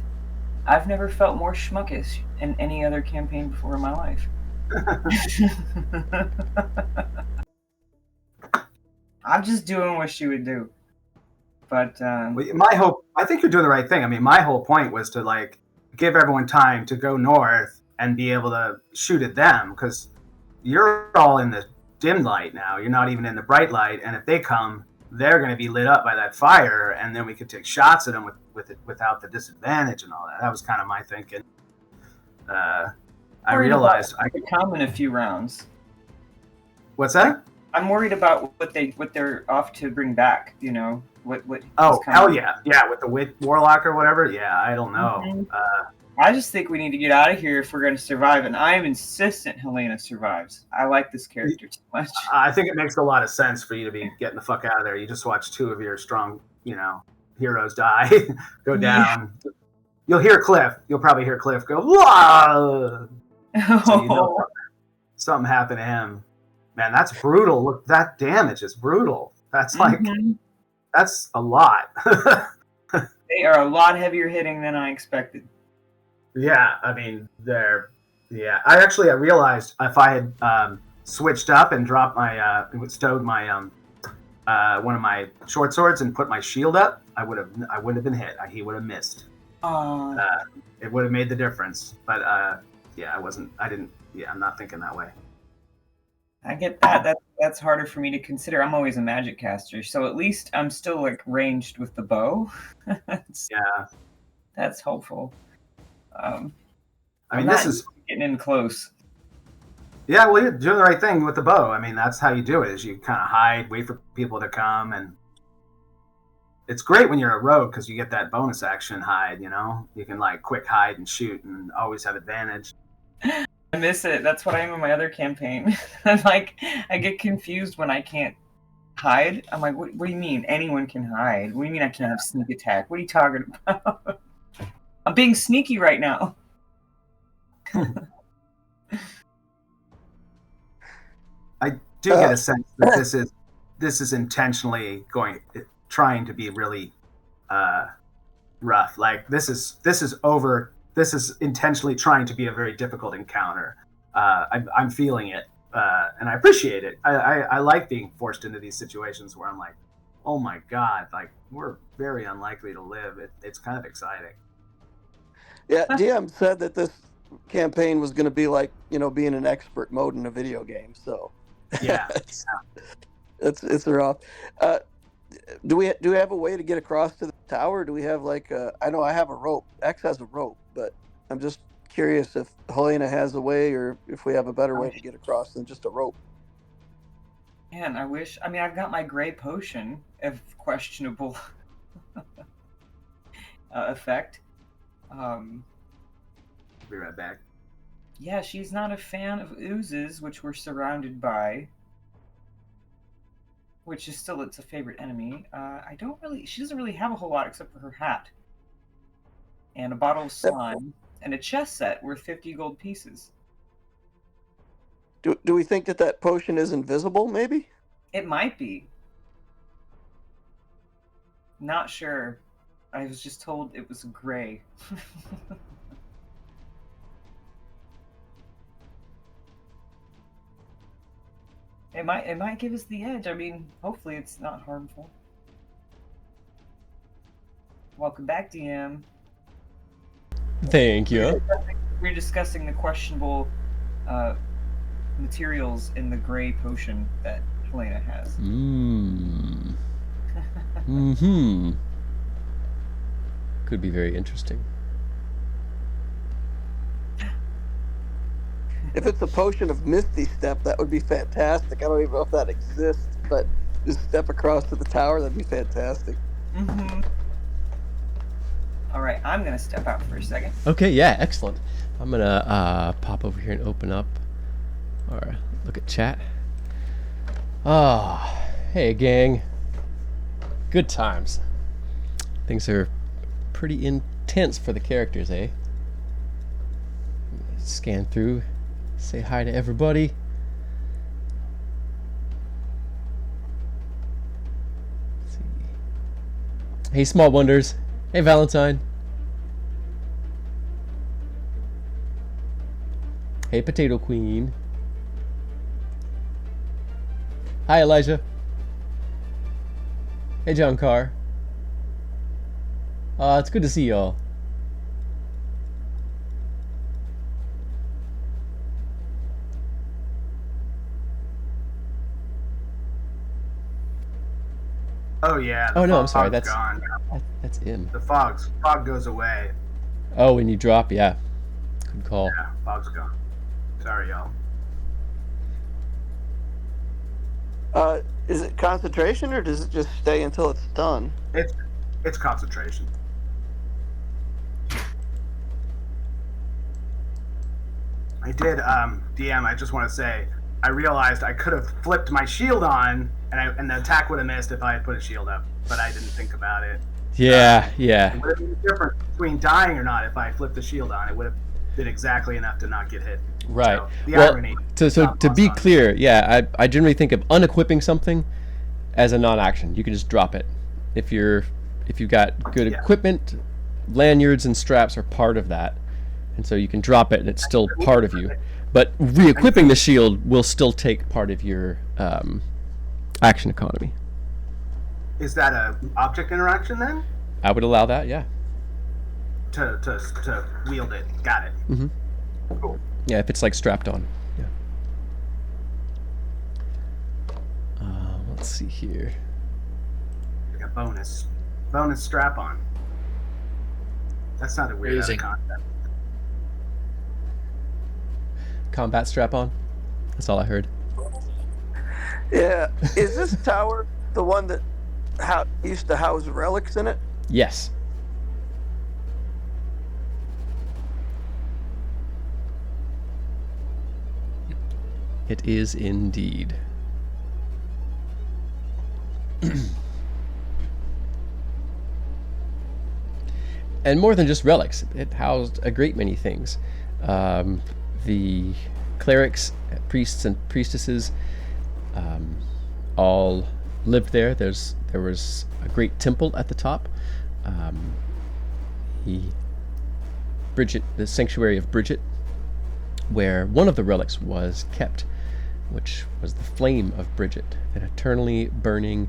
I've never felt more schmuckish in any other campaign before in my life. I'm just doing what she would do. But my hope, I think you're doing the right thing. I mean, my whole point was to like give everyone time to go north and be able to shoot at them, because you're all in the dim light now. You're not even in the bright light, and if they come, they're going to be lit up by that fire, and then we could take shots at them with it without the disadvantage and all that. That was kind of my thinking. I realized I could come in a few rounds. What's that? I'm worried about what they're off to bring back. You know what? Oh hell yeah, with the warlock or whatever. Yeah, I don't know. Mm-hmm. I just think we need to get out of here if we're going to survive, and I'm insistent Helena survives. I like this character too much. I think it makes a lot of sense for you to be getting the fuck out of there. You just watch two of your strong, heroes die, go down. Yeah. You'll hear Cliff. You'll probably hear Cliff go, "Whoa!" So something happened to him. Man, that's brutal. Look, that damage is brutal. That's like, that's a lot. They are a lot heavier hitting than I expected. Yeah, I mean, I realized if I had switched up and dropped stowed my one of my short swords and put my shield up, I wouldn't have been hit. He would have missed. It would have made the difference. But I'm not thinking that way. I get that. That's harder for me to consider. I'm always a magic caster, so at least I'm still like ranged with the bow. That's helpful. I mean, this is getting in close. Yeah, well, you're doing the right thing with the bow. I mean, that's how you do it, is you kind of hide, wait for people to come, and it's great when you're a rogue because you get that bonus action hide, You can, like, quick hide and shoot and always have advantage. I miss it. That's what I am in my other campaign. I'm like, I get confused when I can't hide. I'm like, what do you mean? Anyone can hide. What do you mean I can't have sneak attack? What are you talking about? I'm being sneaky right now. I do get a sense that this is intentionally trying to be really rough. Like this is intentionally trying to be a very difficult encounter. I'm feeling it, and I appreciate it. I like being forced into these situations where I'm like, oh my god, like we're very unlikely to live. It's kind of exciting. Yeah, DM said that this campaign was going to be like, being an expert mode in a video game. So yeah, it's rough. Do we have a way to get across to the tower? Do we have I know I have a rope. X has a rope, but I'm just curious if Helena has a way, or if we have a better way to get across than just a rope. Man, I've got my gray potion of questionable effect. Be right back. Yeah, she's not a fan of oozes, which we're surrounded by. Which is still, it's a favorite enemy. She doesn't really have a whole lot except for her hat. And a bottle of slime. And a chess set worth 50 gold pieces. Do we think that potion is invisible, maybe? It might be. Not sure. I was just told it was gray. It might give us the edge. I mean, hopefully it's not harmful. Welcome back, DM. Thank you. We're discussing the questionable materials in the gray potion that Helena has. Could be very interesting. If it's a potion of Misty Step, that would be fantastic. I don't even know if that exists, but just step across to the tower, that'd be fantastic. Mm-hmm. All right, I'm gonna step out for a second. Okay, yeah, excellent. I'm gonna pop over here and open up or look at chat. Ah, hey gang. Good times. Things are pretty intense for the characters, eh? Scan through, say hi to everybody. Let's see. Hey, Small Wonders. Hey, Valentine. Hey, Potato Queen. Hi, Elijah. Hey, John Carr. It's good to see y'all. Oh yeah. Oh no, I'm sorry. fog's That's gone. that's him. The fog goes away. Oh, when you drop, yeah. Good call. Yeah, fog's gone. Sorry, y'all. Is it concentration, or does it just stay until it's done? It's concentration. I did, DM. I just want to say, I realized I could have flipped my shield on, and the attack would have missed if I had put a shield up, but I didn't think about it. Yeah, It yeah. would have been different between dying or not if I flipped the shield on. It would have been exactly enough to not get hit. Right. So, the Well, irony. so not to lost be on me. clear, yeah, I generally think of unequipping something as a non-action. You can just drop it. If you've got good Yeah. equipment, lanyards and straps are part of that, and so you can drop it and it's still part of you. But re-equipping the shield will still take part of your action economy. Is that a object interaction then? I would allow that, yeah. To wield it. Got it. Mhm. Cool. Yeah, if it's like strapped on. Yeah. Let's see here. Like a bonus strap on. That sounded weird out of Amazing. context. Combat strap on. That's all I heard. Yeah. Is this tower the one that used to house relics in it? Yes. It is indeed. And more than just relics, it housed a great many things. The clerics, priests, and priestesses all lived there. There was a great temple at the top. The sanctuary of Bridget, where one of the relics was kept, which was the flame of Bridget, an eternally burning,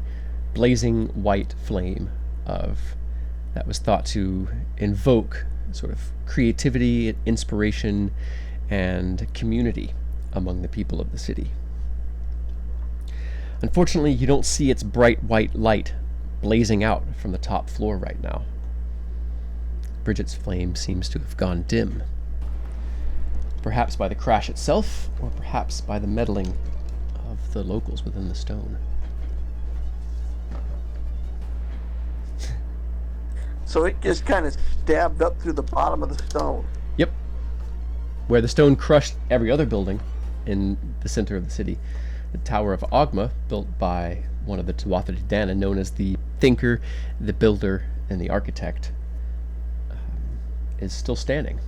blazing white flame that was thought to invoke sort of creativity, inspiration, and community among the people of the city. Unfortunately, you don't see its bright white light blazing out from the top floor right now. Bridget's flame seems to have gone dim. Perhaps by the crash itself, or perhaps by the meddling of the locals within the stone. So it just kind of stabbed up through the bottom of the stone. Yep. Where the stone crushed every other building in the center of the city. The Tower of Ogma, built by one of the Tuatha De Danann, known as the Thinker, the Builder, and the Architect, is still standing,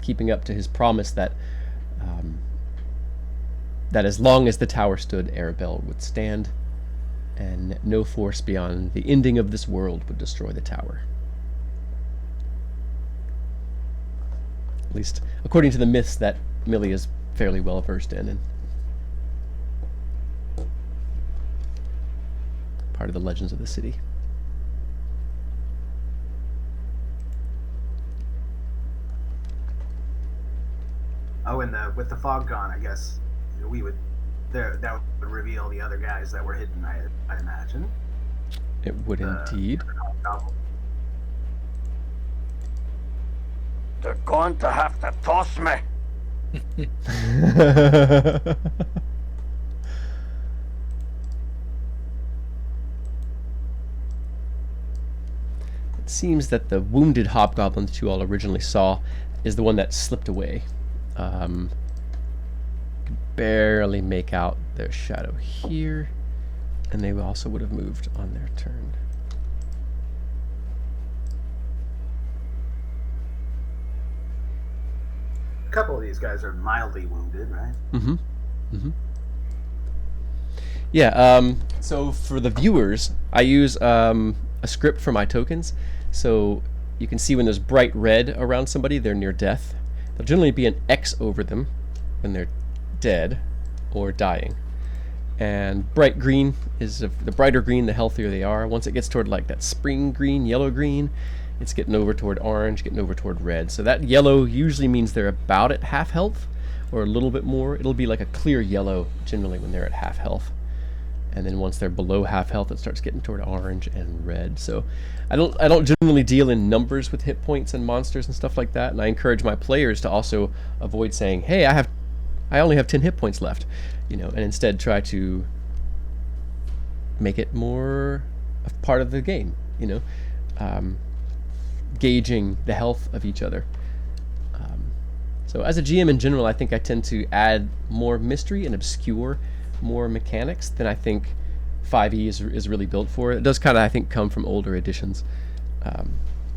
keeping up to his promise that that as long as the tower stood, Arabelle would stand, and no force beyond the ending of this world would destroy the tower. At least according to the myths that Millie is fairly well versed in, and part of the legends of the city. Oh, and with the fog gone, I guess that would reveal the other guys that were hidden. I imagine. It would indeed. They're going to have to toss me. It seems that the wounded hobgoblin that you all originally saw is the one that slipped away. Can barely make out their shadow here, and they also would have moved on their turn. A couple of these guys are mildly wounded, right? Mm-hmm. Mm-hmm. Yeah, so for the viewers, I use a script for my tokens. So you can see when there's bright red around somebody, they're near death. There'll generally be an X over them when they're dead or dying. And bright green is the brighter green, the healthier they are. Once it gets toward like that spring green, yellow green, it's getting over toward orange, getting over toward red. So that yellow usually means they're about at half health or a little bit more. It'll be like a clear yellow generally when they're at half health. And then once they're below half health, it starts getting toward orange and red. So I don't generally deal in numbers with hit points and monsters and stuff like that. And I encourage my players to also avoid saying, "Hey, I only have 10 hit points left," and instead try to make it more a part of the game. Gauging the health of each other. So as a GM in general, I think I tend to add more mystery and obscure more mechanics than I think 5e is really built for. It does kind of, I think, come from older editions.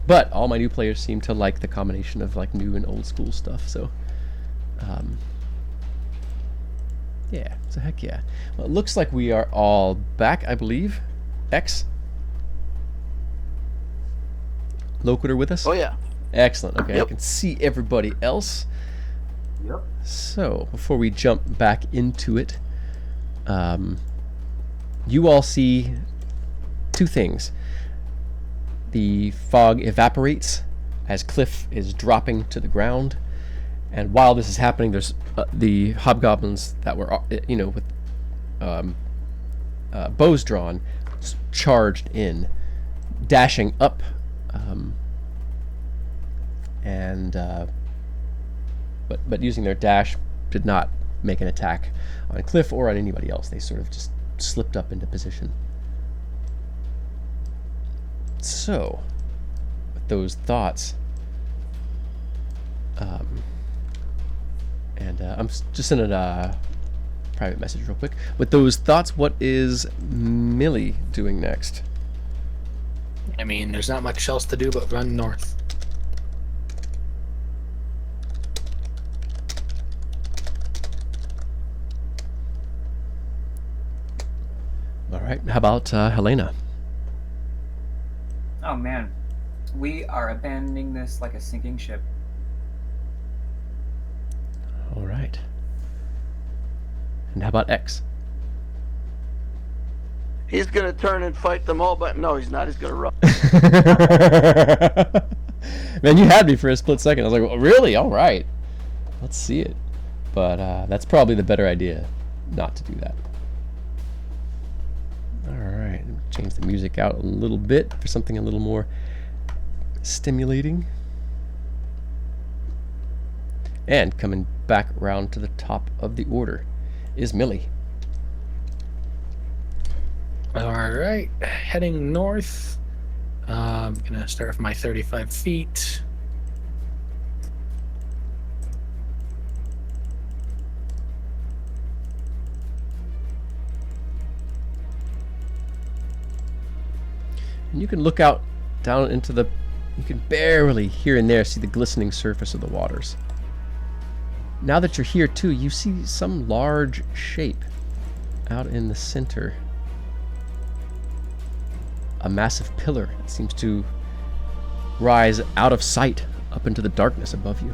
But all my new players seem to like the combination of like new and old school stuff. So, yeah, so heck yeah. Well, it looks like we are all back, I believe. X? Locator with us? Oh yeah. Excellent. Okay, Yep. I can see everybody else. Yep. So, before we jump back into it, you all see two things. The fog evaporates as Cliff is dropping to the ground, and while this is happening, there's the hobgoblins that were, with bows drawn, charged in, dashing up, but using their dash did not make an attack on Cliff or on anybody else. They sort of just slipped up into position. So, with those thoughts, I'm just sending a private message real quick. With those thoughts, what is Millie doing next? I mean, there's not much else to do but run north. All right. How about Helena? Oh man, we are abandoning this like a sinking ship. All right. And how about X? He's gonna turn and fight them all, but no, he's not. He's gonna run. Man, you had me for a split second. I was like, well, really? All right. Let's see it. But that's probably the better idea, not to do that. All right. Change the music out a little bit for something a little more stimulating. And coming back around to the top of the order is Millie. All right, heading north. I'm gonna start with my 35 feet. And you can look out down into the... You can barely here and there see the glistening surface of the waters. Now that you're here too, you see some large shape out in the center. A massive pillar that seems to rise out of sight up into the darkness above you.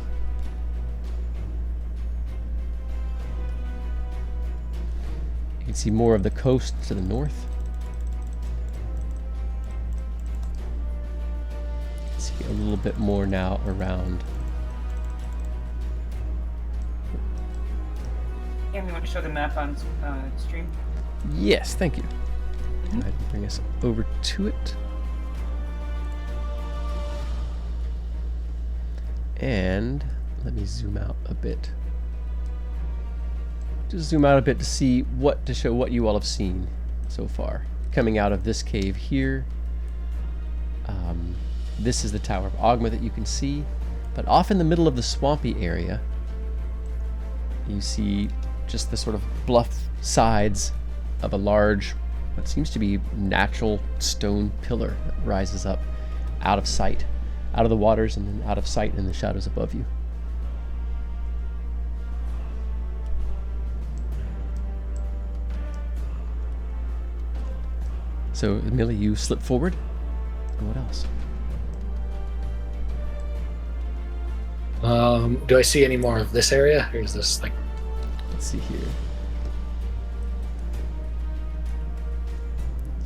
You can see more of the coast to the north. You can see a little bit more now around. Cam, you want to show the map on stream? Yes, thank you. Go ahead and bring us over to it. And let me zoom out a bit. Just zoom out a bit to show what you all have seen so far. Coming out of this cave here. This is the Tower of Ogma that you can see. But off in the middle of the swampy area, you see just the sort of bluff sides of a large, what seems to be natural stone pillar that rises up out of sight, out of the waters, and then out of sight in the shadows above you. So, Millie, you slip forward. And what else? Do I see any more of this area? Or is this like... Let's see here.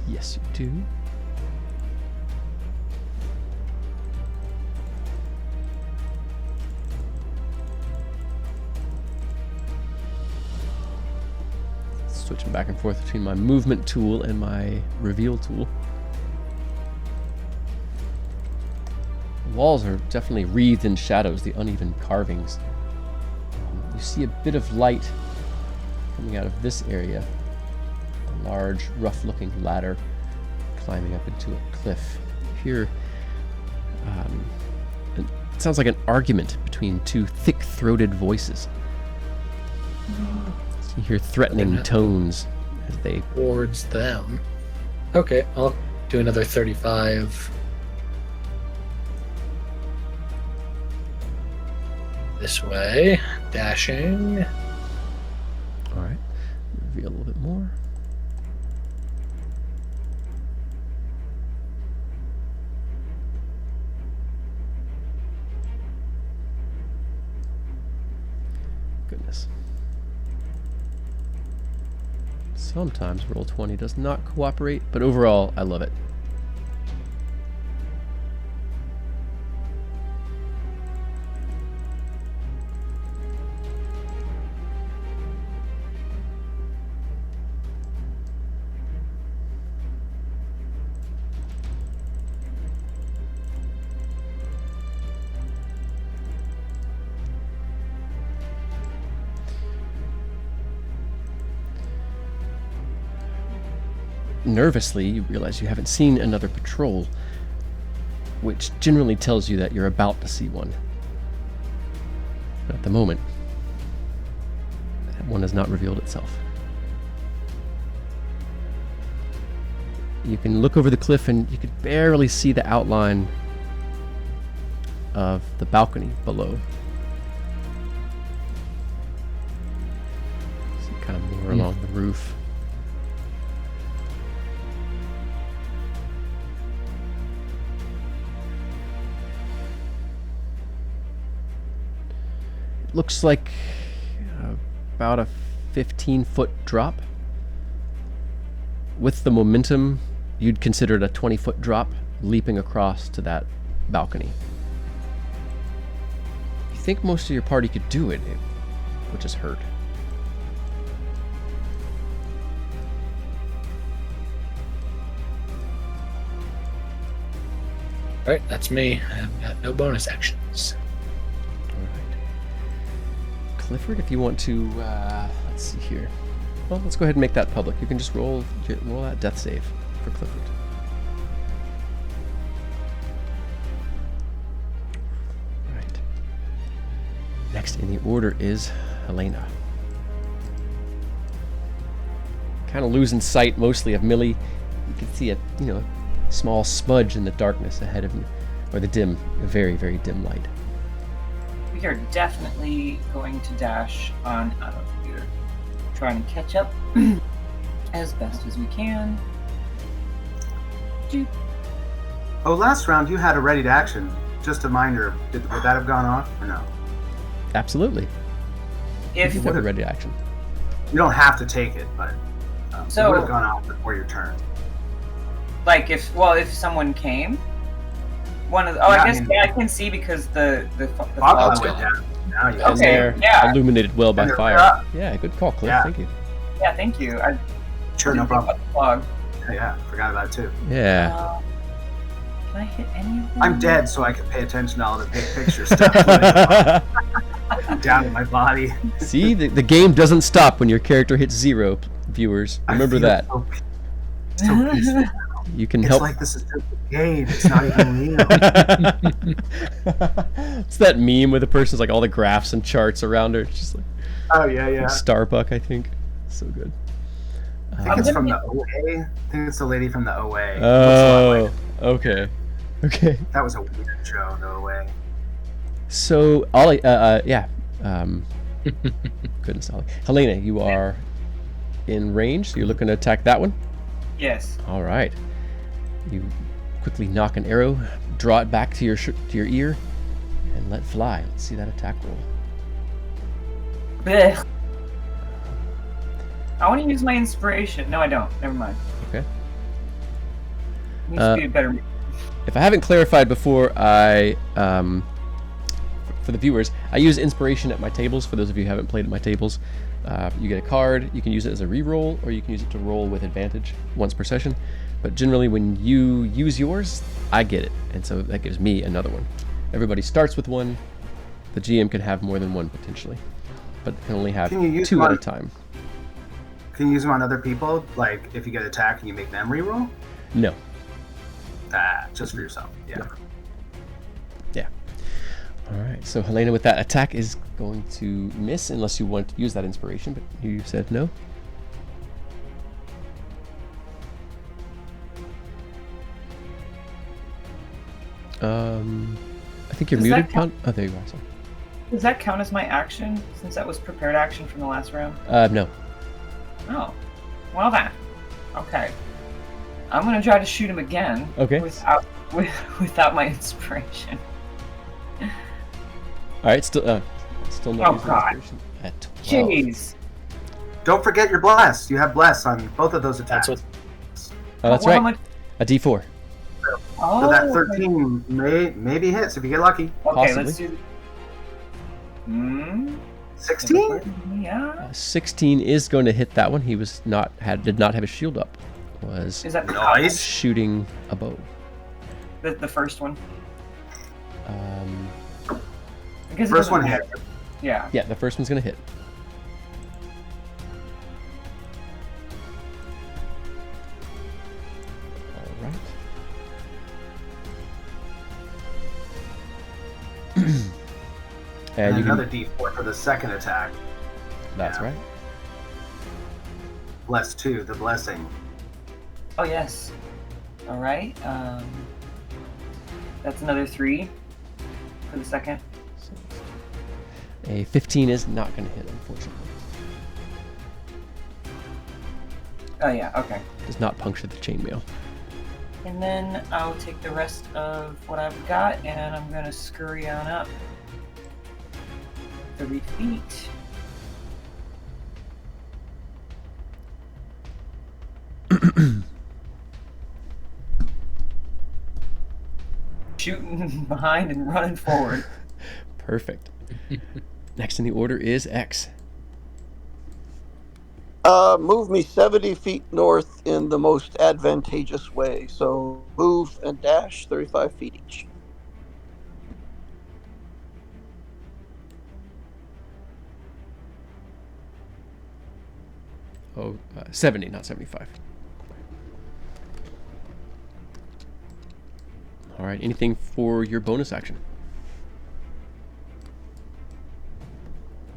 Yes, you do. Switching back and forth between my movement tool and my reveal tool. The walls are definitely wreathed in shadows, the uneven carvings. You see a bit of light coming out of this area. A large, rough-looking ladder climbing up into a cliff. Here, it sounds like an argument between two thick-throated voices. You hear threatening tones as they... Towards them. Okay, I'll do another 35. This way. Dashing. Alright. Reveal a little bit more. Goodness. Sometimes Roll20 does not cooperate, but overall, I love it. Nervously, you realize you haven't seen another patrol, which generally tells you that you're about to see one. But at the moment, that one has not revealed itself. You can look over the cliff and you could barely see the outline of the balcony below. See kind of more along the roof. Looks like about a 15-foot drop. With the momentum, you'd consider it a 20-foot drop, leaping across to that balcony. You think most of your party could do it, it would just hurt. Alright, that's me. I've got no bonus actions. Clifford, if you want to, let's see here. Well, let's go ahead and make that public. You can just roll that death save for Clifford. Right. Next in the order is Helena. Kind of losing sight mostly of Millie. You can see a small smudge in the darkness ahead of you, or the very, very dim light. We are definitely going to dash on out of here. Trying to catch up as best as we can. Doop. Oh, last round you had a ready to action. Just a reminder, would that have gone off or no? Absolutely. If You have a ready action. You don't have to take it, but it So- would have gone off before your turn. like if someone came, one of the, Yeah, I guess I can see because the Fog fog's went gone. down. Now you And Okay, they're yeah. illuminated well by And they're fire. up. Yeah, good call, Cliff. Yeah. Thank you. Yeah, thank you. Sure, no problem. Fog. Yeah, forgot about it too. Yeah. Can I hit any of them? I'm dead, so I can pay attention to all the big picture stuff down in my body. See, the game doesn't stop when your character hits 0, viewers. Remember that. So peaceful. You can It's help. like this is just a game. It's not even real. It's that meme where the person's like all the graphs and charts around her. It's just like Oh yeah. Starbuck, I think. So good. I think it's from the OA. I think it's the lady from the OA. Looks a lot Oh, like- okay. Okay. that was a weird show, the OA. So, Ollie, yeah. Goodness, Ollie. Helena, you are in range, so you're looking to attack that one? Yes. All right. You quickly knock an arrow, draw it back to your ear, and let fly. Let's see that attack roll. Blech. I want to use my inspiration. No, I don't. Never mind. Okay. Needs to be a better. If I haven't clarified before, I for the viewers, I use inspiration at my tables. For those of you who haven't played at my tables, you get a card. You can use it as a reroll, or you can use it to roll with advantage once per session. But generally, when you use yours, I get it, and so that gives me another one. Everybody starts with one. The GM can have more than one potentially, but can only have Can you use 2 at a one? time. Can you use them on other people? Like if you get attacked and you make them reroll? No. Just for yourself. Yeah. Yeah. All right. So Helena, with that attack, is going to miss unless you want to use that inspiration. But you said no. I think you're Does that muted. count? Oh, there you are. Sorry. Does that count as my action since that was prepared action from the last round? No. Oh. Well then. Okay. I'm gonna try to shoot him again. Okay. Without my inspiration. All right. Still not Oh, using God. inspiration. At 12. Jeez. Don't forget your bless. You have bless on both of those attacks. That's what. Oh, that's Well, how right. much- A D4. Oh, So that okay. 13 maybe hits if you get lucky. Okay, let's Possibly. do. Hmm. 16? Yeah. 16 is going to hit that one. He did not have his shield up. Was Is that the Nice. shooting a bow. the first one? Because it First doesn't one matter. hit. Yeah. Yeah, the first one's going to hit. All right. And you another can, D4 for the second attack. that's yeah. right. Bless 2, the blessing. Oh yes. All right. That's another 3 for the second. A 15 is not going to hit, unfortunately. Oh yeah. Okay. Does not puncture the chainmail. And then I'll take the rest of what I've got, and I'm gonna scurry on up 30 feet. Shooting behind and running forward. Perfect. Next in the order is X. Move me 70 feet north in the most advantageous way. So move and dash 35 feet each. Oh, 70, not 75. All right, anything for your bonus action?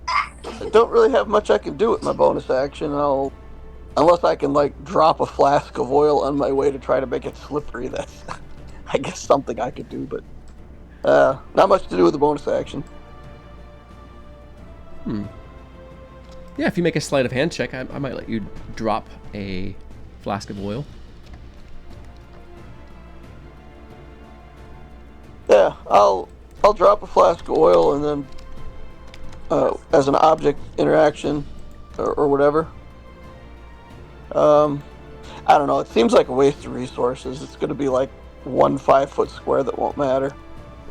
I don't really have much I can do with my bonus action. Unless I can like drop a flask of oil on my way to try to make it slippery. That's, I guess, something I could do, but not much to do with the bonus action. Yeah, if you make a sleight of hand check, I might let you drop a flask of oil. Yeah, I'll drop a flask of oil and then as an object interaction or whatever. I don't know. It seems like a waste of resources. It's going to be like 1 5-foot square that won't matter.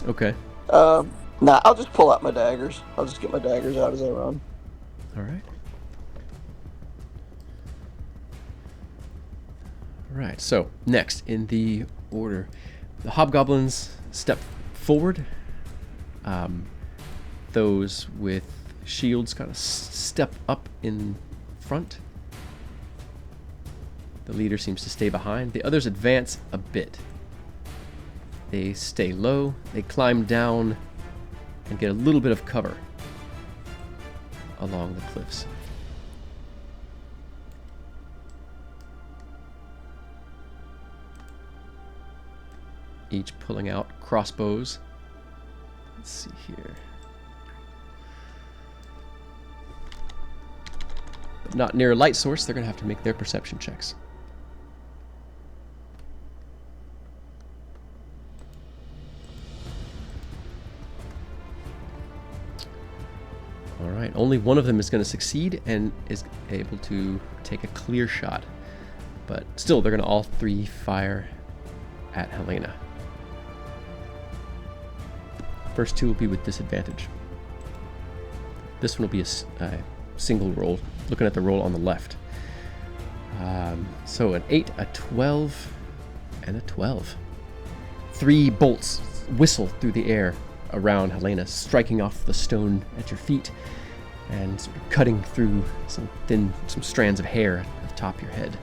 Okay. Nah, I'll just pull out my daggers. I'll just get my daggers out as I run. All right. All right. So next in the order, The hobgoblins step forward. Those with shields kind of step up in front. The leader seems to stay behind. The others advance a bit. They stay low. They climb down and get a little bit of cover along the cliffs. Each pulling out crossbows. Let's see here. But not near a light source, they're going to have to make their perception checks. Alright, only one of them is going to succeed and is able to take a clear shot. But still, they're going to all three fire at Helena. First two will be with disadvantage. This one will be a single roll, looking at the roll on the left. So an 8, a 12, and a 12. 3 bolts whistle through the air around Helena, striking off the stone at your feet and sort of cutting through some strands of hair at the top of your head.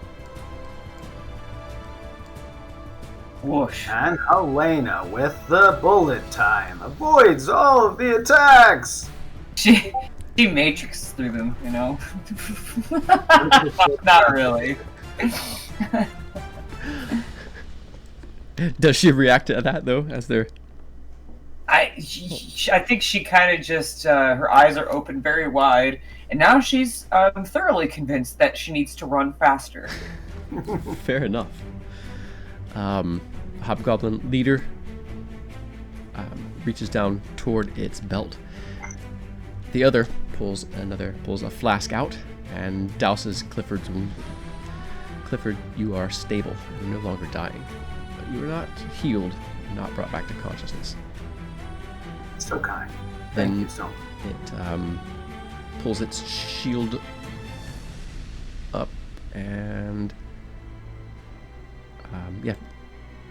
Whoosh. And Helena, with the bullet time, avoids all of the attacks. She matrixes through them, you know? Not really. Does she react to that, though, as they're... I think she kind of just, her eyes are open very wide, and now she's thoroughly convinced that she needs to run faster. Fair enough. Hobgoblin leader reaches down toward its belt. The other pulls a flask out and douses Clifford's wound. Clifford, you are stable. You're no longer dying, but you are not healed, not brought back to consciousness. So kind. Then Thank you so much. It pulls its shield up and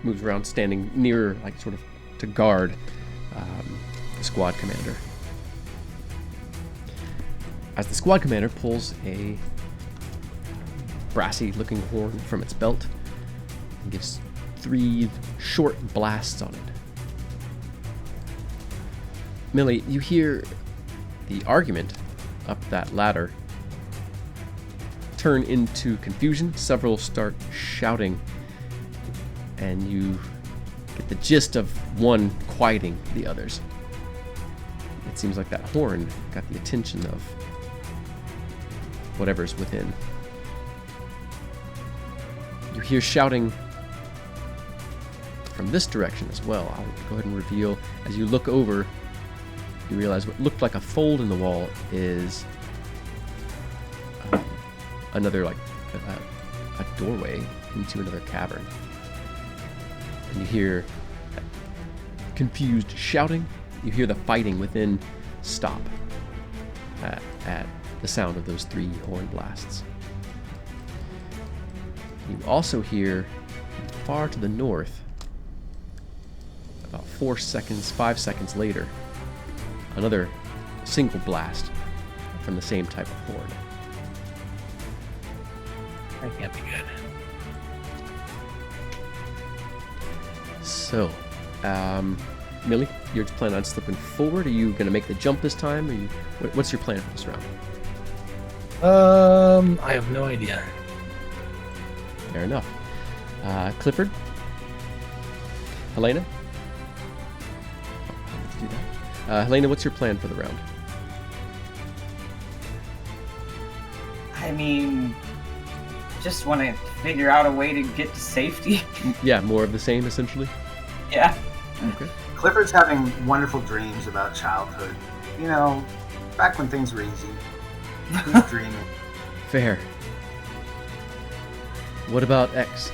moves around, standing nearer, like sort of to guard the squad commander. As the squad commander pulls a brassy-looking horn from its belt and gives 3 short blasts on it. Millie, you hear the argument up that ladder turn into confusion. Several start shouting, and you get the gist of one quieting the others. It seems like that horn got the attention of whatever's within. You hear shouting from this direction as well. I'll go ahead and reveal. As you look over, you realize what looked like a fold in the wall is another, like, a doorway into another cavern. And you hear confused shouting. You hear the fighting within stop at the sound of those 3 horn blasts. You also hear far to the north, about 5 seconds later, another single blast from the same type of horn. That can't be good. So, Millie, you're planning on slipping forward? Are you going to make the jump this time? What's your plan for this round? I have no idea. Fair enough. Clifford? Helena? Let's do that. Helena, what's your plan for the round? I mean, just want to figure out a way to get to safety. Yeah, more of the same, essentially? Yeah. Okay. Clifford's having wonderful dreams about childhood. You know, back when things were easy. He's dreaming. Fair. What about X?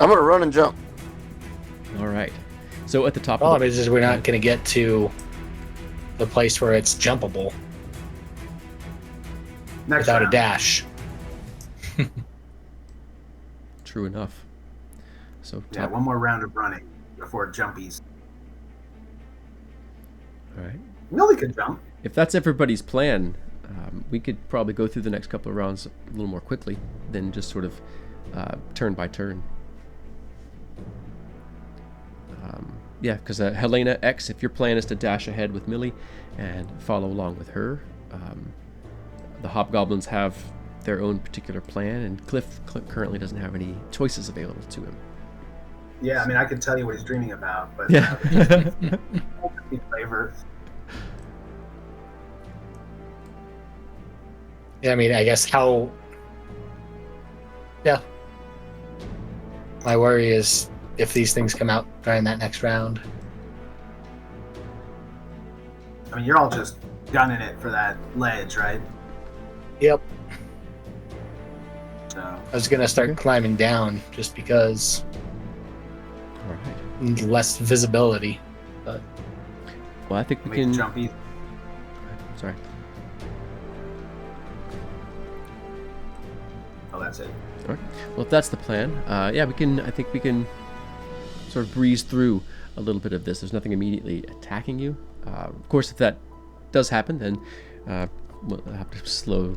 I'm gonna run and jump. All right. So at the top Problem of the... is we're not going to get to the place where it's jumpable Next without round. a dash. True enough. So Yeah, one more round of running before jumpies. All right. Millie could jump. If that's everybody's plan, we could probably go through the next couple of rounds a little more quickly than just sort of turn by turn. Yeah, because Helena X, if your plan is to dash ahead with Millie and follow along with her, the hobgoblins have their own particular plan, and Cliff currently doesn't have any choices available to him. Yeah, I mean, I could tell you what he's dreaming about, but Yeah. flavor. Yeah, I mean, I guess how. Yeah. My worry is if these things come out during that next round. I mean, you're all just gunning it for that ledge, right? Yep. So I was gonna start climbing down just because All right. less visibility. But Well, I think we make can. jumpy. Sorry. Oh, that's it. All right. Well, if that's the plan, yeah, we can. I think we can sort of breeze through a little bit of this. There's nothing immediately attacking you. Of course, if that does happen, then we'll have to slow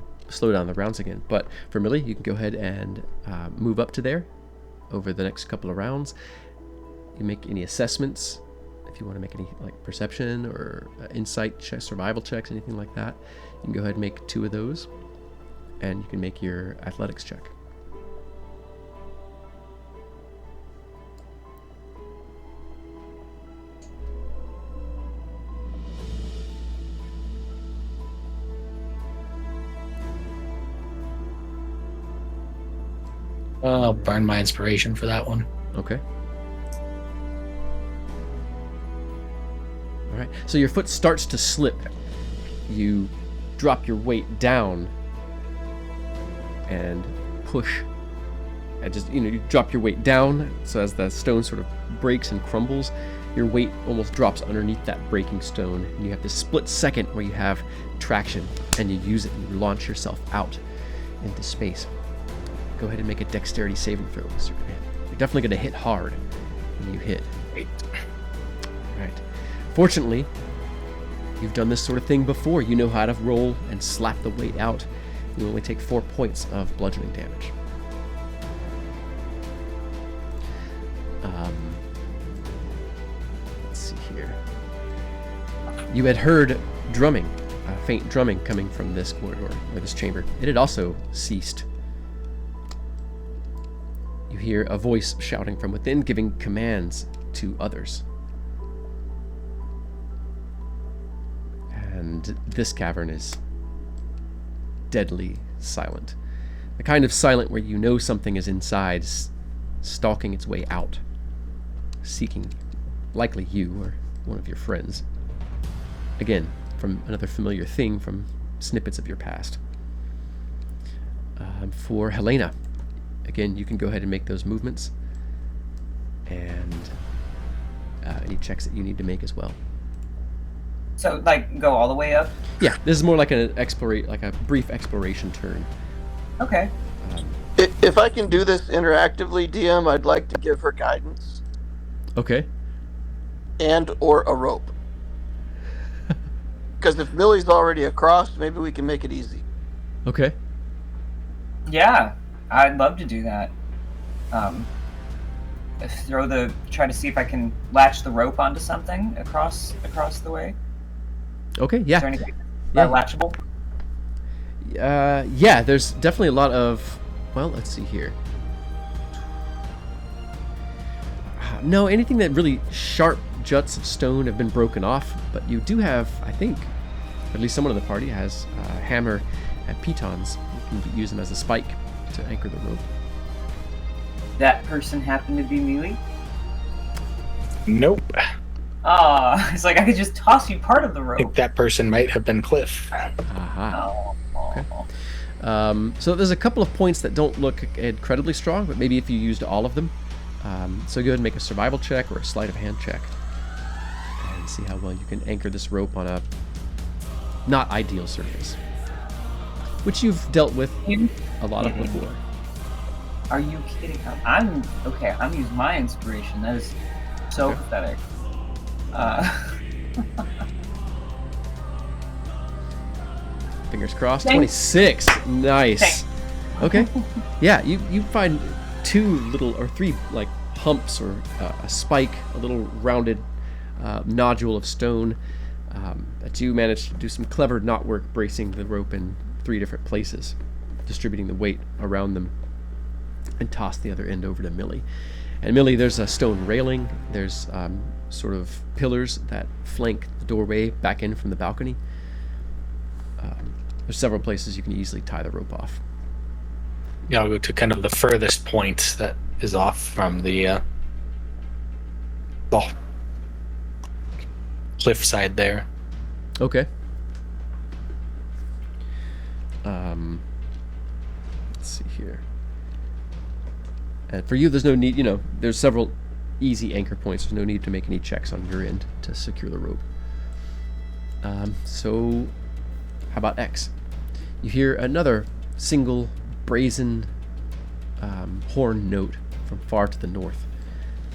down the rounds again. But for Millie, you can go ahead and move up to there over the next couple of rounds. You make any assessments if you want to make any like perception or insight checks, survival checks, anything like that. You can go ahead and make 2 of those, and you can make your athletics check. I'll burn my inspiration for that one. Okay. All right. So your foot starts to slip. You drop your weight down and push. And just, you drop your weight down. So as the stone sort of breaks and crumbles, your weight almost drops underneath that breaking stone. And you have this split second where you have traction and you use it and you launch yourself out into space. Go ahead and make a dexterity saving throw. You're definitely going to hit hard when you hit. Great. Right. Fortunately, you've done this sort of thing before. You know how to roll and slap the weight out. You only take 4 points of bludgeoning damage. Let's see here. You had heard drumming, faint drumming coming from this corridor or this chamber. It had also ceased. You hear a voice shouting from within, giving commands to others. And this cavern is deadly silent. The kind of silent where you know something is inside, stalking its way out, seeking, likely you or one of your friends. Again, from another familiar thing from snippets of your past. For Helena, again, you can go ahead and make those movements, and any checks that you need to make as well. So, like, go all the way up? Yeah, this is more like a brief exploration turn. Okay. If I can do this interactively, DM, I'd like to give her guidance Okay. and or a rope. Because if Millie's already across, maybe we can make it easy. Okay. Yeah, I'd love to do that. Try to see if I can latch the rope onto something across the way. Okay. Is Yeah. there anything Yeah. latchable? Yeah. There's definitely a lot of. Well, let's see here. No, anything that really sharp juts of stone have been broken off, but you do have, I think, at least someone in the party has a hammer and pitons. You can use them as a spike to anchor the rope. That person happened to be Mealy? Nope. It's like I could just toss you part of the I rope. think that person might have been Cliff. Aha. Oh. So there's a couple of points that don't look incredibly strong, but maybe if you used all of them. So go ahead and make a survival check or a sleight of hand check. And see how well you can anchor this rope on a not ideal surface. Which you've dealt with a lot of before. Are you kidding? I'm using my inspiration. That is so Okay. pathetic. Fingers crossed. Thanks. 26. Nice. Thanks. Okay. Yeah, you find three like humps or a spike, a little rounded nodule of stone that you managed to do some clever knotwork, bracing the rope in 3 different places, distributing the weight around them, and toss the other end over to Millie. And Millie, there's a stone railing. There's sort of pillars that flank the doorway back in from the balcony. There's several places you can easily tie the rope off. Yeah, I'll go to kind of the furthest point that is off from the cliff side there. Okay. Let's see here. And for you, there's no need, there's several easy anchor points. There's no need to make any checks on your end to secure the rope. So, how about X? You hear another single brazen horn note from far to the north.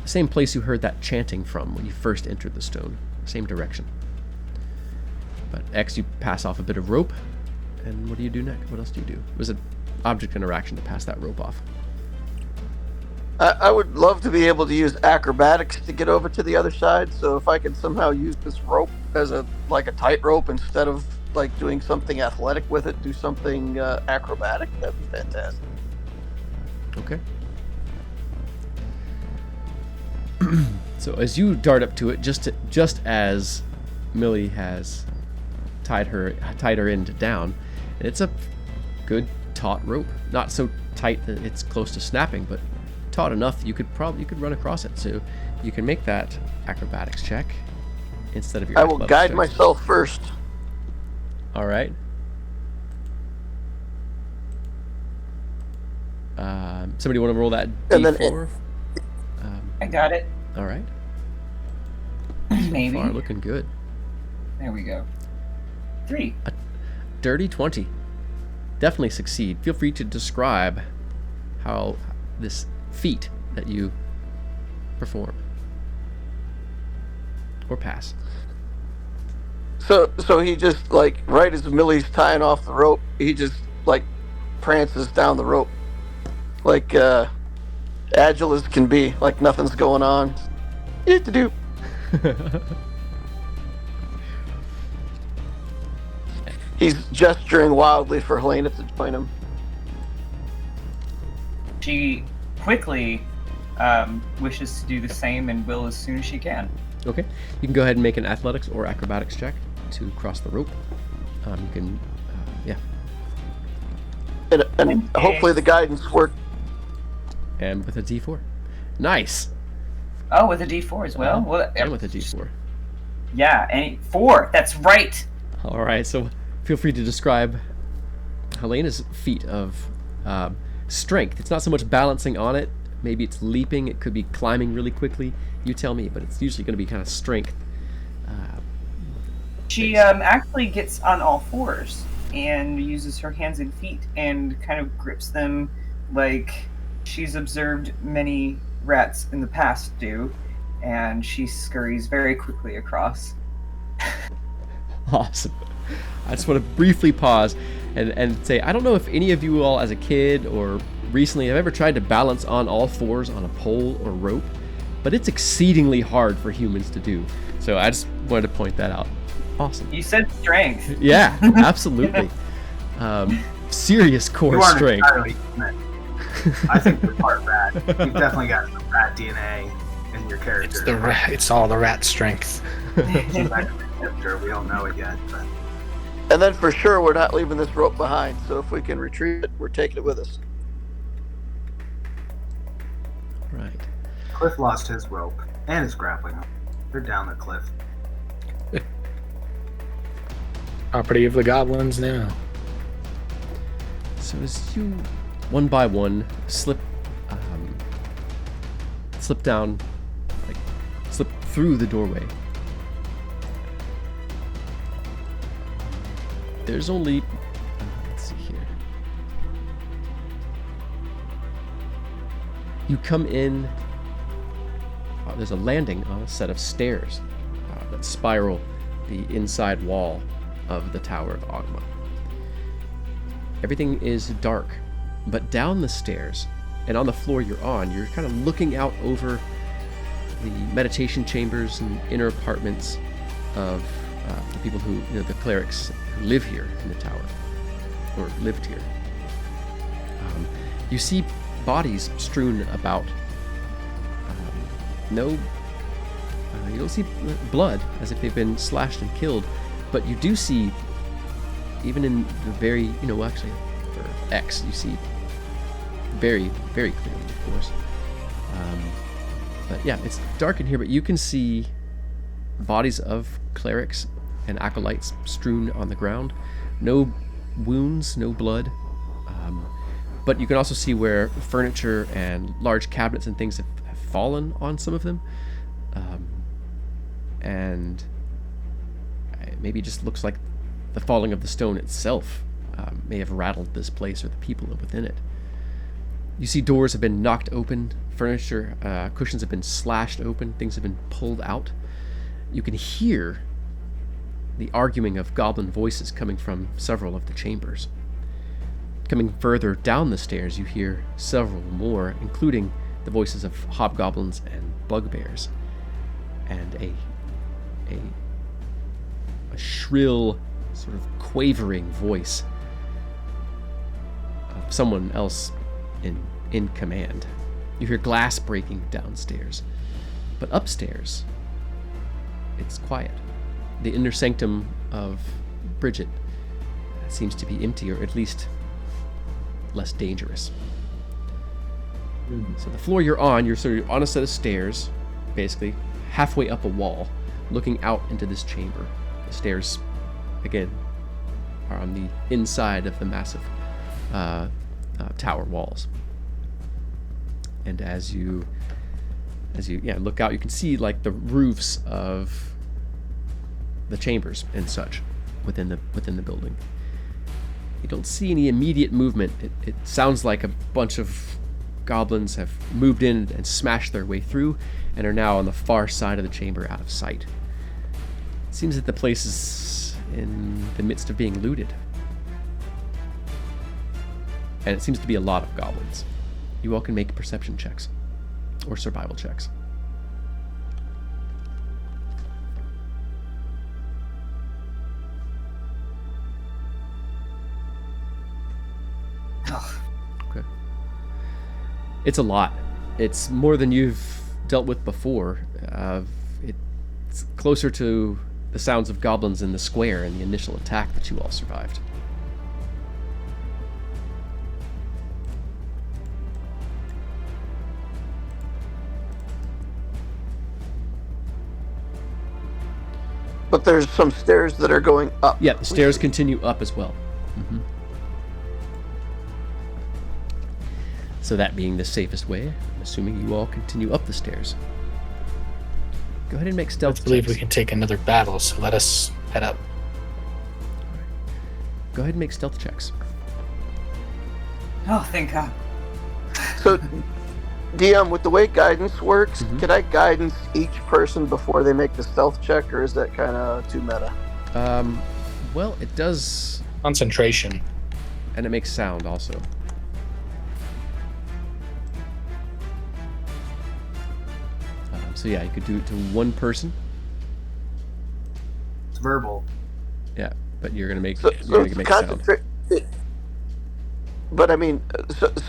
The same place you heard that chanting from when you first entered the stone. Same direction. But X, you pass off a bit of rope. And what do you do next? What else do you do? It was an object interaction to pass that rope off. I would love to be able to use acrobatics to get over to the other side. So if I could somehow use this rope as a tightrope instead of like doing something athletic with it, do something acrobatic, that'd be fantastic. Okay. So as you dart up to it, just as Millie has tied her end down, and it's a good taut rope, not so tight that it's close to snapping, but taut enough that you could run across it. So you can make that acrobatics check instead of your. I will athletics guide check. myself first. All right. Somebody want to roll that And then D4? I got it. All right. Maybe. Far looking good. There we go. 3. Dirty 20. Definitely succeed. Feel free to describe how this feat that you perform or pass. So he just like right as Millie's tying off the rope, he just like prances down the rope, like agile as can be, like nothing's going on. Do. He's gesturing wildly for Helena to join him. She quickly wishes to do the same and will as soon as she can. Okay. You can go ahead and make an athletics or acrobatics check to cross the rope. You can, yeah. And hopefully the guidance worked. And with a D4. Nice. Oh, with a D4 as well? Well, And with a D4. yeah, and 4. That's right. All right. So feel free to describe Helena's feat of strength. It's not so much balancing on it. Maybe it's leaping. It could be climbing really quickly. You tell me, but it's usually going to be kind of strength. She actually gets on all 4s and uses her hands and feet and kind of grips them like she's observed many rats in the past do, and she scurries very quickly across. Awesome. I just want to briefly pause and say, I don't know if any of you all as a kid or recently have ever tried to balance on all 4s on a pole or rope, but it's exceedingly hard for humans to do. So I just wanted to point that out. Awesome. You said strength. Yeah, absolutely. Serious core You aren't strength. entirely human. I think you're part rat. You've definitely got some rat DNA in your character. It's all the rat strength. We don't know it yet, but And then for sure we're not leaving this rope behind. So if we can retrieve it, we're taking it with us. Right. Cliff lost his rope and his grappling hook. They're down the cliff. Property of the goblins now. So as you, one by one, slip down, slip through the doorway, there's only, let's see here. You come in. There's a landing on a set of stairs that spiral the inside wall of the Tower of Ogma. Everything is dark, but down the stairs and on the floor you're on, you're kind of looking out over the meditation chambers and inner apartments of the people who, the clerics who live here in the tower, or lived here. You see bodies strewn about. You don't see blood as if they've been slashed and killed, but you do see, even in the very, actually, for X, you see very, very clearly, of course. But yeah, it's dark in here, but you can see bodies of clerics and acolytes strewn on the ground. No wounds, no blood. But you can also see where furniture and large cabinets and things have fallen on some of them. And maybe it just looks like the falling of the stone itself may have rattled this place or the people within it. You see doors have been knocked open, furniture, cushions have been slashed open, things have been pulled out. You can hear the arguing of goblin voices coming from several of the chambers. Coming further down the stairs, you hear several more, including the voices of hobgoblins and bugbears, and a shrill, sort of quavering voice of someone else in command. You hear glass breaking downstairs, but upstairs, it's quiet. The inner sanctum of Bridget seems to be empty, or at least less dangerous. So the floor you're sort of on a set of stairs, basically halfway up a wall, looking out into this chamber. The stairs, again, are on the inside of the massive tower walls. And as you look out, you can see like the roofs of the chambers and such within the building. You don't see any immediate movement. It sounds like a bunch of goblins have moved in and smashed their way through and are now on the far side of the chamber out of sight. It seems that the place is in the midst of being looted. And it seems to be a lot of goblins. You all can make perception checks or survival checks. Okay. It's a lot. It's more than you've dealt with before. It's closer to the sounds of goblins in the square in the initial attack that you all survived. But there's some stairs that are going up. Yeah, the stairs continue up as well. Mm-hmm. So that being the safest way, I'm assuming you all continue up the stairs. Go ahead and make stealth I believe checks. we can take another battle, so let us head up. Go ahead and make stealth checks. Oh, thank God. So, DM, with the way guidance works, Mhm. can I guidance each person before they make the stealth check, or is that kind of too meta? Well, it does, Concentration. and it makes sound also. So yeah, you could do it to one person. It's verbal. Yeah, but you're gonna make So it's sound. But I mean,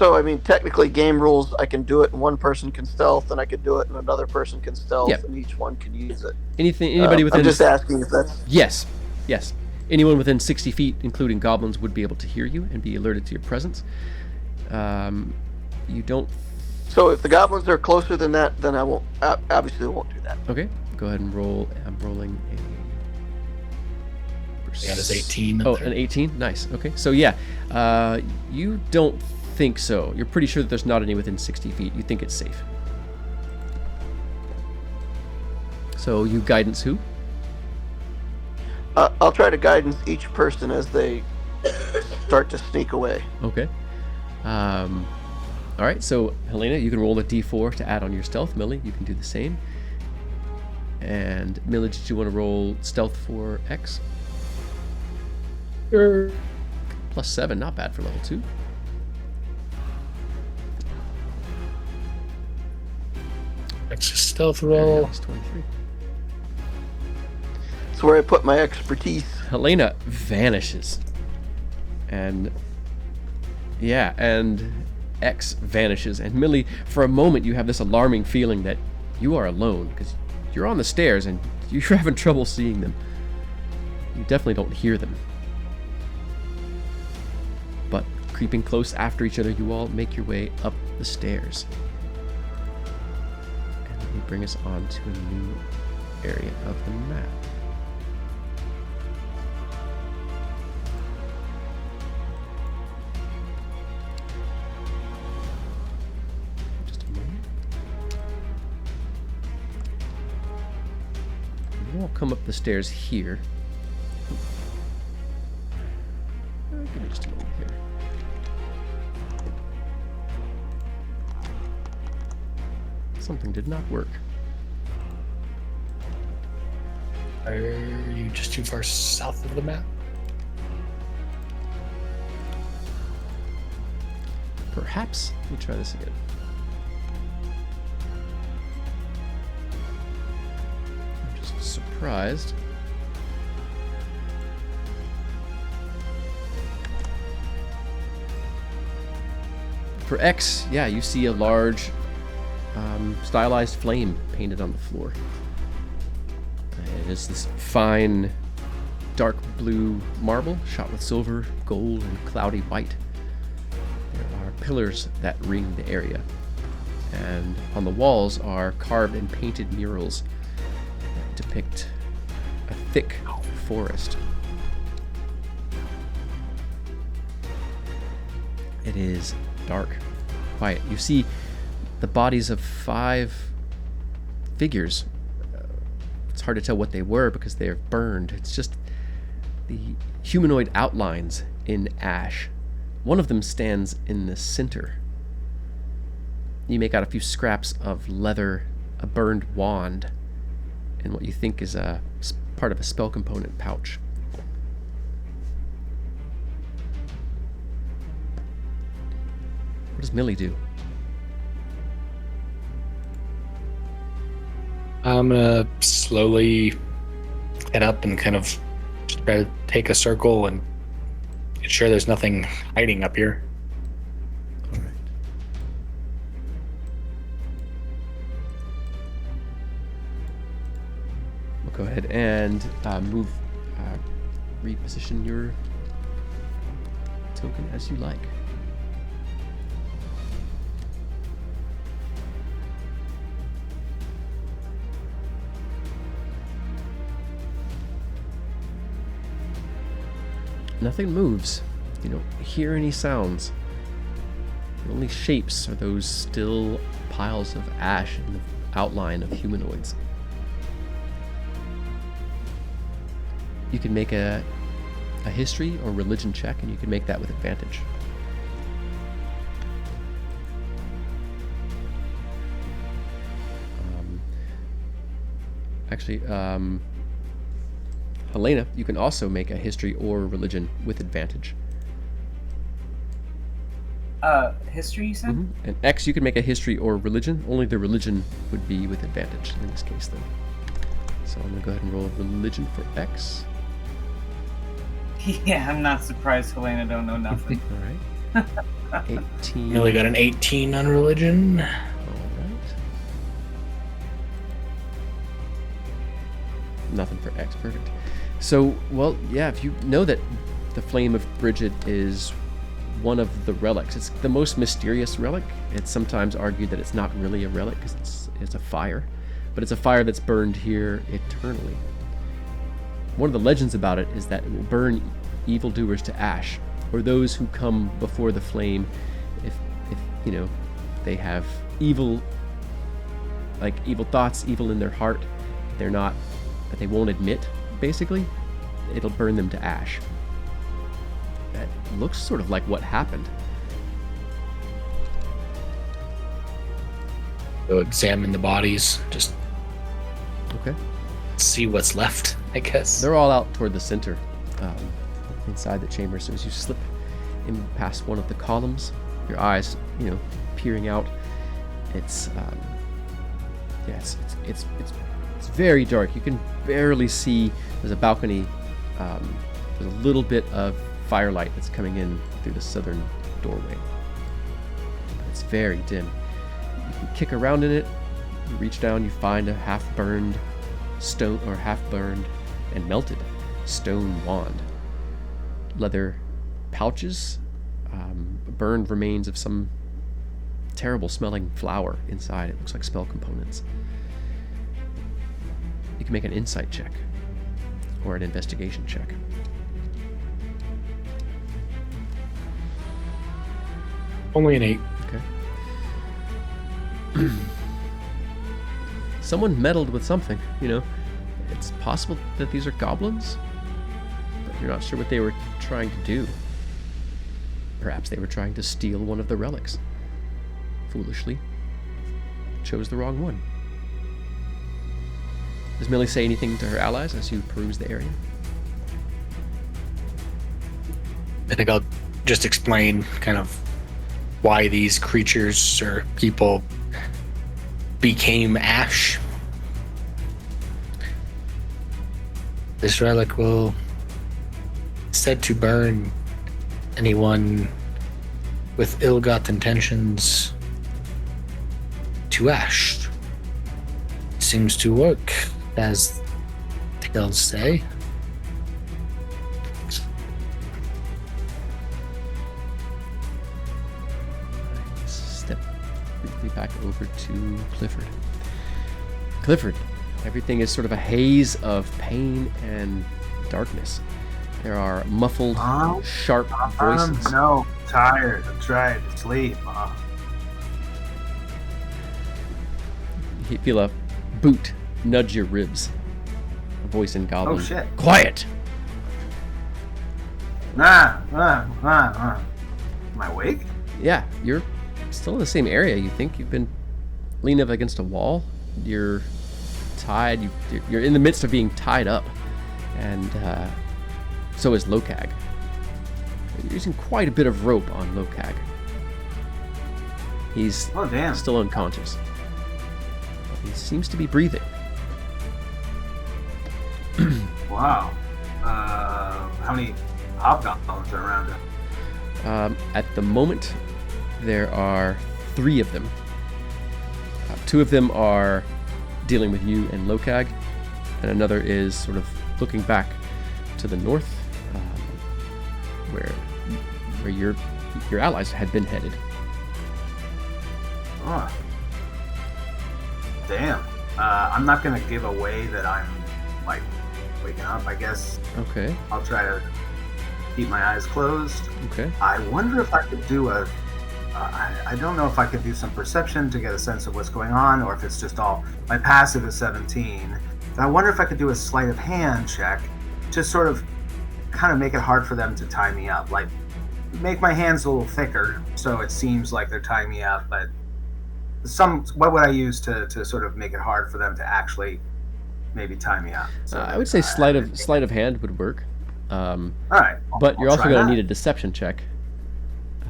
I mean, technically, game rules. I can do it, and one person can stealth, and I could do it, and another person can stealth, Yep. and each one can use it. Anybody within. I'm just asking if that's. Yes. Anyone within 60 feet, including goblins, would be able to hear you and be alerted to your presence. You don't. So if the goblins are closer than that, then I won't. Obviously, won't do that. Okay, go ahead and roll. I'm rolling a. Yeah, it's 18. Oh, an 18? Nice. Okay, so yeah, you don't think so. You're pretty sure that there's not any within 60 feet. You think it's safe. So you guidance who? I'll try to guidance each person as they start to sneak away. Okay. All right, so Helena, you can roll a d4 to add on your stealth. Millie, you can do the same. And Millie, did you want to roll stealth for X? Sure. +7, not bad for level 2. That's a stealth And roll. Millie's 23. That's where I put my expertise. Helena vanishes. And yeah, and X vanishes. And Millie, for a moment, you have this alarming feeling that you are alone because you're on the stairs and you're having trouble seeing them. You definitely don't hear them. But creeping close after each other, you all make your way up the stairs. And they bring us on to a new area of the map. Just a moment. You all come up the stairs here. Give me just a moment here. Something did not work. Are you just too far south of the map? Perhaps. Let me try this again. I'm just surprised. For X, yeah, you see a large stylized flame painted on the floor. It is this fine, dark blue marble shot with silver, gold, and cloudy white. There are pillars that ring the area, and on the walls are carved and painted murals that depict a thick forest. It is dark, quiet. You see the bodies of 5 figures. It's hard to tell what they were because they are burned. It's just the humanoid outlines in ash. One of them stands in the center. You make out a few scraps of leather, a burned wand, and what you think is a part of a spell component pouch. What does Millie do? I'm gonna slowly head up and kind of just try to take a circle and ensure there's nothing hiding up here. All right. We'll go ahead and reposition your token as you like. Nothing moves. You don't hear any sounds. The only shapes are those still piles of ash in the outline of humanoids. You can make a history or religion check, and you can make that with advantage. Helena, you can also make a history or religion with advantage. History, you said? And X, you can make a history or religion. Only the religion would be with advantage in this case, then. So I'm going to go ahead and roll religion for X. Yeah, I'm not surprised Helena don't know nothing. All right. 18. Really got an 18 on religion. All right. Nothing for X. Perfect. So, well, yeah, if you know that the Flame of Bridget is one of the relics, it's the most mysterious relic. It's sometimes argued that it's not really a relic because it's a fire, but it's a fire that's burned here eternally. One of the legends about it is that it will burn evildoers to ash, or those who come before the flame if you know, they have evil thoughts, evil in their heart, they're not, that they won't admit, basically, it'll burn them to ash. That looks sort of like what happened. Go examine the bodies, just Okay. see what's left, I guess. They're all out toward the center, inside the chamber. So as you slip in past one of the columns, your eyes, peering out, it's very dark. You can barely see. There's a balcony. There's a little bit of firelight that's coming in through the southern doorway. But it's very dim. You can kick around in it. You reach down. You find a half-burned stone, or half-burned and melted stone wand. Leather pouches, burned remains of some terrible-smelling flower inside. It looks like spell components. You can make an insight check or an investigation check. Only an 8. Okay. Someone meddled with something, It's possible that these are goblins, but you're not sure what they were trying to do. Perhaps they were trying to steal one of the relics. Foolishly, chose the wrong one. Does Millie say anything to her allies as you peruse the area? I think I'll just explain kind of why these creatures or people became ash. This relic will said to burn anyone with ill-got intentions to ash. Seems to work, as tales say. Step briefly back over to Clifford. Clifford, everything is sort of a haze of pain and darkness. There are muffled, sharp voices. No, tired. I'm trying to sleep. You feel a boot nudge your ribs. A voice in Goblin. Oh shit. Quiet! Am I awake? Yeah, you're still in the same area. You think you've been leaning up against a wall. You're tied. You're in the midst of being tied up. And so is Lokag. You're using quite a bit of rope on Lokag. He's still unconscious. He seems to be breathing. Wow. How many hobgoblins are around him? At the moment, there are 3 of them. 2 of them are dealing with you and Lokag, and another is sort of looking back to the north, where your allies had been headed. Oh. Damn. I'm not gonna give away that I'm like waking up, I guess. Okay. I'll try to keep my eyes closed. Okay. I wonder if I could do I don't know if I could do some perception to get a sense of what's going on, or if it's just all, my passive is 17. But I wonder if I could do a sleight of hand check to sort of kind of make it hard for them to tie me up. Like, make my hands a little thicker so it seems like they're tying me up, but what would I use to sort of make it hard for them to actually maybe tie me up? So I would say sleight of hand would work. All right. But you're I'll also try going to that. need a deception check.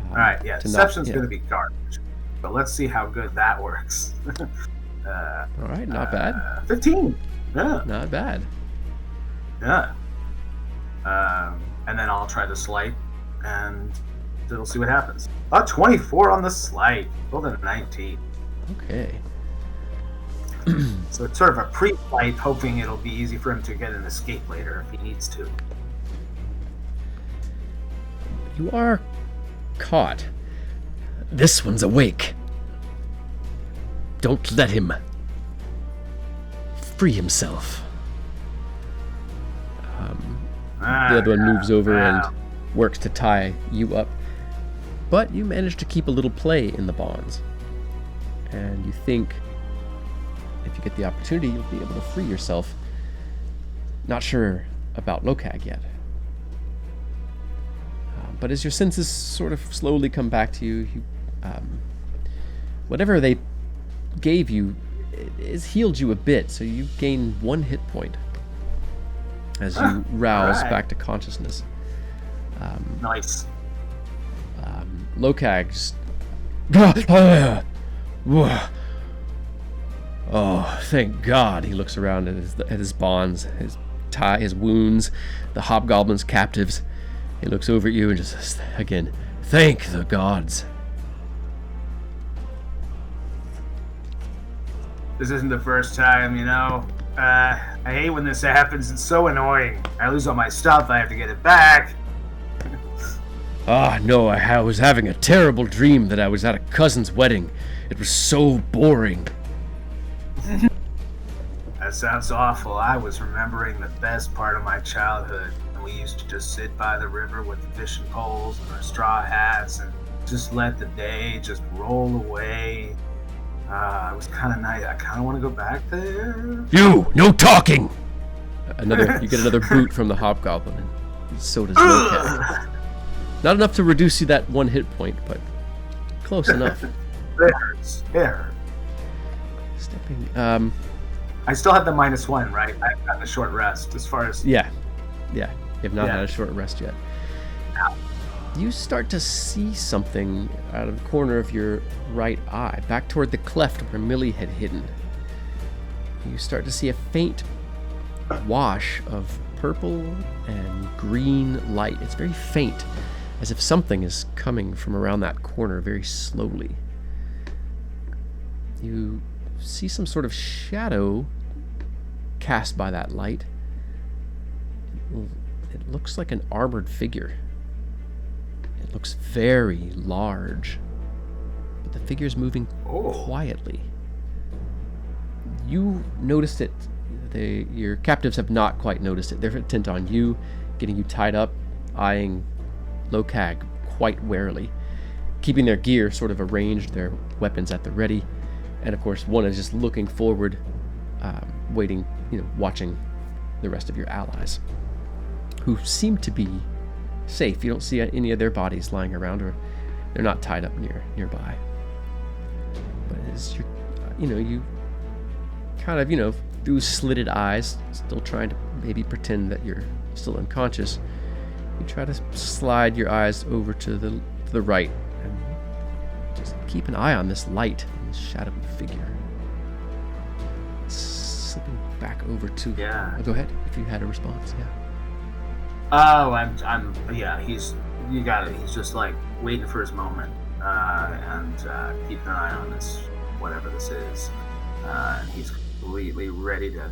All right, yeah, deception's going to be garbage. But let's see how good that works. All right, not bad. 15. Yeah. Not bad. Yeah. And then I'll try the sleight, and we'll see what happens. 24 on the sleight. Rolled a 19. Okay. So it's sort of a pre-flight, hoping it'll be easy for him to get an escape later if he needs to. You are caught. This one's awake. Don't let him free himself. The other one moves over and works to tie you up. But you manage to keep a little play in the bonds. And you think if you get the opportunity, you'll be able to free yourself. Not sure about Lokag yet. But as your senses sort of slowly come back to you, whatever they gave you is healed you a bit, so you gain 1 hit point as you rouse alright. back to consciousness. Nice. Lokag's. Oh, thank God! He looks around at his bonds, his wounds, the hobgoblin's captives. He looks over at you and just says again, "Thank the gods." This isn't the first time, you know. I hate when this happens. It's so annoying. I lose all my stuff. I have to get it back. Ah, no, I was having a terrible dream that I was at a cousin's wedding. It was so boring. That sounds awful. I was remembering the best part of my childhood. We used to just sit by the river with the fishing poles and our straw hats and just let the day just roll away. It was kind of nice. I kind of want to go back there. You, no talking! You get another boot from the hobgoblin, and so does Lokag. Not enough to reduce you that 1 hit point, but close enough. It hurts. It hurt. Stepping, I still have the -1, right? I've gotten a short rest as far as... yeah. You have not Yeah. had a short rest yet. You start to see something out of the corner of your right eye, back toward the cleft where Millie had hidden. You start to see a faint wash of purple and green light. It's very faint, as if something is coming from around that corner very slowly. You see some sort of shadow cast by that light. It looks like an armored figure. It looks very large, but the figure's moving quietly. You noticed it. Your captives have not quite noticed it. They're intent on you, getting you tied up, eyeing Lokag quite warily, keeping their gear sort of arranged, their weapons at the ready, and of course one is just looking forward, waiting, watching the rest of your allies, who seem to be safe. You don't see any of their bodies lying around, or they're not tied up nearby. But as you kind of, through slitted eyes, still trying to maybe pretend that you're still unconscious, you try to slide your eyes over to the right and just keep an eye on this light and this shadowy figure. Slipping back over to... Yeah. Oh, go ahead, if you had a response, yeah. Oh, yeah, you got it. He's just like waiting for his moment, and keeping an eye on this, whatever this is. And he's completely ready to,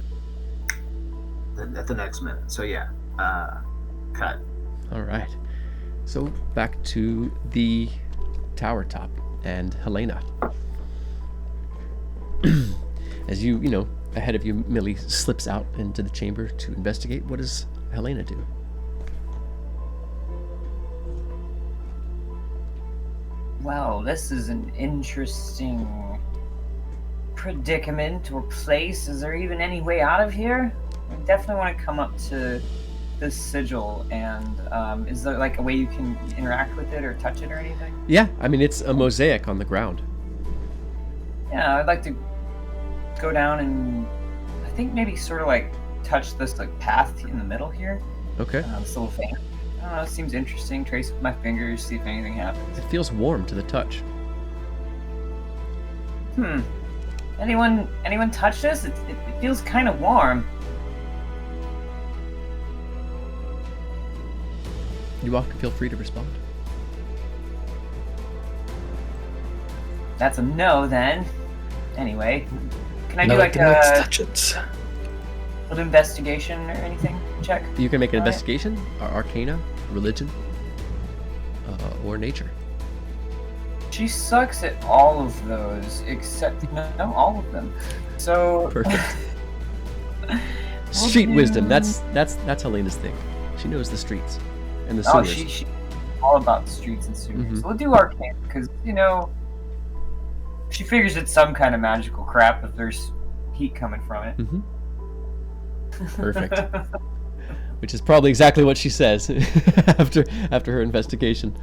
at the next minute. So yeah, cut. All right. So back to the tower top and Helena. As ahead of you, Millie slips out into the chamber to investigate. What does Helena do? Well, this is an interesting predicament or place. Is there even any way out of here? I definitely want to come up to this sigil, and is there like a way you can interact with it or touch it or anything? Yeah, I mean, it's a mosaic on the ground. Yeah, I'd like to go down and I think maybe sort of like touch this like path in the middle here. Okay. This little fan. I don't know, it seems interesting. Trace with my fingers, see if anything happens. It feels warm to the touch. Anyone touch this? It feels kind of warm. You all can feel free to respond. That's a no then. Anyway, can I do No, like let's a touch it. little investigation or anything? Check. You can make an All right. investigation, or arcana, religion, or nature. She sucks at all of those, except no, all of them. So Perfect. We'll Street do- wisdom. That's Helena's thing. She knows the streets and the Oh, sewers. she all about the streets and sewers. Mhm. We'll do arcane because she figures it's some kind of magical crap if there's heat coming from it. Mhm. Perfect. Which is probably exactly what she says after her investigation.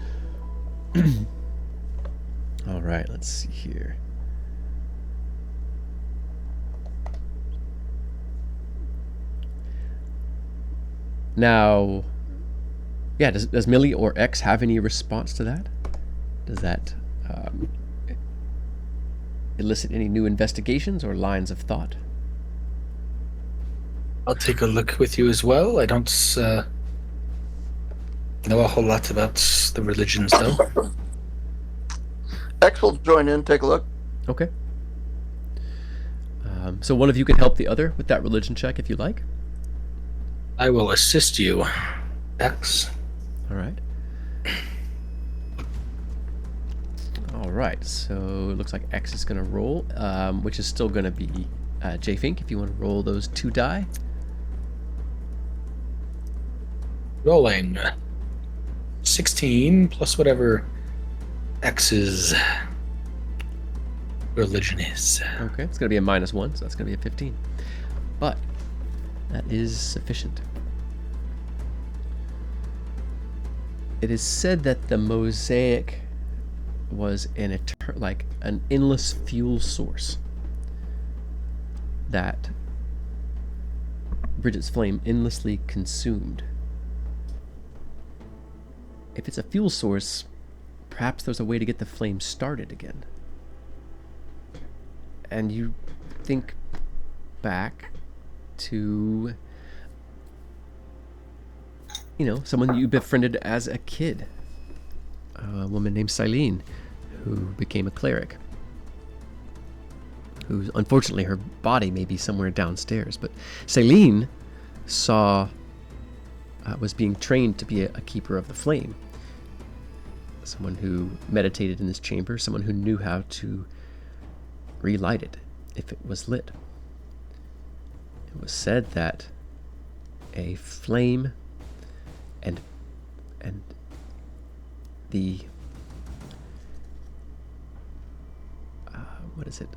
All right, let's see here. Now, yeah, does Millie or X have any response to that? Does that elicit any new investigations or lines of thought? I'll take a look with you as well. I don't know a whole lot about the religions, though. X will join in, take a look. Okay. So one of you can help the other with that religion check if you like. I will assist you, X. All right. All right. So it looks like X is going to roll, which is still going to be J Fink. If you want to roll those 2 die. Rolling. 16 plus whatever X's religion is. Okay, it's going to be a -1, so that's going to be a 15. But that is sufficient. It is said that the mosaic was an endless fuel source that Bridget's flame endlessly consumed. If it's a fuel source, perhaps there's a way to get the flame started again. And you think back to, someone you befriended as a kid, a woman named Silene, who became a cleric, who, unfortunately, her body may be somewhere downstairs, but Silene was being trained to be a keeper of the flame, someone who meditated in this chamber, someone who knew how to relight it if it was lit. It was said that a flame and the what is it?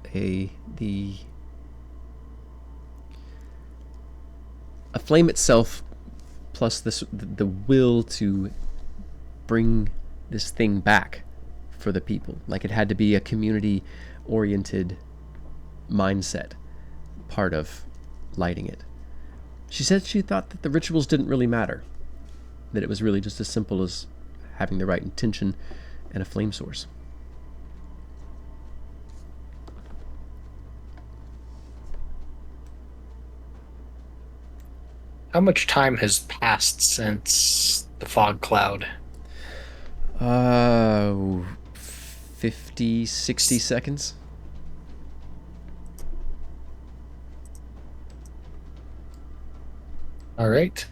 A flame itself, plus the will to bring this thing back for the people. Like, it had to be a community-oriented mindset, part of lighting it. She said she thought that the rituals didn't really matter, that it was really just as simple as having the right intention and a flame source. How much time has passed since the fog cloud? 50, 60 seconds. All right.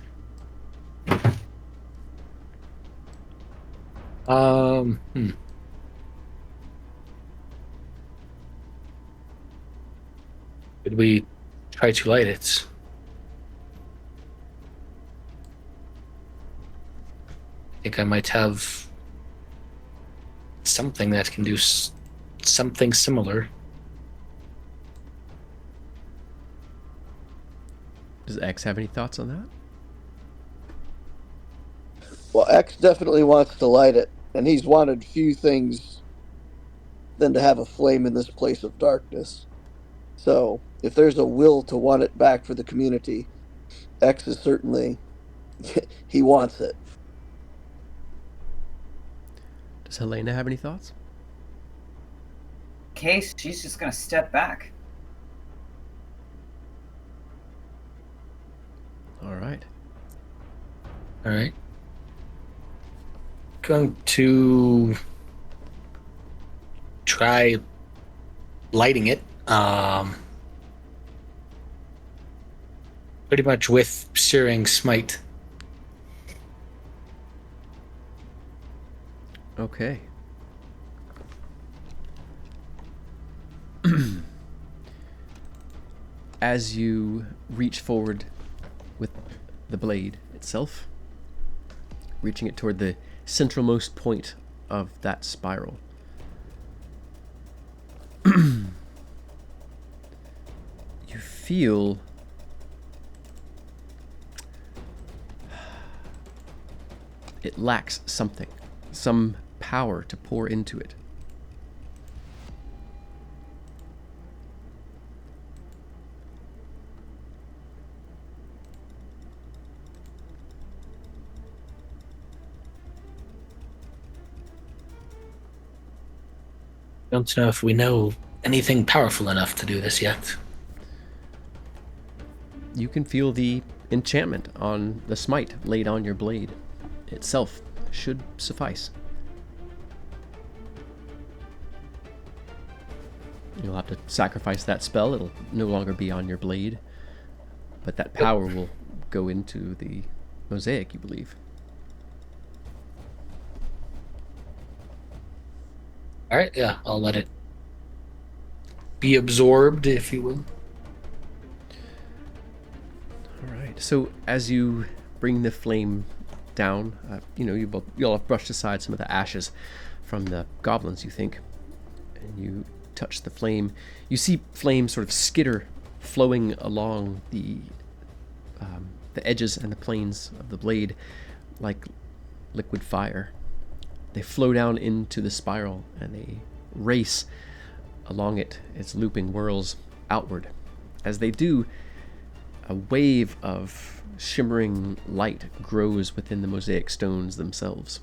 Could we try to light it? I think I might have something that can do something similar. Does X have any thoughts on that? Well, X definitely wants to light it, and he's wanted few things than to have a flame in this place of darkness. So, if there's a will to want it back for the community, X is certainly, he wants it. Does Helena have any thoughts? Case, she's just gonna step back. All right. All right. Going to try lighting it. Pretty much with Searing Smite. Okay. As you reach forward with the blade itself, reaching it toward the centralmost point of that spiral, you feel it lacks something, some power to pour into it. Don't know if we know anything powerful enough to do this yet. You can feel the enchantment on the smite laid on your blade. Itself should suffice. You'll have to sacrifice that spell. It'll no longer be on your blade. But that power will go into the mosaic, you believe. All right, yeah, I'll let it be absorbed, if you will. All right. So as you bring the flame down, you'll have brushed aside some of the ashes from the goblins, you think, and you touch the flame. You see flame sort of skitter, flowing along the edges and the planes of the blade like liquid fire. They flow down into the spiral and they race along it, its looping whirls outward. As they do, a wave of shimmering light grows within the mosaic stones themselves.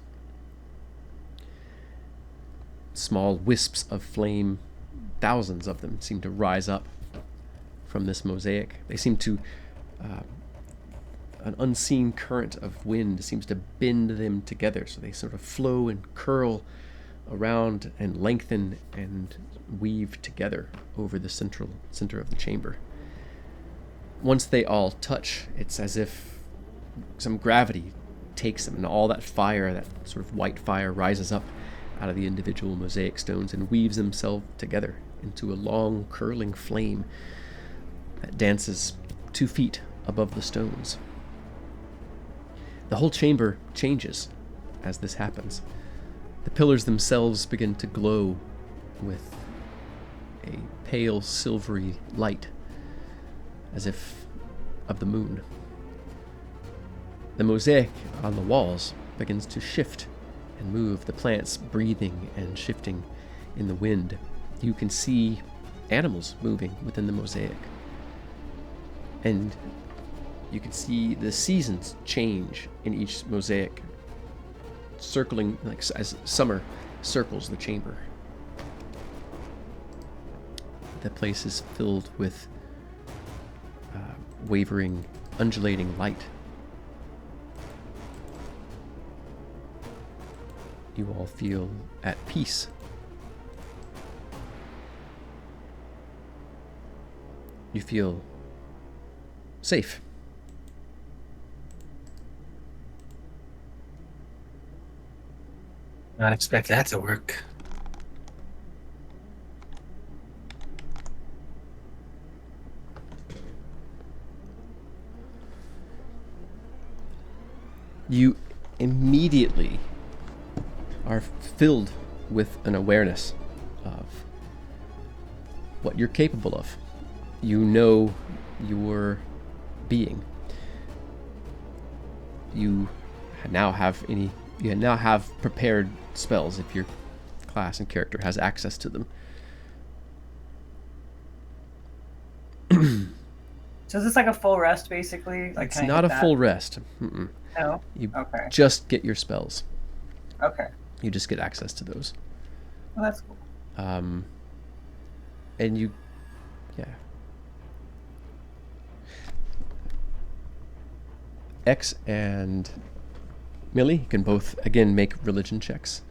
Small wisps of flame, thousands of them, seem to rise up from this mosaic. They seem to an unseen current of wind seems to bend them together, so they sort of flow and curl around and lengthen and weave together over the center of the chamber. Once they all touch, it's as if some gravity takes them, and all that fire, that sort of white fire, rises up out of the individual mosaic stones and weaves themselves together into a long, curling flame that dances 2 feet above the stones. The whole chamber changes as this happens. The pillars themselves begin to glow with a pale silvery light, as if of the moon. The mosaic on the walls begins to shift and move, the plants breathing and shifting in the wind. You can see animals moving within the mosaic. And you can see the seasons change in each mosaic, circling like as summer circles the chamber. The place is filled with wavering, undulating light. You all feel at peace. You feel safe. Not expect that to work. You immediately are filled with an awareness of what you're capable of. You know your being. You now have prepared spells if your class and character has access to them. So is this like a full rest, basically? Like, It's not a full rest. Mm-mm. No? You Okay. just get your spells. Okay. You just get access to those. Well, that's cool. And you, yeah. X and Millie can both, again, make religion checks.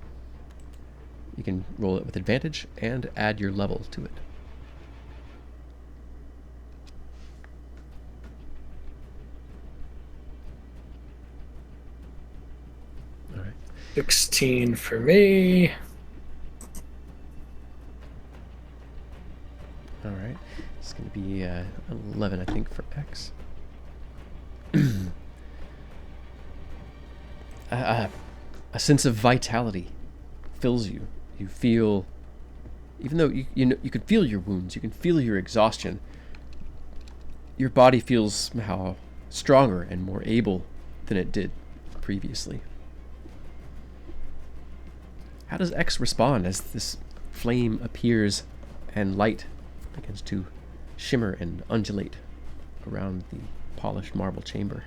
You can roll it with advantage and add your level to it. All right. 16 for me. All right. It's going to be 11, I think, for X. A sense of vitality fills you. You feel, even though you could feel your wounds, you can feel your exhaustion. Your body feels somehow stronger and more able than it did previously. How does X respond as this flame appears and light begins to shimmer and undulate around the polished marble chamber?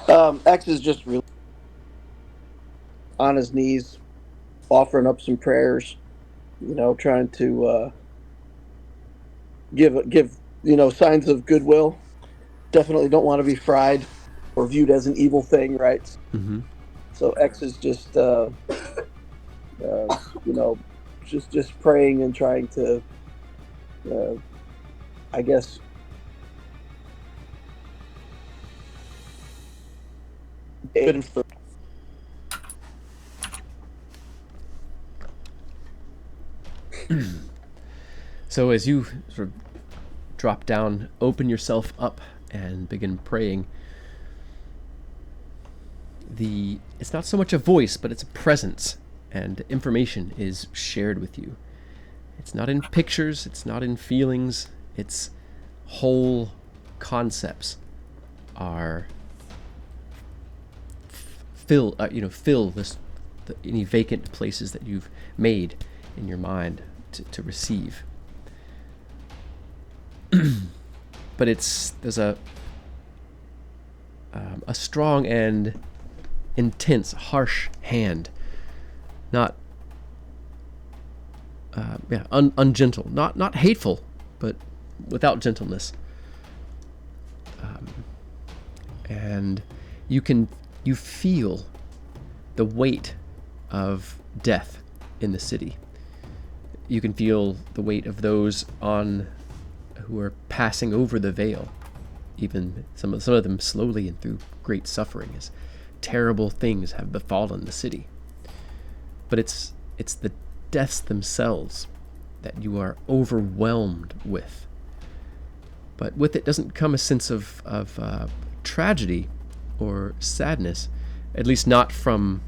X is just really on his knees, offering up some prayers. Trying to give signs of goodwill. Definitely don't want to be fried or viewed as an evil thing, right? Mm-hmm. So X is just just praying and trying to, I guess, good and So as you sort of drop down, open yourself up, and begin praying, it's not so much a voice, but it's a presence, and information is shared with you. It's not in pictures, it's not in feelings, it's whole concepts are fill any vacant places that you've made in your mind to receive. But there's a strong and intense, harsh hand, not ungentle, not hateful, but without gentleness. And you feel the weight of death in the city. You can feel the weight of those who are passing over the veil, even some of them slowly and through great suffering, as terrible things have befallen the city. But it's the deaths themselves that you are overwhelmed with. But with it doesn't come a sense of tragedy or sadness, at least not from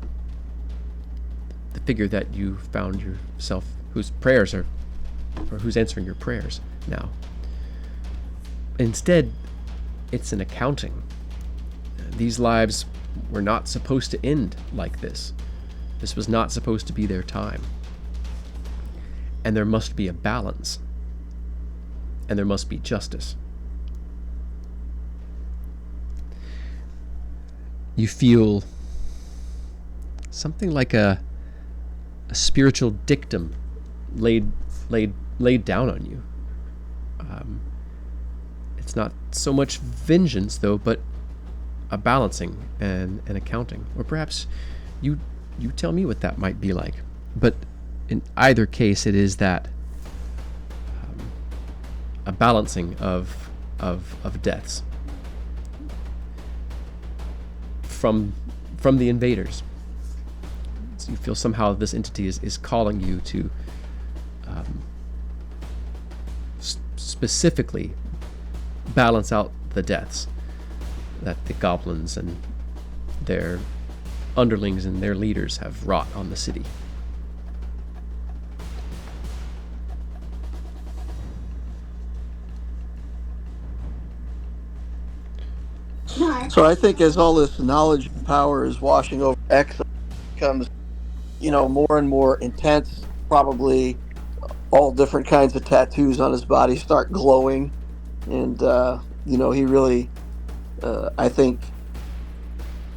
the figure that you found yourself, whose prayers are, or who's answering your prayers now. Instead, it's an accounting. These lives were not supposed to end like this. This was not supposed to be their time. And there must be a balance. And there must be justice. You feel something like a spiritual dictum laid down on you. It's not so much vengeance, though, but a balancing and an accounting. Or perhaps you tell me what that might be like. But in either case, it is that a balancing of deaths from the invaders. So you feel somehow this entity is calling you to specifically balance out the deaths that the goblins and their underlings and their leaders have wrought on the city. So I think as all this knowledge and power is washing over X, it becomes, more and more intense. Probably all different kinds of tattoos on his body start glowing. And, he really, I think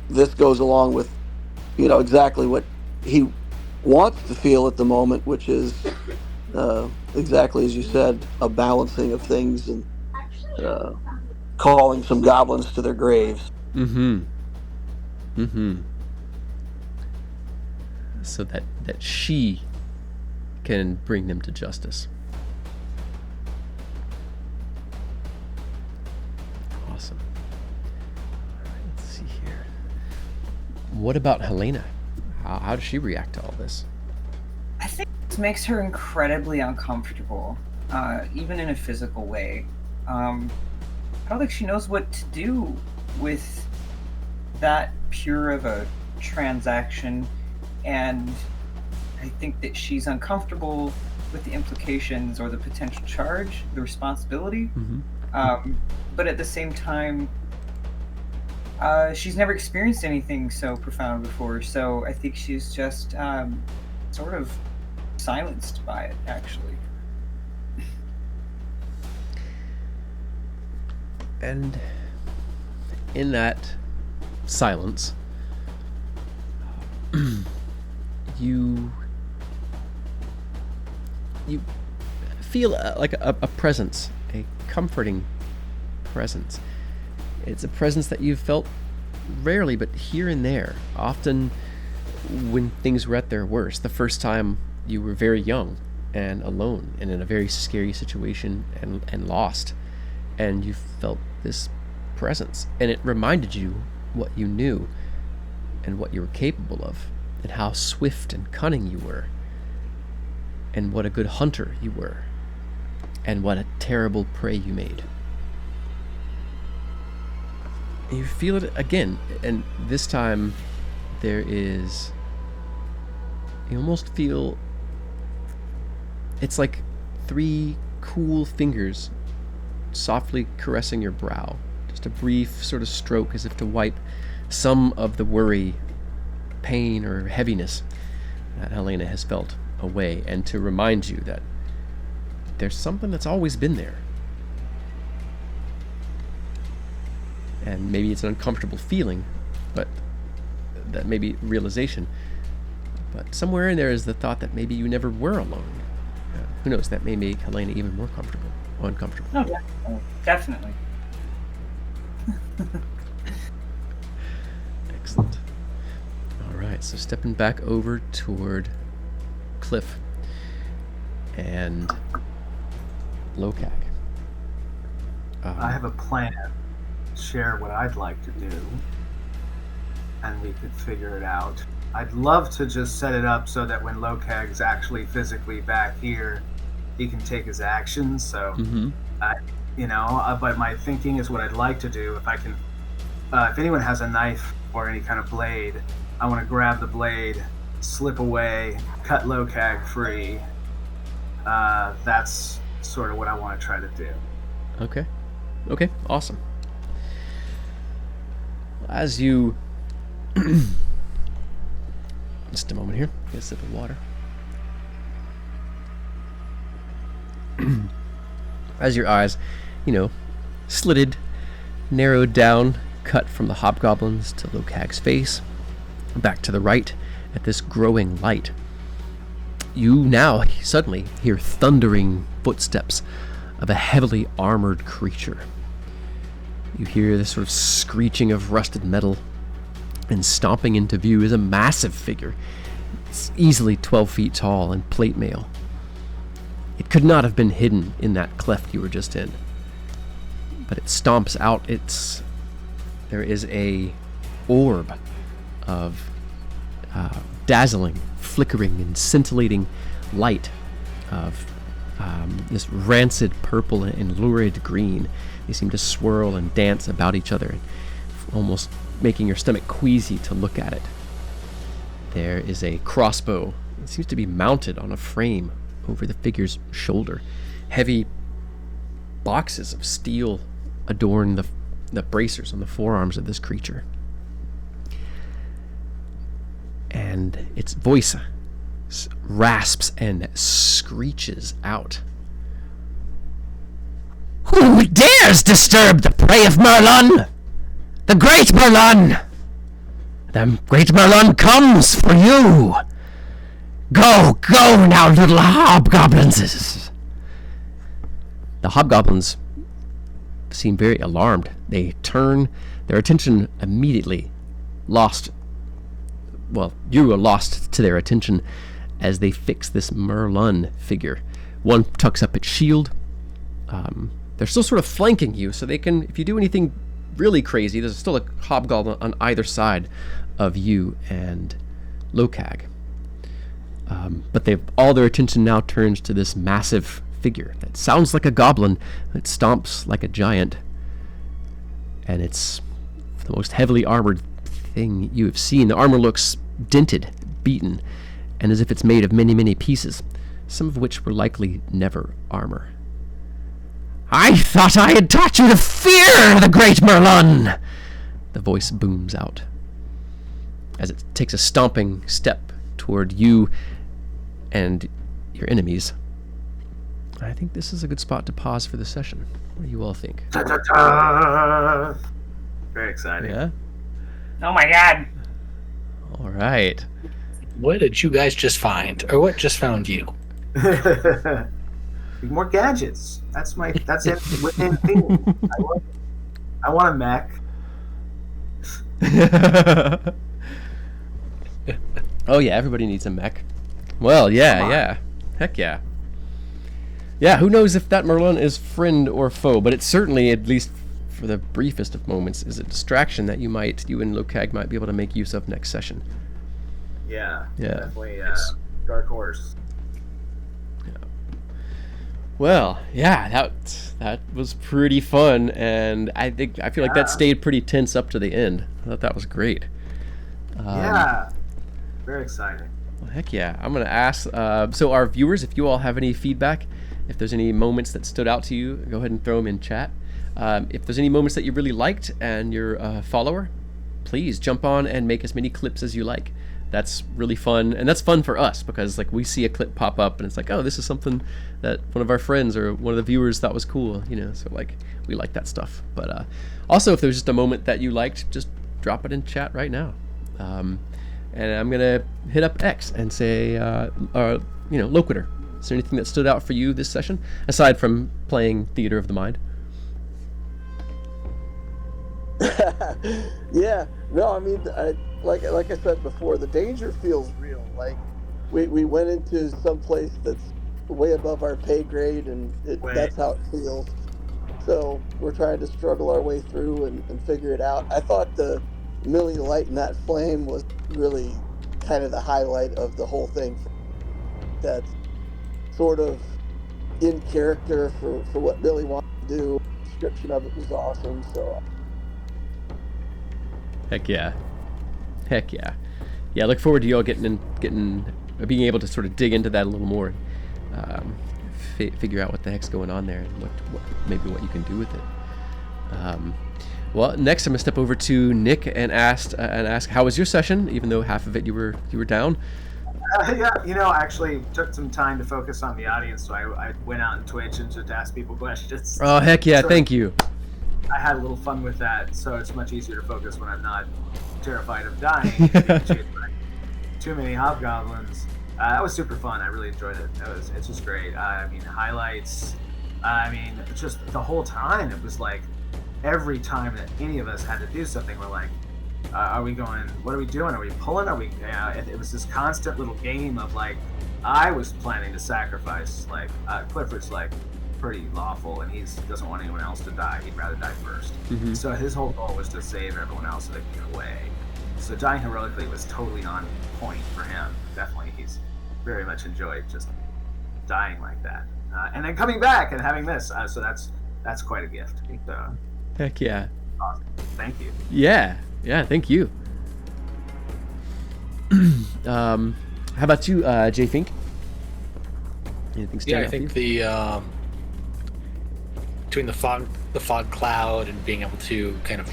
this goes along with, exactly what he wants to feel at the moment, which is exactly as you said, a balancing of things and calling some goblins to their graves. Mm-hmm. So that she can bring them to justice. Awesome. All right, let's see here. What about Helena? How does she react to all this? I think this makes her incredibly uncomfortable, even in a physical way. I don't think she knows what to do with that pure of a transaction, and I think that she's uncomfortable with the implications or the potential charge, the responsibility. Mm-hmm. But at the same time, she's never experienced anything so profound before, so I think she's just sort of silenced by it, actually. And in that silence, you feel like a presence, a comforting presence. It's a presence that you've felt rarely, but here and there, often when things were at their worst. The first time you were very young and alone and in a very scary situation and lost, and you felt this presence, and it reminded you what you knew and what you were capable of, and how swift and cunning you were, and what a good hunter you were, and what a terrible prey you made. You feel it again, and this time you almost feel it's like 3 cool fingers softly caressing your brow. Just a brief sort of stroke as if to wipe some of the worry, pain, or heaviness that Helena has felt away, and to remind you that there's something that's always been there. And maybe it's an uncomfortable feeling, but that maybe realization. But somewhere in there is the thought that maybe you never were alone. Who knows? That may make Helena even more comfortable, or uncomfortable. Oh, yeah. Oh, definitely. Excellent. All right, so stepping back over toward Cliff and Lokag. I have a plan. Share what I'd like to do, and we could figure it out. I'd love to just set it up so that when Lokag's actually physically back here, he can take his actions. So, but my thinking is what I'd like to do. If I can, if anyone has a knife or any kind of blade, I want to grab the blade, slip away, cut Lokag free. That's sort of what I want to try to do. Okay, awesome. As you just a moment here, get a sip of water. As your eyes, slitted, narrowed down, cut from the hobgoblins to Lokag's face, back to the right at this growing light, you now suddenly hear thundering footsteps of a heavily armored creature. You hear this sort of screeching of rusted metal, and stomping into view is a massive figure. It's easily 12 feet tall and plate mail. It could not have been hidden in that cleft you were just in. But it stomps out there is a orb of dazzling, flickering, and scintillating light of this rancid purple and lurid green. They seem to swirl and dance about each other, almost making your stomach queasy to look at it. There is a crossbow. It seems to be mounted on a frame over the figure's shoulder. Heavy boxes of steel adorn the bracers on the forearms of this creature. And its voice rasps and screeches out. "Who dares disturb the prey of Merlin? The great Merlin! The great Merlin comes for you! Go now, little hobgoblins!" The hobgoblins seem very alarmed. They turn, their attention immediately lost. Well, you are lost to their attention as they fix this Merlin figure. One tucks up its shield. They're still sort of flanking you, so they can, if you do anything really crazy, there's still a hobgoblin on either side of you and Lokag. But all their attention now turns to this massive figure that sounds like a goblin, that stomps like a giant, and it's the most heavily armored thing you have seen. The armor looks dented, beaten, and as if it's made of many, many pieces, some of which were likely never armor. "I thought I had taught you to fear the great Merlin!" The voice booms out as it takes a stomping step toward you and your enemies. I think this is a good spot to pause for the session. What do you all think? Da, da, da. Very exciting. Yeah? Oh my god. All right. What did you guys just find, or what just found you? More gadgets. That's it within theme. I want a mech. Oh yeah, everybody needs a mech. Well, yeah. Heck yeah. Yeah, who knows if that Merlin is friend or foe, but it's certainly, at least for the briefest of moments, is a distraction that you and Lokag might be able to make use of next session. Yeah. Yeah. Definitely dark horse. Well, yeah, that was pretty fun, and I feel like that stayed pretty tense up to the end. I thought that was great. Yeah, very exciting. Well, heck yeah! I'm gonna ask. So our viewers, if you all have any feedback, if there's any moments that stood out to you, go ahead and throw them in chat. If there's any moments that you really liked and you're a follower, please jump on and make as many clips as you like. That's really fun, and that's fun for us because like we see a clip pop up and it's like, oh, this is something that one of our friends or one of the viewers thought was cool, so like we like that stuff. But also, if there's just a moment that you liked, just drop it in chat right now. And I'm gonna hit up X and say, Loquitur, is there anything that stood out for you this session aside from playing Theater of the Mind? Yeah, no, I mean, like I said before, the danger feels real. Like we went into some place that's way above our pay grade, and that's how it feels. So we're trying to struggle our way through and figure it out. I thought the Millie lighting that flame was really kind of the highlight of the whole thing. That's sort of in character for what Millie wanted to do. The description of it was awesome. So. Heck yeah. Yeah, I look forward to y'all being able to sort of dig into that a little more, figure out what the heck's going on there and what you can do with it. Well, next I'm gonna step over to Nick and ask how was your session, even though half of it you were down. Yeah, I actually took some time to focus on the audience, so I went out on Twitch and just asked people questions. Oh heck yeah, thank you. I had a little fun with that, so it's much easier to focus when I'm not terrified of dying. Too many hobgoblins. That was super fun. I really enjoyed it. It's just great. Highlights. Just the whole time. It was like every time that any of us had to do something, we're like, are we going? What are we doing? Are we pulling? Are we? It was this constant little game of like, I was planning to sacrifice. Like Clifford's like pretty lawful, and he doesn't want anyone else to die. He'd rather die first. Mm-hmm. So his whole goal was to save everyone else so they could get away. So dying heroically was totally on point for him. Definitely, he's very much enjoyed just dying like that, and then coming back and having this. So that's quite a gift. So, heck yeah! Awesome. Thank you. Yeah, thank you. How about you, Jay Fink? Anything stand out? I think the between the fog cloud and being able to kind of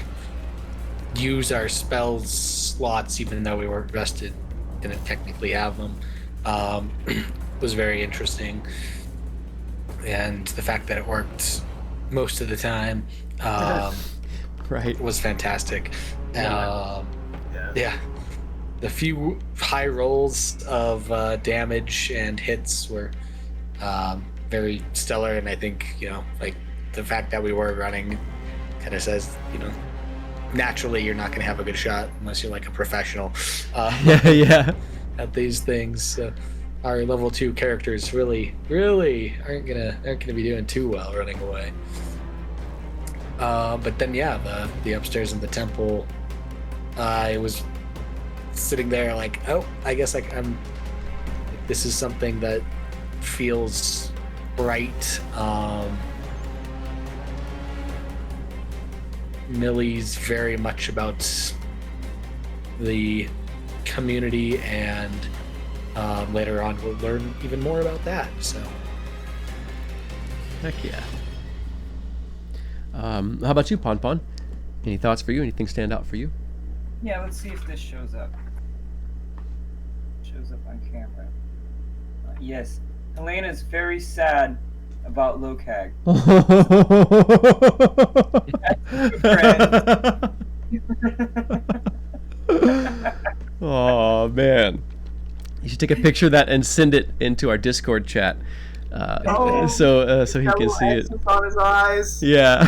use our spell slots even though we weren't vested, didn't technically have them, was very interesting, and the fact that it worked most of the time right, was fantastic. Yeah. The few high rolls of damage and hits were very stellar, and I think like the fact that we were running kind of says naturally you're not going to have a good shot unless you're like a professional yeah at these things. Our level 2 characters really aren't gonna be doing too well running away. But then the upstairs in the temple, I was sitting there like, oh, I guess this is something that feels right. Millie's very much about the community, and later on we'll learn even more about that. So heck yeah. How about you, Pon Pon? Any thoughts for you? Anything stand out for you? Yeah, let's see if this shows up. Shows up on camera. Yes, Helena's very sad about Lokag. You should take a picture of that and send it into our Discord chat, so he can see it. On his eyes. Yeah.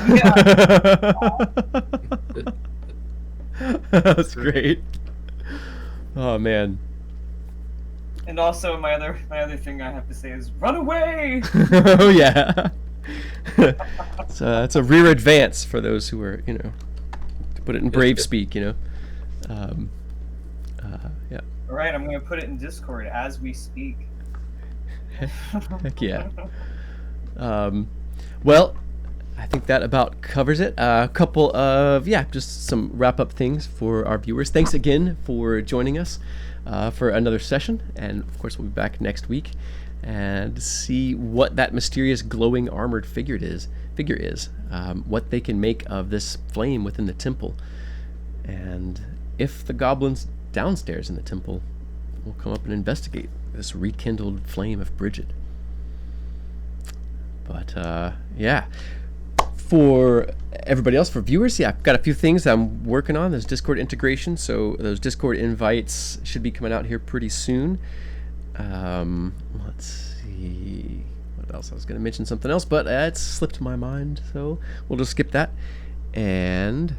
That's great. Oh man. And also, my other thing I have to say is run away. Oh yeah. So that's a rear advance for those who are, to put it in brave speak, yeah. All right, I'm going to put it in Discord as we speak. Heck yeah. Well, I think that about covers it. A couple of, just some wrap-up things for our viewers. Thanks again for joining us for another session. And, of course, we'll be back next week and see what that mysterious glowing armored figure is, what they can make of this flame within the temple. And if the goblins downstairs in the temple will come up and investigate this rekindled flame of Bridget. But, for everybody else, for viewers, I've got a few things I'm working on. There's Discord integration, so those Discord invites should be coming out here pretty soon. Let's see what else. I was going to mention something else, but it slipped my mind, so we'll just skip that. And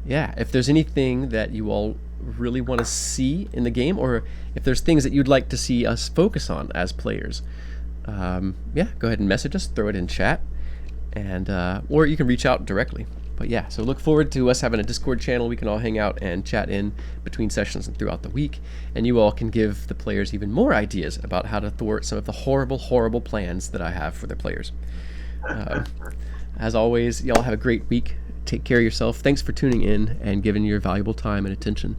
if there's anything that you all really want to see in the game, or if there's things that you'd like to see us focus on as players, go ahead and message us, throw it in chat, and or you can reach out directly. But so look forward to us having a Discord channel we can all hang out and chat in between sessions and throughout the week, and you all can give the players even more ideas about how to thwart some of the horrible plans that I have for their players. As always, y'all have a great week. Take care of yourself. Thanks for tuning in and giving your valuable time and attention.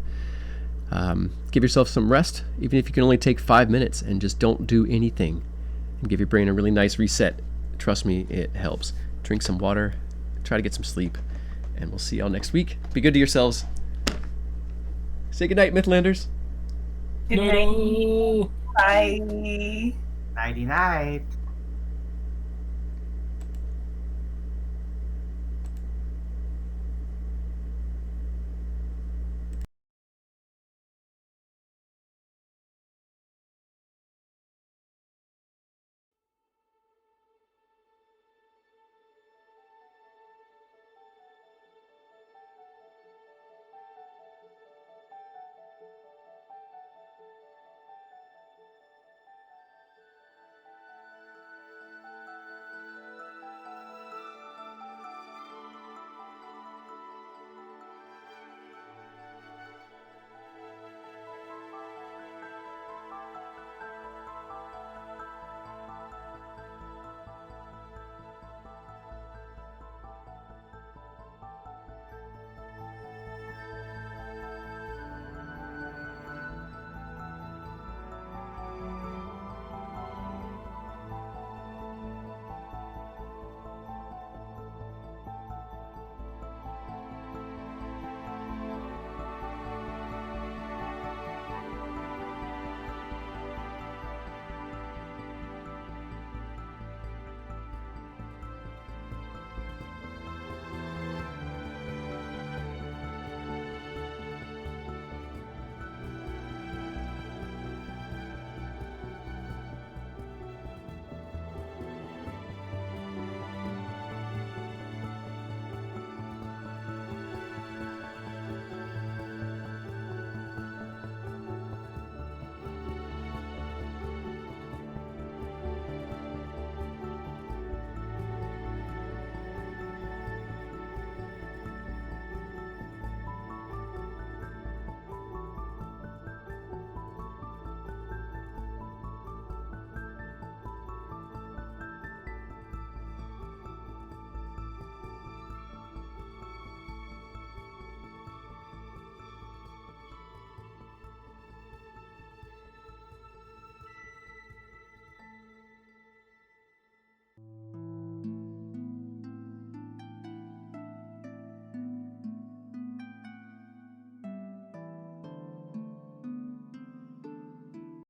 Give yourself some rest, even if you can only take 5 minutes, and just don't do anything, and give your brain a really nice reset. Trust me, it helps. Drink some water, try to get some sleep, and we'll see y'all next week. Be good to yourselves. Say goodnight, Mythlanders. Good night. No. Bye. Nighty night.